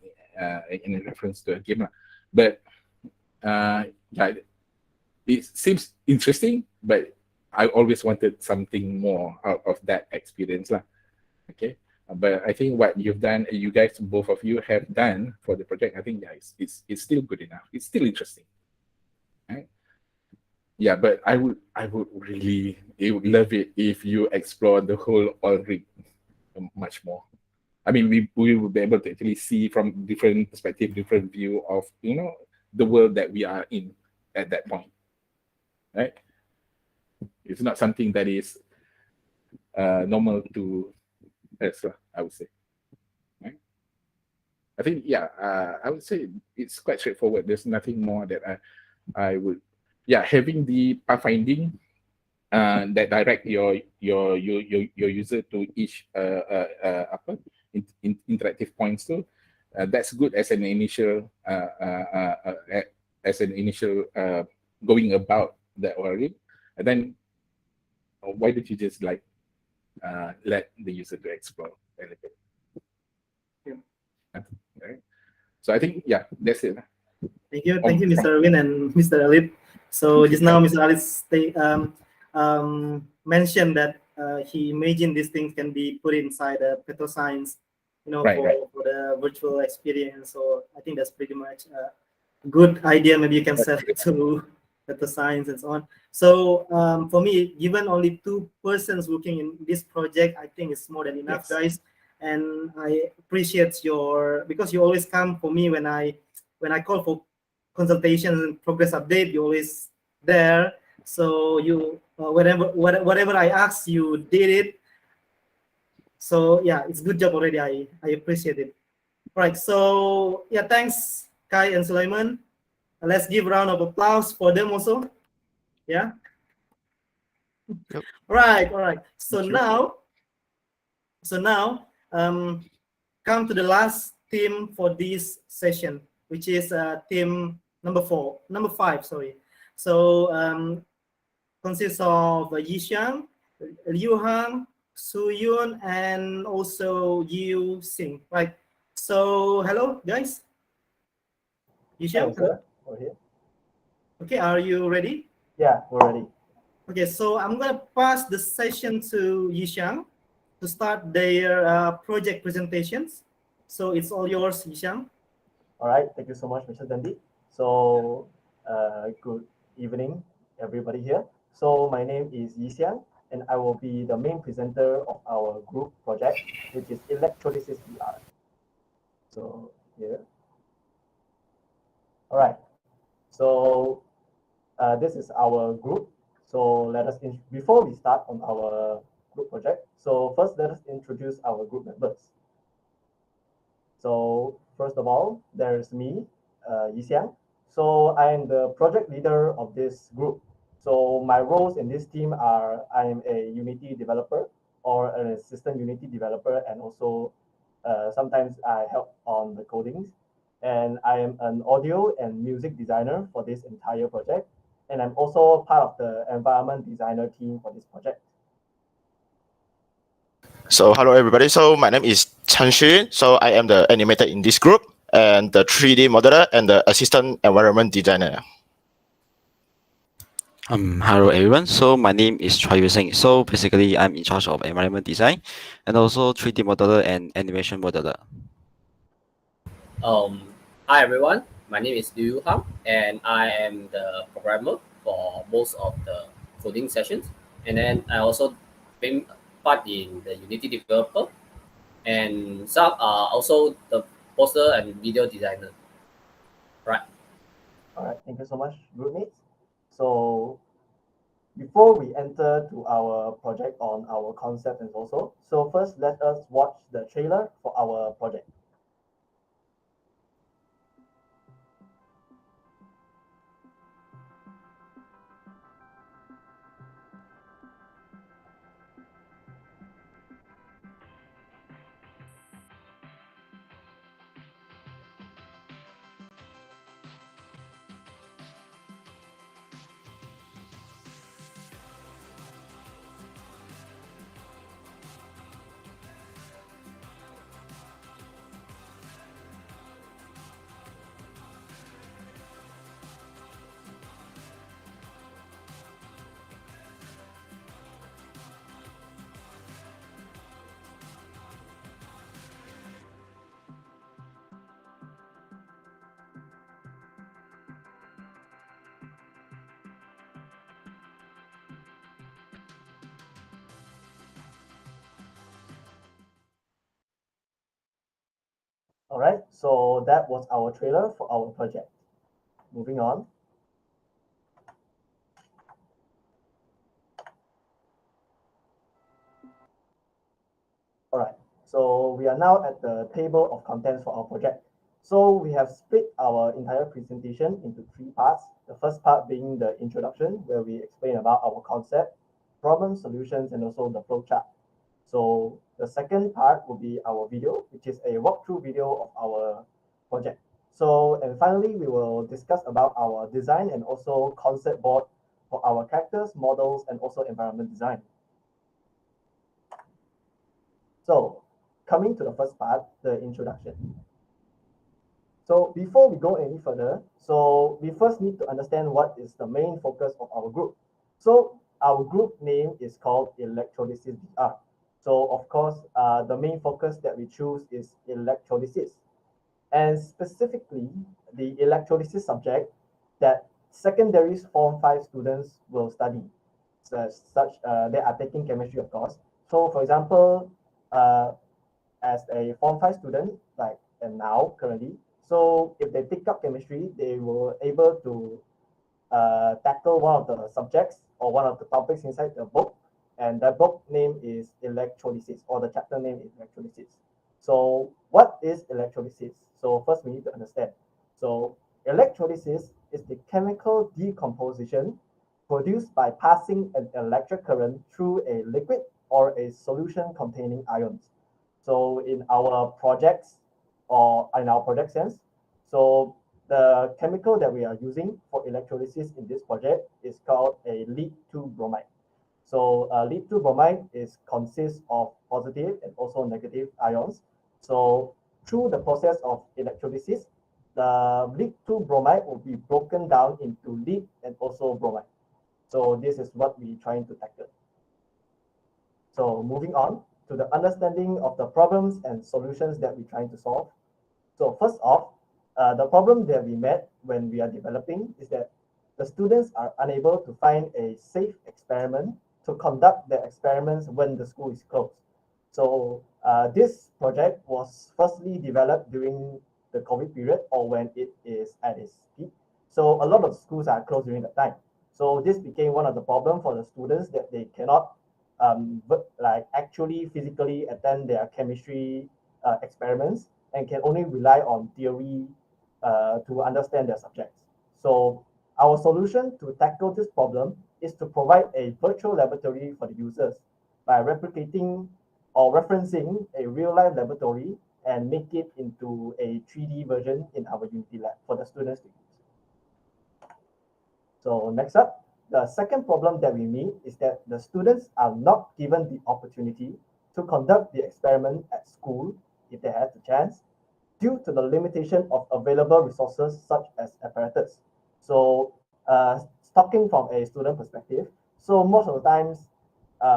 In reference to a game, but yeah, it seems interesting, but I always wanted something more out of that experience, lah. Okay, but I think what you've done, you guys, both of you have done for the project, I think it's still good enough. It's still interesting, right? Yeah, but I would really love it if you explore the whole Ulrich much more. I mean, we will be able to actually see from different perspective, different view of the world that we are in at that point, right? It's not something that is normal to us, I would say. Right? I think I would say it's quite straightforward. There's nothing more that I would. Yeah, having the pathfinding that direct your user to each interactive points too. That's good as an initial going about that already. And then why don't you just let the user to explore a little bit? Yeah. Right. So I think that's it. Thank you, Mr. Erwin and Mr. Alit. So just now, Mr. Alit mentioned that he imagined these things can be put inside a petrol science, for the virtual experience. So I think that's pretty much a good idea. Maybe you can sell it to petrol science and so on. So for me, given only 2 persons working in this project, I think it's more than enough, guys. And I appreciate because you always come for me when I call for consultation and progress update, you're always there. So you whatever I asked, you did it. So yeah, it's good job already. I appreciate it. All right. So yeah, thanks Kai and Sulaiman. Let's give a round of applause for them also. Yeah. Yep. All right. So now come to the last theme for this session, which is theme number 5. Sorry. So consists of Yishan, Liu Hang, Su Yun, and also Yu Sing. Right. So hello guys. Yishan. We're here. Okay. Are you ready? Yeah, we're ready. Okay. So I'm gonna pass the session to Yishan to start their project presentations. So it's all yours, Yishan. All right, thank you so much, Mr. Dandi. So, good evening, everybody here. So, my name is Yi Xiang, and I will be the main presenter of our group project, which is Electrolysis VR. So, here. All right. So, this is our group. So, let us, before we start on our group project, so first let us introduce our group members. So, first of all, there's me, Yixiang. So I'm the project leader of this group. So my roles in this team are I am a Unity developer or an assistant Unity developer, and also sometimes I help on the codings. And I am an audio and music designer for this entire project. And I'm also part of the environment designer team for this project. So hello everybody. So my name is Chen Xun. So I am the animator in this group and the 3D modeler and the assistant environment designer. Hello everyone. So my name is Choi Yu-sing. So basically, I'm in charge of environment design and also 3D modeler and animation modeler. Hi everyone. My name is Liu Hang, and I am the programmer for most of the coding sessions. And then I also been part in the Unity developer, and some are also the poster and video designer. Right. All right, thank you so much, groupmates. So before we enter to our project on our concept and also, so first let us watch the trailer for our project. All right, so that was our trailer for our project. Moving on. All right, so we are now at the table of contents for our project. So we have split our entire presentation into three parts. The first part being the introduction, where we explain about our concept, problem solutions, and also the flowchart. So the second part will be our video, which is a walkthrough video of our project. So, and finally, we will discuss about our design and also concept board for our characters, models, and also environment design. So coming to the first part, the introduction. So before we go any further, so we first need to understand what is the main focus of our group. So our group name is called Electrolysis VR. So of course, the main focus that we choose is electrolysis. And specifically, the electrolysis subject that secondary Form 5 students will study. They are taking chemistry, of course. So for example, as a Form 5 student, like and now currently, so if they pick up chemistry, they will able to tackle one of the subjects or one of the topics inside the book, and the book name is electrolysis, or the chapter name is electrolysis. So what is electrolysis? So first we need to understand. So electrolysis is the chemical decomposition produced by passing an electric current through a liquid or a solution containing ions. So in our projects, or in our project sense, so the chemical that we are using for electrolysis in this project is called a lead-2 bromide. So lead-2 bromide consists of positive and also negative ions. So through the process of electrolysis, the lead-2 bromide will be broken down into lead and also bromide. So this is what we're trying to tackle. So moving on to the understanding of the problems and solutions that we're trying to solve. So first off, the problem that we met when we are developing is that the students are unable to find a safe experiment to conduct their experiments when the school is closed. So this project was firstly developed during the COVID period, or when it is at its peak. So a lot of schools are closed during that time. So this became one of the problems for the students, that they cannot like actually physically attend their chemistry experiments and can only rely on theory to understand their subjects. So our solution to tackle this problem is to provide a virtual laboratory for the users by replicating or referencing a real-life laboratory and make it into a 3D version in our Unity lab for the students to use. So next up, the second problem that we meet is that the students are not given the opportunity to conduct the experiment at school if they have the chance, due to the limitation of available resources such as apparatus. So talking from a student perspective, so most of the times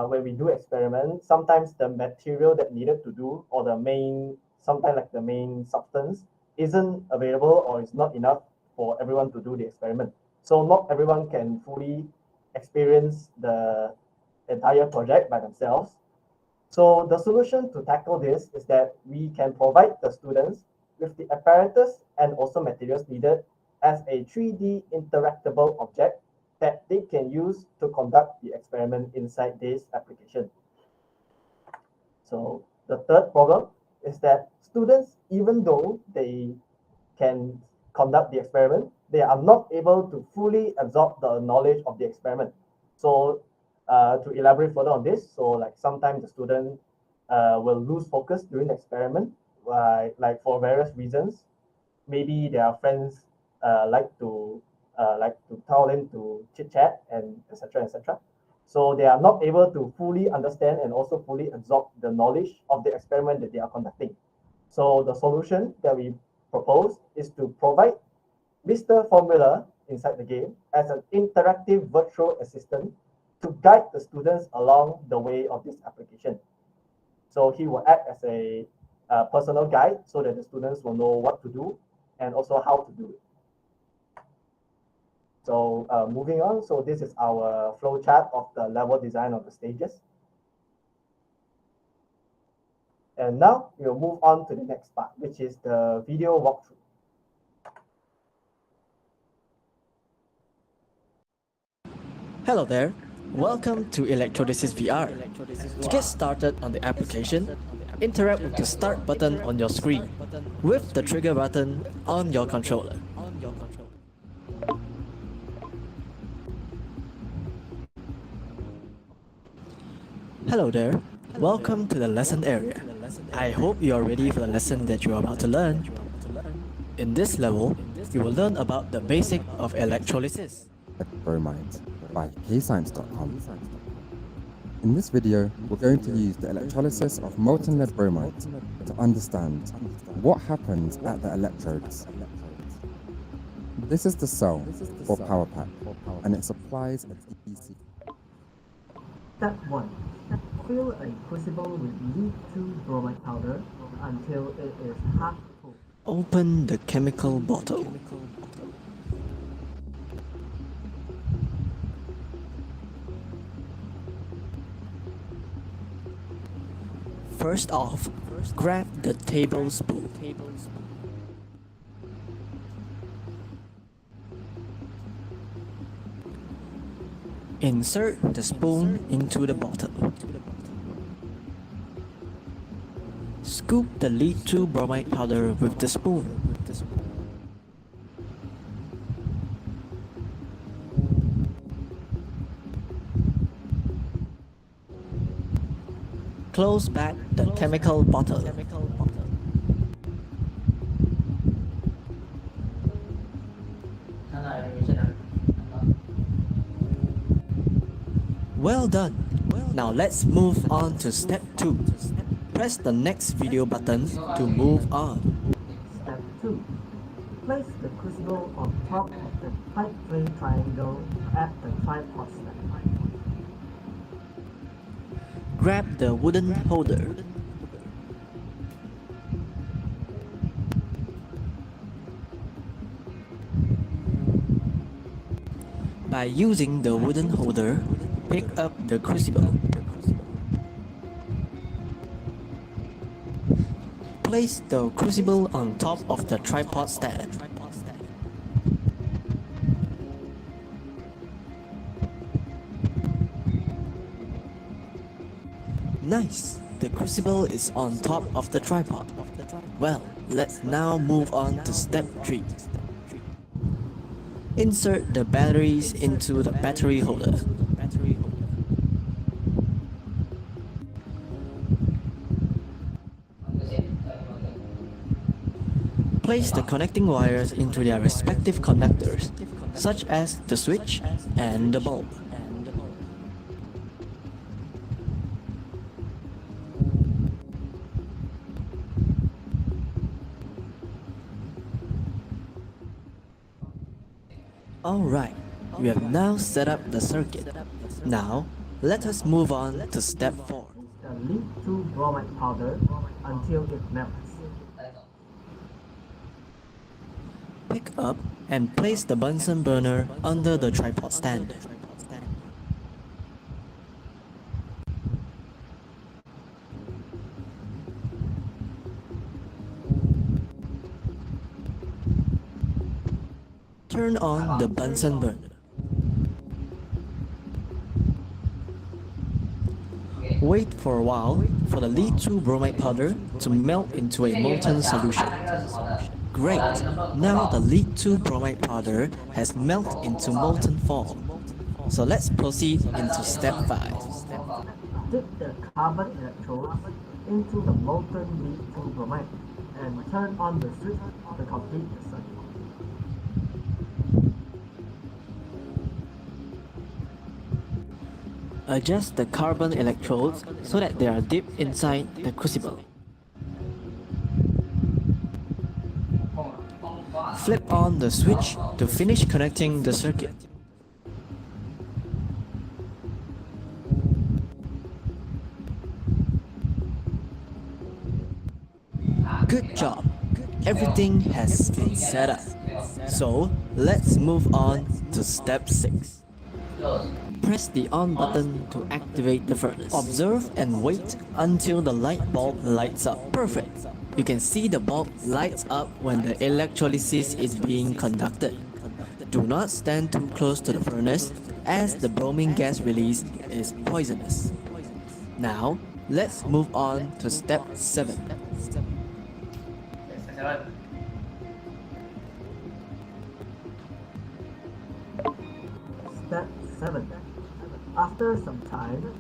when we do experiments, sometimes the material that needed to do or the main, sometimes like the main substance isn't available or is not enough for everyone to do the experiment. So not everyone can fully experience the entire project by themselves. So the solution to tackle this is that we can provide the students with the apparatus and also materials needed as a 3D interactable object that they can use to conduct the experiment inside this application. So the third problem is that students, even though they can conduct the experiment, they are not able to fully absorb the knowledge of the experiment. So to elaborate further on this, so like sometimes the student will lose focus during the experiment, like for various reasons. Maybe their friends like to tell them to chit chat and etc. etc. So they are not able to fully understand and also fully absorb the knowledge of the experiment that they are conducting. So the solution that we propose is to provide Mr. Formula inside the game as an interactive virtual assistant to guide the students along the way of this application. So he will act as a personal guide so that the students will know what to do and also how to do it. So moving on, so this is our flow chart of the level design of the stages. And now we'll move on to the next part, which is the video walkthrough. Hello there. Welcome to Electrolysis VR. To get started on the application, interact with the start button on your screen with the trigger button on your controller. Hello there. Welcome to the lesson area. I hope you are ready for the lesson that you are about to learn. In this level, you will learn about the basic of electrolysis. Bromide by kscience.com. In this video, we're going to use the electrolysis of molten lead bromide to understand what happens at the electrodes. This is the cell or power pack, and it supplies a DC. Step 1. Fill a crucible with lead-2 bromide powder until it is half full. Open the chemical bottle. First off, grab the tablespoon. Insert the spoon into the bottle. Scoop the lead-2 bromide powder with the spoon. Close back the chemical bottle. Well done. Now let's move on to step 2. Press the next video button to move on. Step 2. Place the crucible on top of the pipe tray triangle at the tripod stand. Grab the wooden holder. By using the wooden holder, pick up the crucible. Place the crucible on top of the tripod stand. Nice! The crucible is on top of the tripod. Well, Let's now move on to step 3. Insert the batteries into the battery holder. Place the connecting wires into their respective conductors, such as the switch and the bulb. Alright, we have now set up the circuit. Now, let us move on to step 4. The lead-2 bromide powder until it melts. Pick up and place the Bunsen burner under the tripod stand. Turn on the Bunsen burner. Wait for a while for the lead-2 bromide powder to melt into a molten solution. Great! Now the lead-2 bromide powder has melted into molten form. So let's proceed into step 5. Dip the carbon electrodes into the molten lead-2 bromide and turn on the switch to complete the circuit. Adjust the carbon electrodes so that they are dipped inside the crucible. Flip on the switch to finish connecting the circuit. Good job! Everything has been set up. So, let's move on to step 6. Press the on button to activate the furnace. Observe and wait until the light bulb lights up. Perfect! You can see the bulb lights up when the electrolysis is being conducted. Do not stand too close to the furnace as the bromine gas release is poisonous. Now, let's move on to step 7. Step 7. After some time,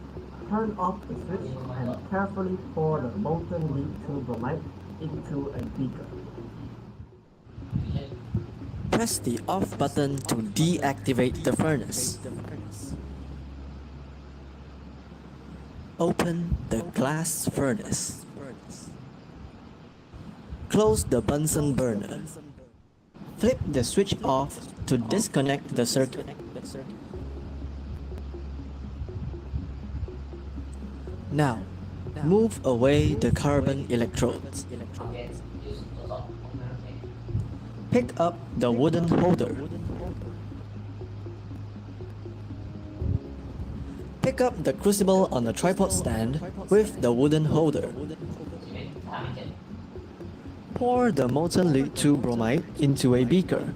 turn off the switch and carefully pour the molten lead-2 bromide into a beaker. Press the off button to deactivate the furnace. Open the glass furnace. Close the Bunsen burner. Flip the switch off to disconnect the circuit. Now, move away the carbon electrodes. Pick up the wooden holder. Pick up the crucible on the tripod stand with the wooden holder. Pour the molten lead-2 bromide into a beaker.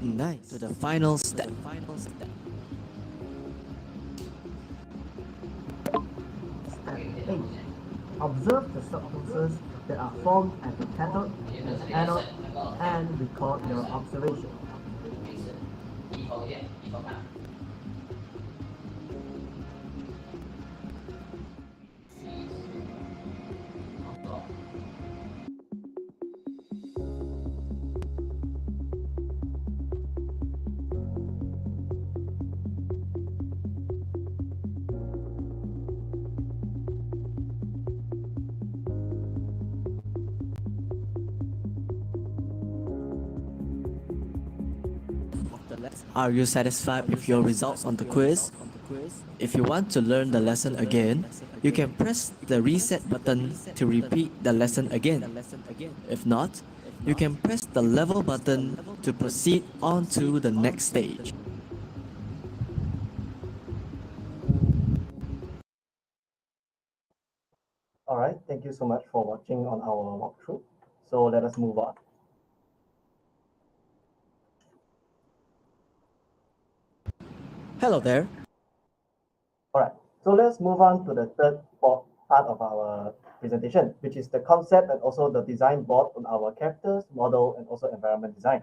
Nice. To the final step. Step 8. Observe the substances that are formed at the cathode and anode and record your observation. Are you satisfied with your results on the quiz? If you want to learn the lesson again, you can press the reset button to repeat the lesson again. If not, you can press the level button to proceed on to the next stage. Alright, thank you so much for watching on our walkthrough. So let us move on. Hello there. All right, so let's move on to the third part of our presentation, which is the concept and also the design board on our characters, model, and also environment design.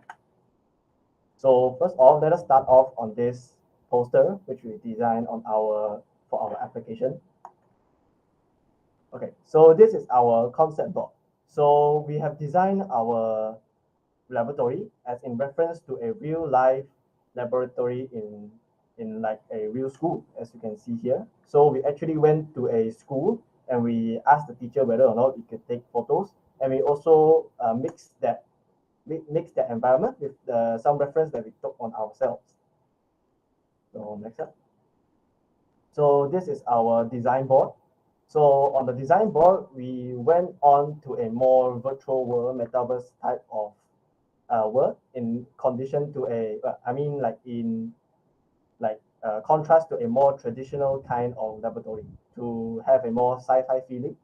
So first off, let us start off on this poster, which we designed on for our application. Okay, so this is our concept board. So we have designed our laboratory as in reference to a real life laboratory in like a real school, as you can see here. So we actually went to a school and we asked the teacher whether or not we could take photos, and we also mix that environment with some reference that we took on ourselves. So next up. So this is our design board. So on the design board, we went on to a more virtual world, metaverse type of world in condition to contrast to a more traditional kind of laboratory to have a more sci-fi feeling.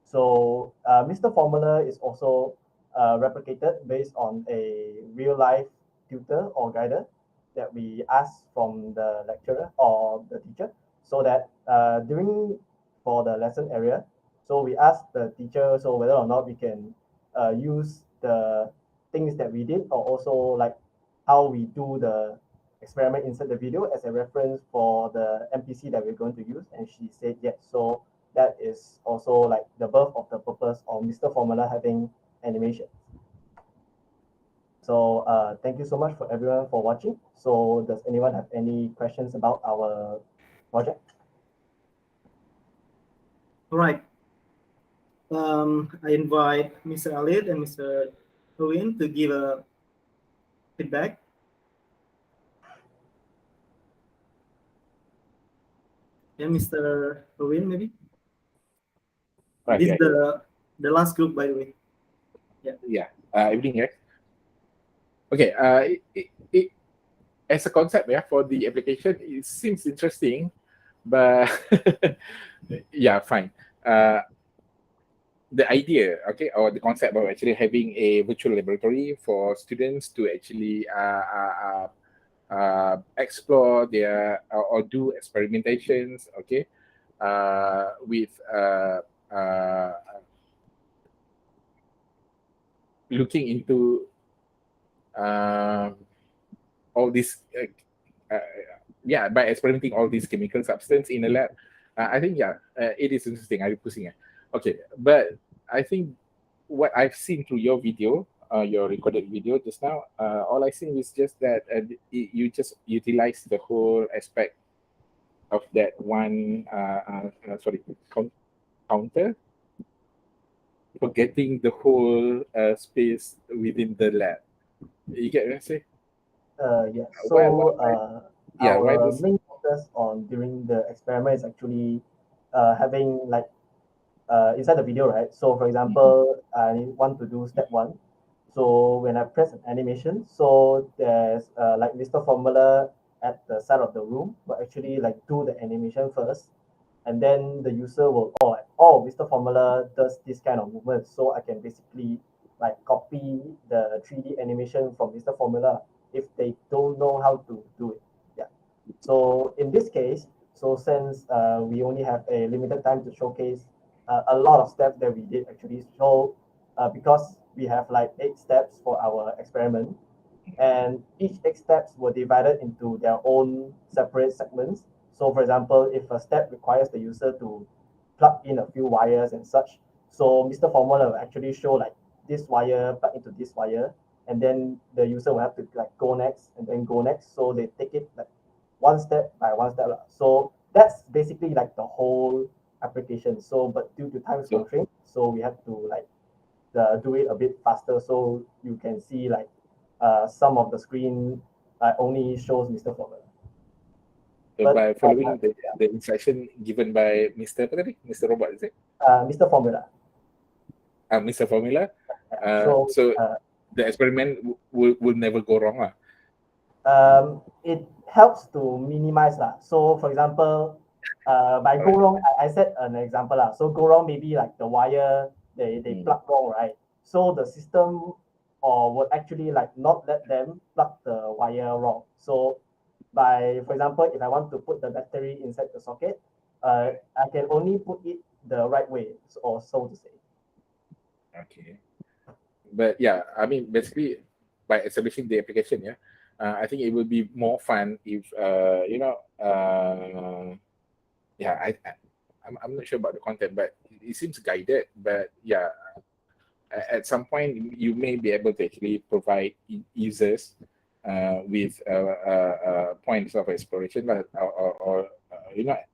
So Mr. Formula is also replicated based on a real life tutor or guider that we ask from the lecturer or the teacher, so that for the lesson area, so we ask the teacher so whether or not we can use the things that we did, or also like how we do the experiment inside the video as a reference for the NPC that we're going to use, and she said yes. So that is also like the birth of the purpose of Mr. Formula having animation. So thank you so much for everyone for watching. So does anyone have any questions about our project? All right. I invite Mr. Alit and Mr. Owen to give a feedback. Yeah, Mr. Owen, maybe. Right, This is yeah. the last group, by the way. Yeah. Yeah. Evening, guys. Okay. As a concept, yeah, for the application, it seems interesting, but yeah, fine. The idea, okay, or the concept of actually having a virtual laboratory for students to actually explore their or do experimentations, okay, with looking into all these yeah, by experimenting all these chemical substance in a lab. I think it is interesting. I'm pushing it. Okay, but I think what I've seen through your video, your recorded video just now, all I seen is just that you just utilize the whole aspect of that one counter, forgetting the whole space within the lab. You get what I say? Yes. Why Our this? main focus on during the experiment is actually having like inside the video, right? So for example, I want to do step 1. So when I press an animation, so there's like Mr. Formula at the side of the room will actually like do the animation first, and then the user will Mr. Formula does this kind of movement, so I can basically like copy the 3D animation from Mr. Formula if they don't know how to do it. Yeah. So in this case, so since we only have a limited time to showcase a lot of steps that we did actually, so because we have like 8 steps for our experiment, and each 8 steps were divided into their own separate segments. So for example, if a step requires the user to plug in a few wires and such, so Mr. Formula will actually show like this wire plug into this wire, and then the user will have to like go next and then go next. So they take it like one step by one step. So that's basically like the whole application. So but due to time constraint, so we have to like do it a bit faster, so you can see like some of the screen only shows Mr. Formula. By following the instruction given by Mr. Mr. Robot, is it? Mr. Formula. Mr. Formula. So the experiment will never go wrong, it helps to minimize lah. So for example, by go wrong, I set an example lah. So go wrong, maybe like the wire they plug wrong, right? So the system would actually like not let them plug the wire wrong. So by, for example, if I want to put the battery inside the socket, I can only put it the right way, or so to say. Okay. But yeah, I mean, basically, by establishing the application, yeah, I think it would be more fun if, yeah, I'm not sure about the content, but it seems guided. But yeah, at some point, you may be able to actually provide users with points of exploration, or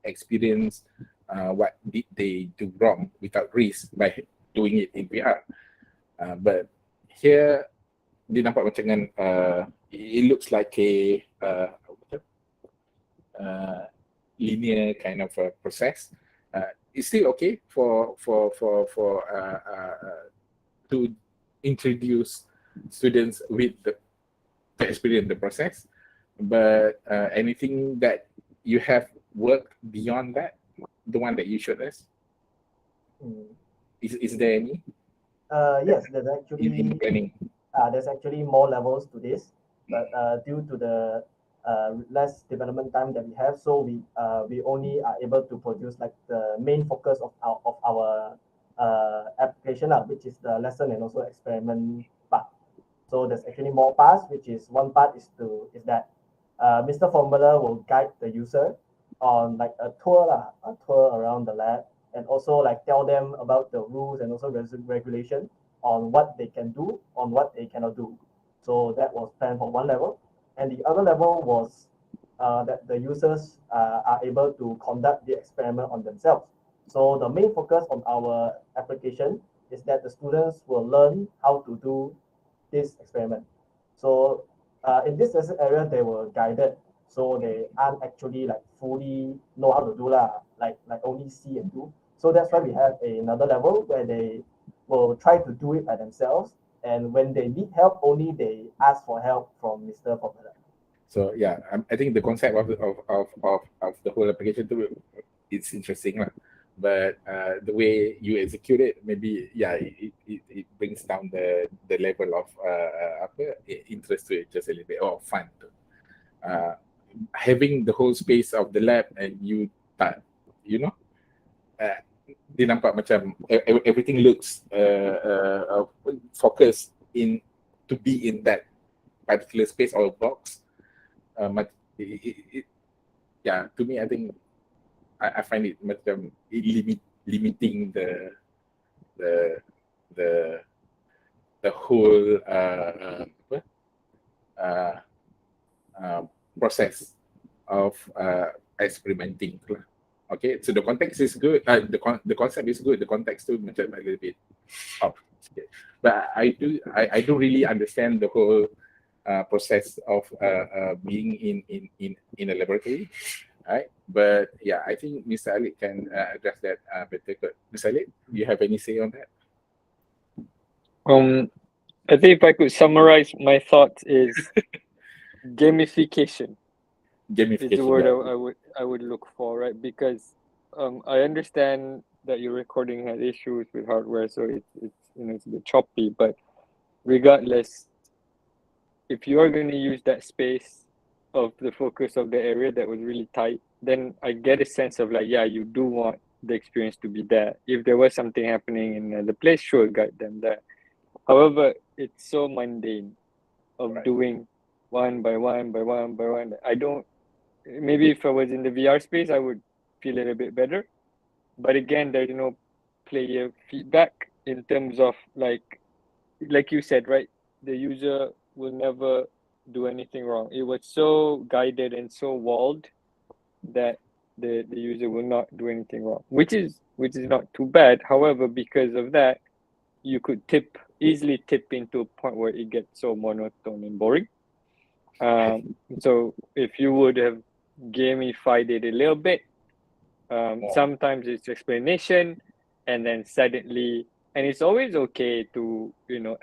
experience what did they do wrong without risk by doing it in VR. But here dia nampak macam kan, it looks like a linear kind of a process. It's still okay for to introduce students with to experience the process, but anything that you have worked beyond that, the one that you showed us, is there any? Yes, there's actually in planning. there's actually more levels to this, but due to the less development time that we have, so we only are able to produce like the main focus of our application, which is the lesson and also experiment part. So there's actually more parts, which is one part is that Mr. Formula will guide the user on like a tour around the lab, and also like tell them about the rules and also regulation on what they can do, on what they cannot do. So that was planned for one level, and the other level was that the users are able to conduct the experiment on themselves. So the main focus on our application is that the students will learn how to do this experiment. So in this lesson area, they were guided, so they aren't actually like fully know how to do like only see and do. So that's why we have another level where they will try to do it by themselves, and when they need help, only they ask for help from Mr. Formula. So yeah, I think the concept of the whole application too, it's interesting lah. But the way you execute it, maybe yeah, it brings down the level of interest to it just a little bit, or fun too. Having the whole space of the lab and you dia nampak macam everything looks focused in to be in that particular space or box. Yeah, to me, I think I find it macam limiting the whole process of experimenting. Okay, so the context is good. The concept is good. The context too macam a little bit off. But I do really understand the whole process of being in a laboratory, right? But yeah, I think Mr. Ali can address that better. Mr. Ali, do you have any say on that? I think if I could summarize my thoughts is gamification. Gamification is the word yeah. I would look for, right? Because I understand that your recording had issues with hardware, so it's it's a bit choppy. But regardless, if you are going to use that space of the focus of the area that was really tight, then I get a sense of like, yeah, you do want the experience to be there. If there was something happening in another place, sure, guide them there. However, it's so mundane of doing one by one by one by one. I don't. Maybe if I was in the VR space, I would feel a little bit better. But again, there's no player feedback in terms of like you said, right? The user will never do anything wrong. It was so guided and so walled that the user will not do anything wrong, which is not too bad. However, because of that, you could easily tip into a point where it gets so monotone and boring. So if you would have gamified it a little bit, sometimes it's explanation, and then suddenly, and it's always okay to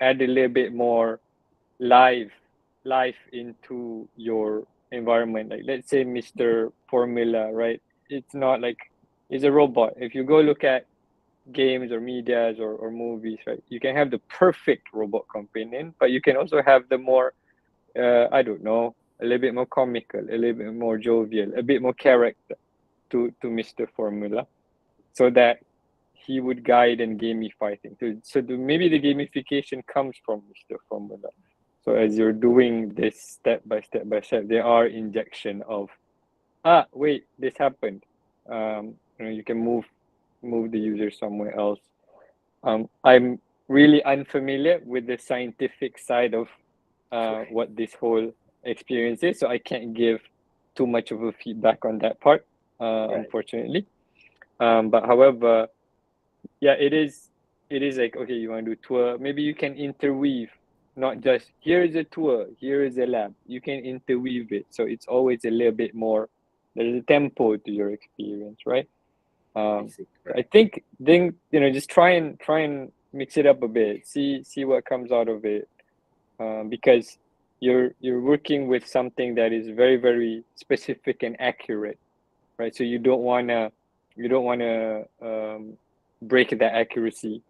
add a little bit more life into your environment. Like let's say Mr. Formula, right? It's not like it's a robot. If you go look at games or medias or movies, right, you can have the perfect robot companion, but you can also have the more I don't know, a little bit more comical, a little bit more jovial, a bit more character to Mr. Formula, so that he would guide and gamify things. Maybe the gamification comes from Mr. Formula. So as you're doing this step by step, there are injection of, wait, this happened. You can move the user somewhere else. I'm really unfamiliar with the scientific side of what this whole experience is, so I can't give too much of a feedback on that part, unfortunately. But however, yeah, it is like, okay, you want to do tour, maybe you can interweave, not just here is a tour, here is a lab. You can interweave it, so it's always a little bit more, there's a tempo to your experience, right? I think just try and mix it up a bit, see what comes out of it, because you're working with something that is very, very specific and accurate, right? So you don't wanna break that accuracy,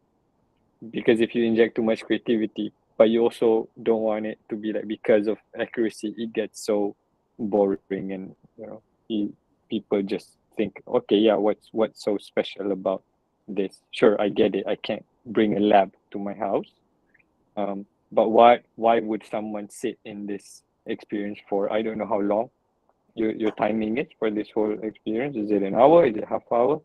because if you inject too much creativity, but you also don't want it to be like, because of accuracy it gets so boring, and people just think, okay, yeah, what's so special about this? Sure, I get it, I can't bring a lab to my house, but why would someone sit in this experience for, I don't know how long you're timing it for this whole experience? Is it an hour? Is it half hour?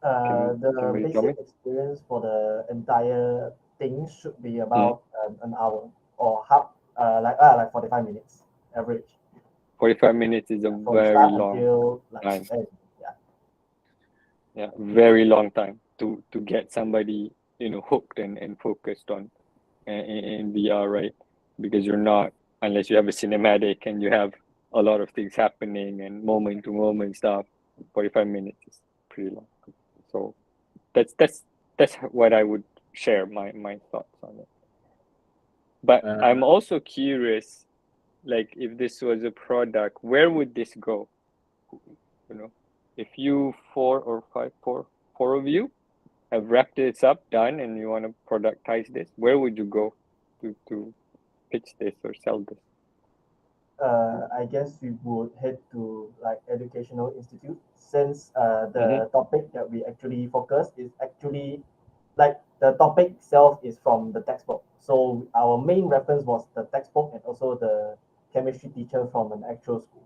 The basic experience for the entire thing should be about an hour or half, like 45 minutes average. 45 minutes is a From very start long until time. end. Yeah, very long time to get somebody hooked and focused on in VR, right? Because you're not, unless you have a cinematic and you have a lot of things happening and moment to moment stuff, 45 minutes is pretty long. So that's what I would share my thoughts on it. But I'm also curious, like, if this was a product, where would this go? If you four of you have wrapped this up, done, and you want to productize this, where would you go to pitch this or sell this? I guess we would head to like educational institute, since the topic that we actually focus is actually like the topic itself is from the textbook. So our main reference was the textbook and also the chemistry teacher from an actual school.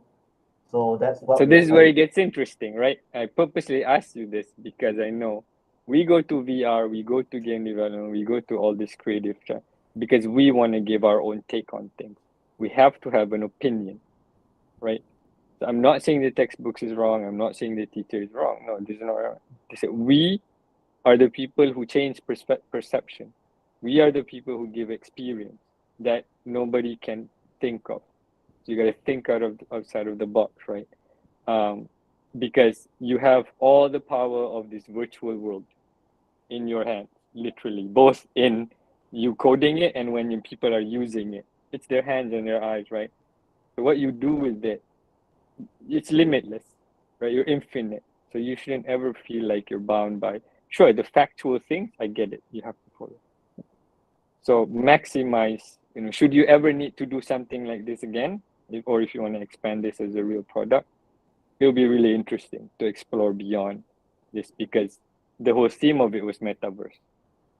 So that's what. So this is where it gets interesting, right? I purposely asked you this because I know we go to VR, we go to game development, we go to all this creative stuff because we want to give our own take on things. We have to have an opinion, right? So I'm not saying the textbooks is wrong. I'm not saying the teacher is wrong. No, this is not wrong. We are the people who change perception. We are the people who give experience that nobody can think of. So you got to think outside of the box, right? Because you have all the power of this virtual world in your hands, literally, both in you coding it and when people are using it. It's their hands and their eyes, right? So what you do with it, it's limitless, right? You're infinite. So you shouldn't ever feel like you're bound by, sure, the factual things, I get it. You have to follow. So maximize, should you ever need to do something like this again, or if you want to expand this as a real product, it'll be really interesting to explore beyond this, because the whole theme of it was metaverse,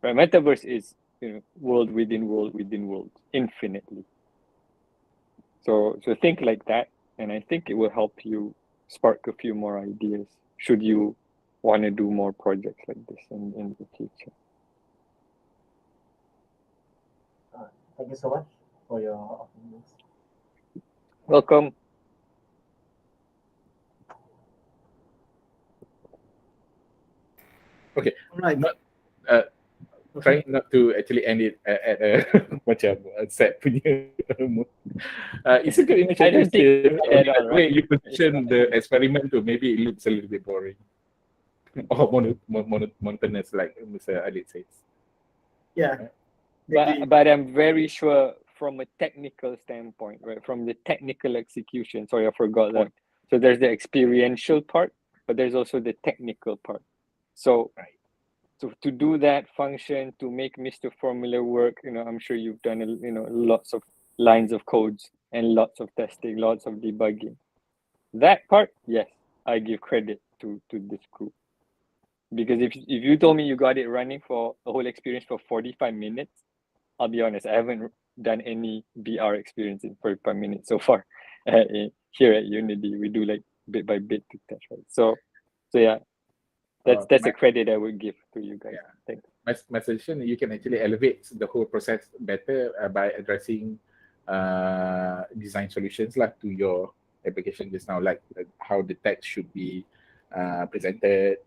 right? Metaverse is world within world within world, infinitely. So think like that, and I think it will help you spark a few more ideas should you want to do more projects like this in the future. Thank you so much for your opinions. Welcome. Okay. Right. Trying not to actually end it at a macam sad punya mood. It's a good initiative. I don't think the all, way right? you position the experiment to maybe it looks a little bit boring or monotonous, like Mr. Adit says. Yeah. But I'm very sure from a technical standpoint, right? From the technical execution. Sorry, I forgot that. So there's the experiential part, but there's also the technical part. So to do that function, to make Mr. Formula work, I'm sure you've done lots of lines of codes and lots of testing, lots of debugging. That part, yes, I give credit to this group. Because if you told me you got it running for a whole experience for 45 minutes, I'll be honest, I haven't done any VR experience in 45 minutes so far. Here at Unity, we do like bit by bit to test, right? So yeah, that's a credit I would give to you guys. Thanks. My suggestion, you can actually elevate the whole process better by addressing design solutions like to your application just now, like how the text should be presented,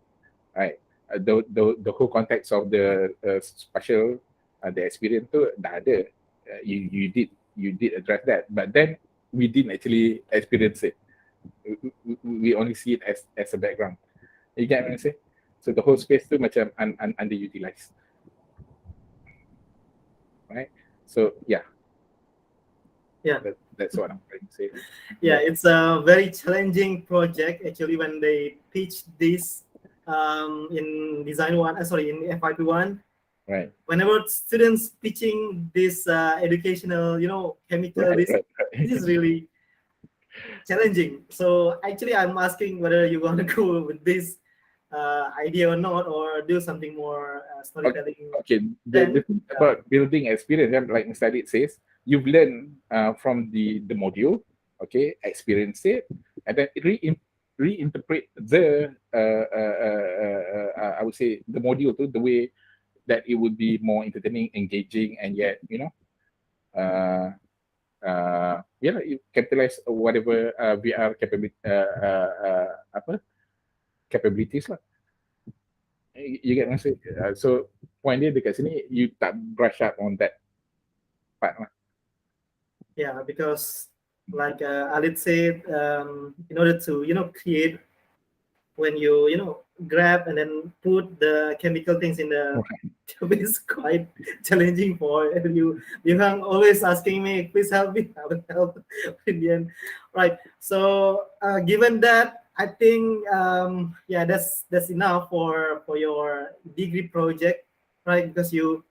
right? The whole context of the spatial the experience tu dah ada. You did address that, but then we didn't actually experience it. We only see it as a background. You get what I'm saying? So the whole space tu macam underutilized, right? So yeah, that's what I'm trying to say. Yeah, it's a very challenging project actually when they pitch this in design one. In FYP one. Right. Whenever students pitching this educational, chemical, this is really challenging. So actually, I'm asking whether you want to go with this idea or not, or do something more storytelling. Okay. The thing about building experience, like Mr. Adit says, you've learned from the module, okay, experience it, and then reinterpret the I would say the module to the way that it would be more entertaining, engaging, and yet you capitalize whatever VR capabilities lah. You get what I'm saying? So point dia dekat sini, you tak brush up on that part lah. Yeah, because like Alit said, in order to create, when you grab and then put the chemical things in the tube is quite challenging for you. You are always asking me, please help me. I will help in the end. Right. So given that, I think that's enough for your degree project, right? Because you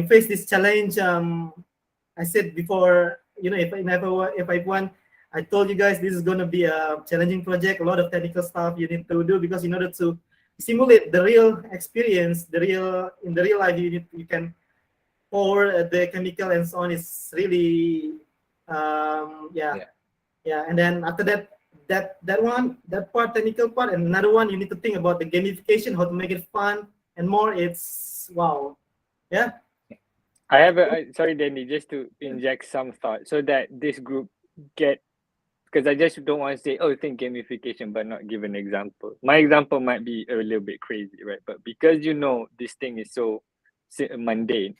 face this challenge. I said before, if I won, I told you guys this is going to be a challenging project, a lot of technical stuff you need to do, because in order to simulate the real experience, in the real life, you can pour the chemical and so on. It's really, and then after that part, technical part, and another one, you need to think about the gamification, how to make it fun and more. It's wow, yeah. I have sorry, Danny, just to inject some thought so that this group because I just don't want to say, think gamification, but not give an example. My example might be a little bit crazy, right? But because this thing is so mundane,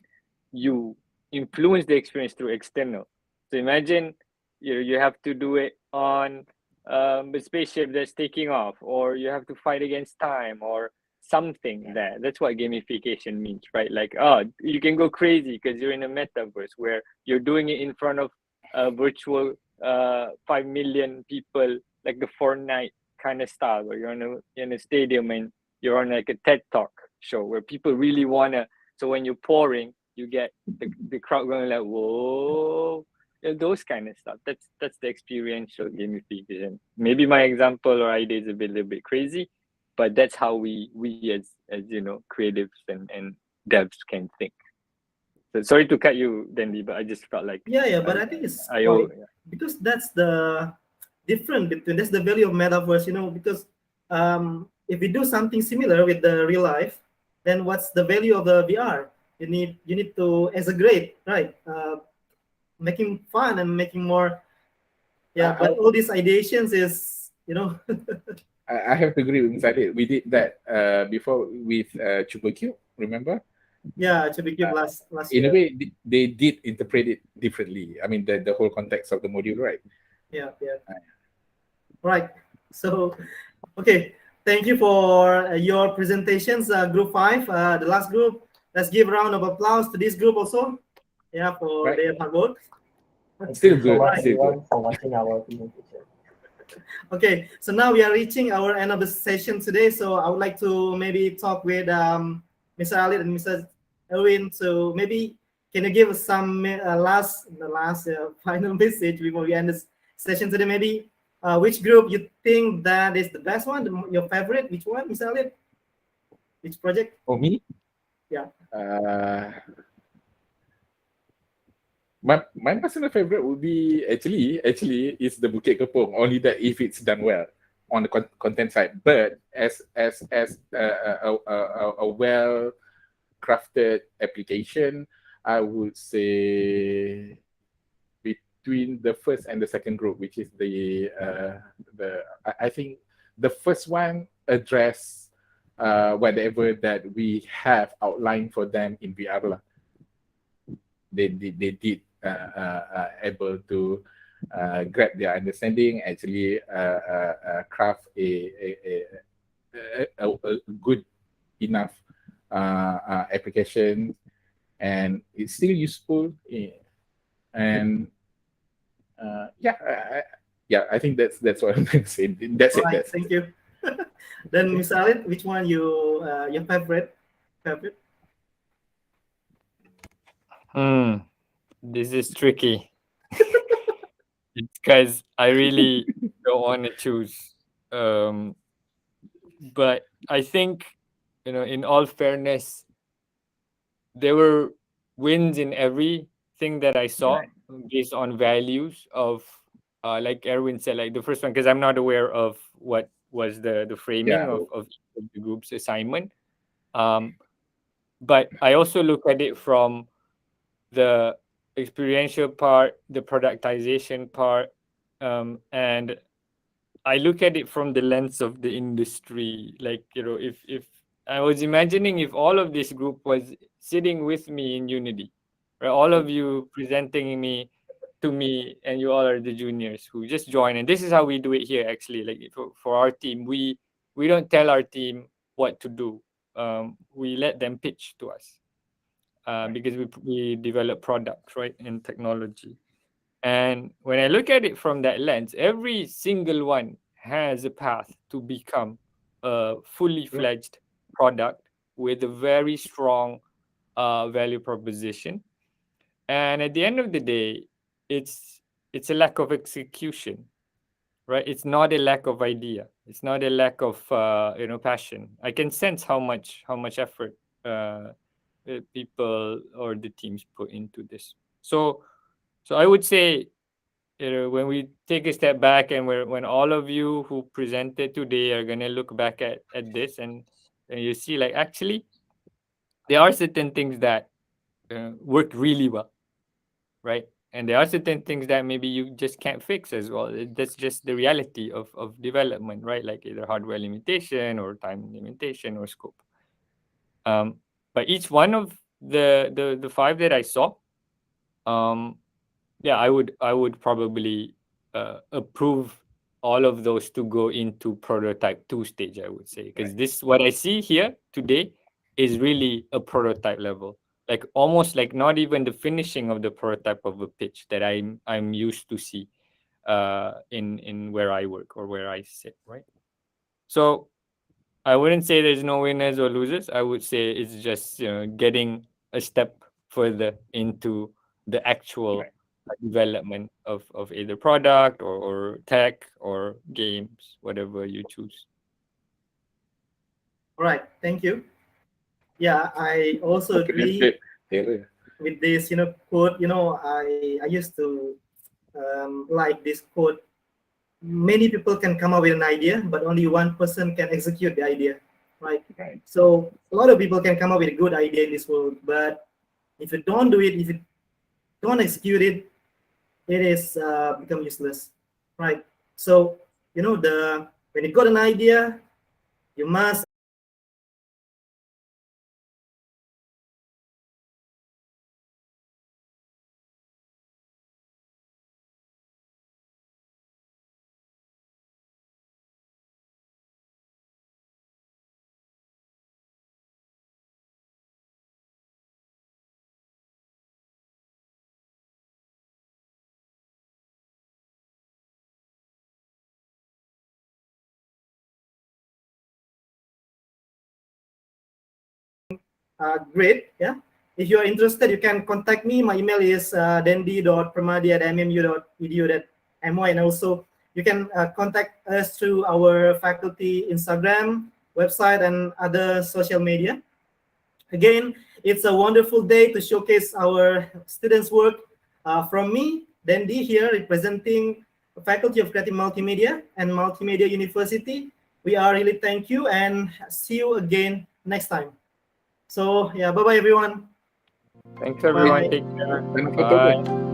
you influence the experience through external. So imagine you have to do it on a spaceship that's taking off, or you have to fight against time, or something there. That's what gamification means, right? Like, you can go crazy because you're in a metaverse where you're doing it in front of a virtual 5 million people, like the Fortnite kind of style, where you're in a stadium and you're on like a TED Talk show where people really wanna. So when you're pouring, you get the crowd going like, whoa, those kind of stuff. That's the experiential gamification. Maybe my example or idea is a little bit crazy, but that's how we as creatives and devs can think. So sorry to cut you, Dandy, but I just felt like but I think it's because that's the difference between, that's the value of metaverse, because if we do something similar with the real life, then what's the value of the VR? You need to exaggerate, right? Making fun and making more. But all these ideations is I have to agree with Mr. We did that before with Cube, remember? Yeah, Cube last in year. a way, they did interpret it differently. I mean, the whole context of the module, right? Yeah. Right. So, okay. Thank you for your presentations, Group 5. The last group. Let's give a round of applause to this group also. Yeah, for their hard work. Still good. Everyone for watching our presentation. Okay, so now we are reaching our end of the session today. So I would like to maybe talk with Mr. Alit and Mr. Erwin to maybe can you give us some final message before we end this session today? Maybe which group you think that is the best one, your favorite? Which one, Mr. Alit? Which project? For me, Yeah. My personal favorite would be actually is the Bukit Kepong. Only that if it's done well on the content side, but as a well crafted application, I would say between the first and the second group, which is I think the first one address whatever that we have outlined for them in VR lah. They did able to grab their understanding, actually craft a good enough application, and it's still useful. And I think that's what I'm going to say. That's All it. right, That's thank you. Then, Mr. Alit, which one your favorite? This is tricky. Because I really don't want to choose. But I think, in all fairness, there were wins in everything that I saw based on values of, like Erwin said, like the first one, because I'm not aware of what was the framing of the group's assignment. But I also look at it from the experiential part, the productization part, and I look at it from the lens of the industry. Like, if I was imagining if all of this group was sitting with me in Unity, right? All of you presenting to me, and you all are the juniors who just join. And this is how we do it here, actually. Like for our team, we don't tell our team what to do. We let them pitch to us. Because we develop products, right, in technology. And when I look at it from that lens, every single one has a path to become a fully fledged product with a very strong value proposition. And at the end of the day, it's a lack of execution, right? It's not a lack of idea. It's not a lack of passion. I can sense how much effort people or the teams put into this. So I would say, when we take a step back and when all of you who presented today are gonna look back at this, and you see, like, actually there are certain things that work really well, right? And there are certain things that maybe you just can't fix as well. That's just the reality of development, right? Like either hardware limitation or time limitation or scope. But each one of the five that I saw, I would probably approve all of those to go into prototype 2 stage, I would say, because this, what I see here today, is really a prototype level, like almost like not even the finishing of the prototype of a pitch that I'm used to see in where I work or where I sit, right? So I wouldn't say there's no winners or losers. I would say it's just getting a step further into the actual development of either product or tech or games, whatever you choose. All right, thank you. Yeah, I also agree with this, quote. I used to like this quote. Many people can come up with an idea, but only one person can execute the idea, right? So a lot of people can come up with a good idea in this world, but if you don't do it, if you don't execute it, it is become useless, right? So when you got an idea, you must great, yeah. if you are interested, you can contact me. My email is dendi.permadi@mmu.edu.my, and also you can contact us through our faculty Instagram, website, and other social media. Again, it's a wonderful day to showcase our students' work. From me, Dendi here, representing the Faculty of Creative Multimedia and Multimedia University. We are really thank you and see you again next time. So yeah, bye-bye everyone. Thanks everyone. Bye. Take care. Jangan Bye. Bye.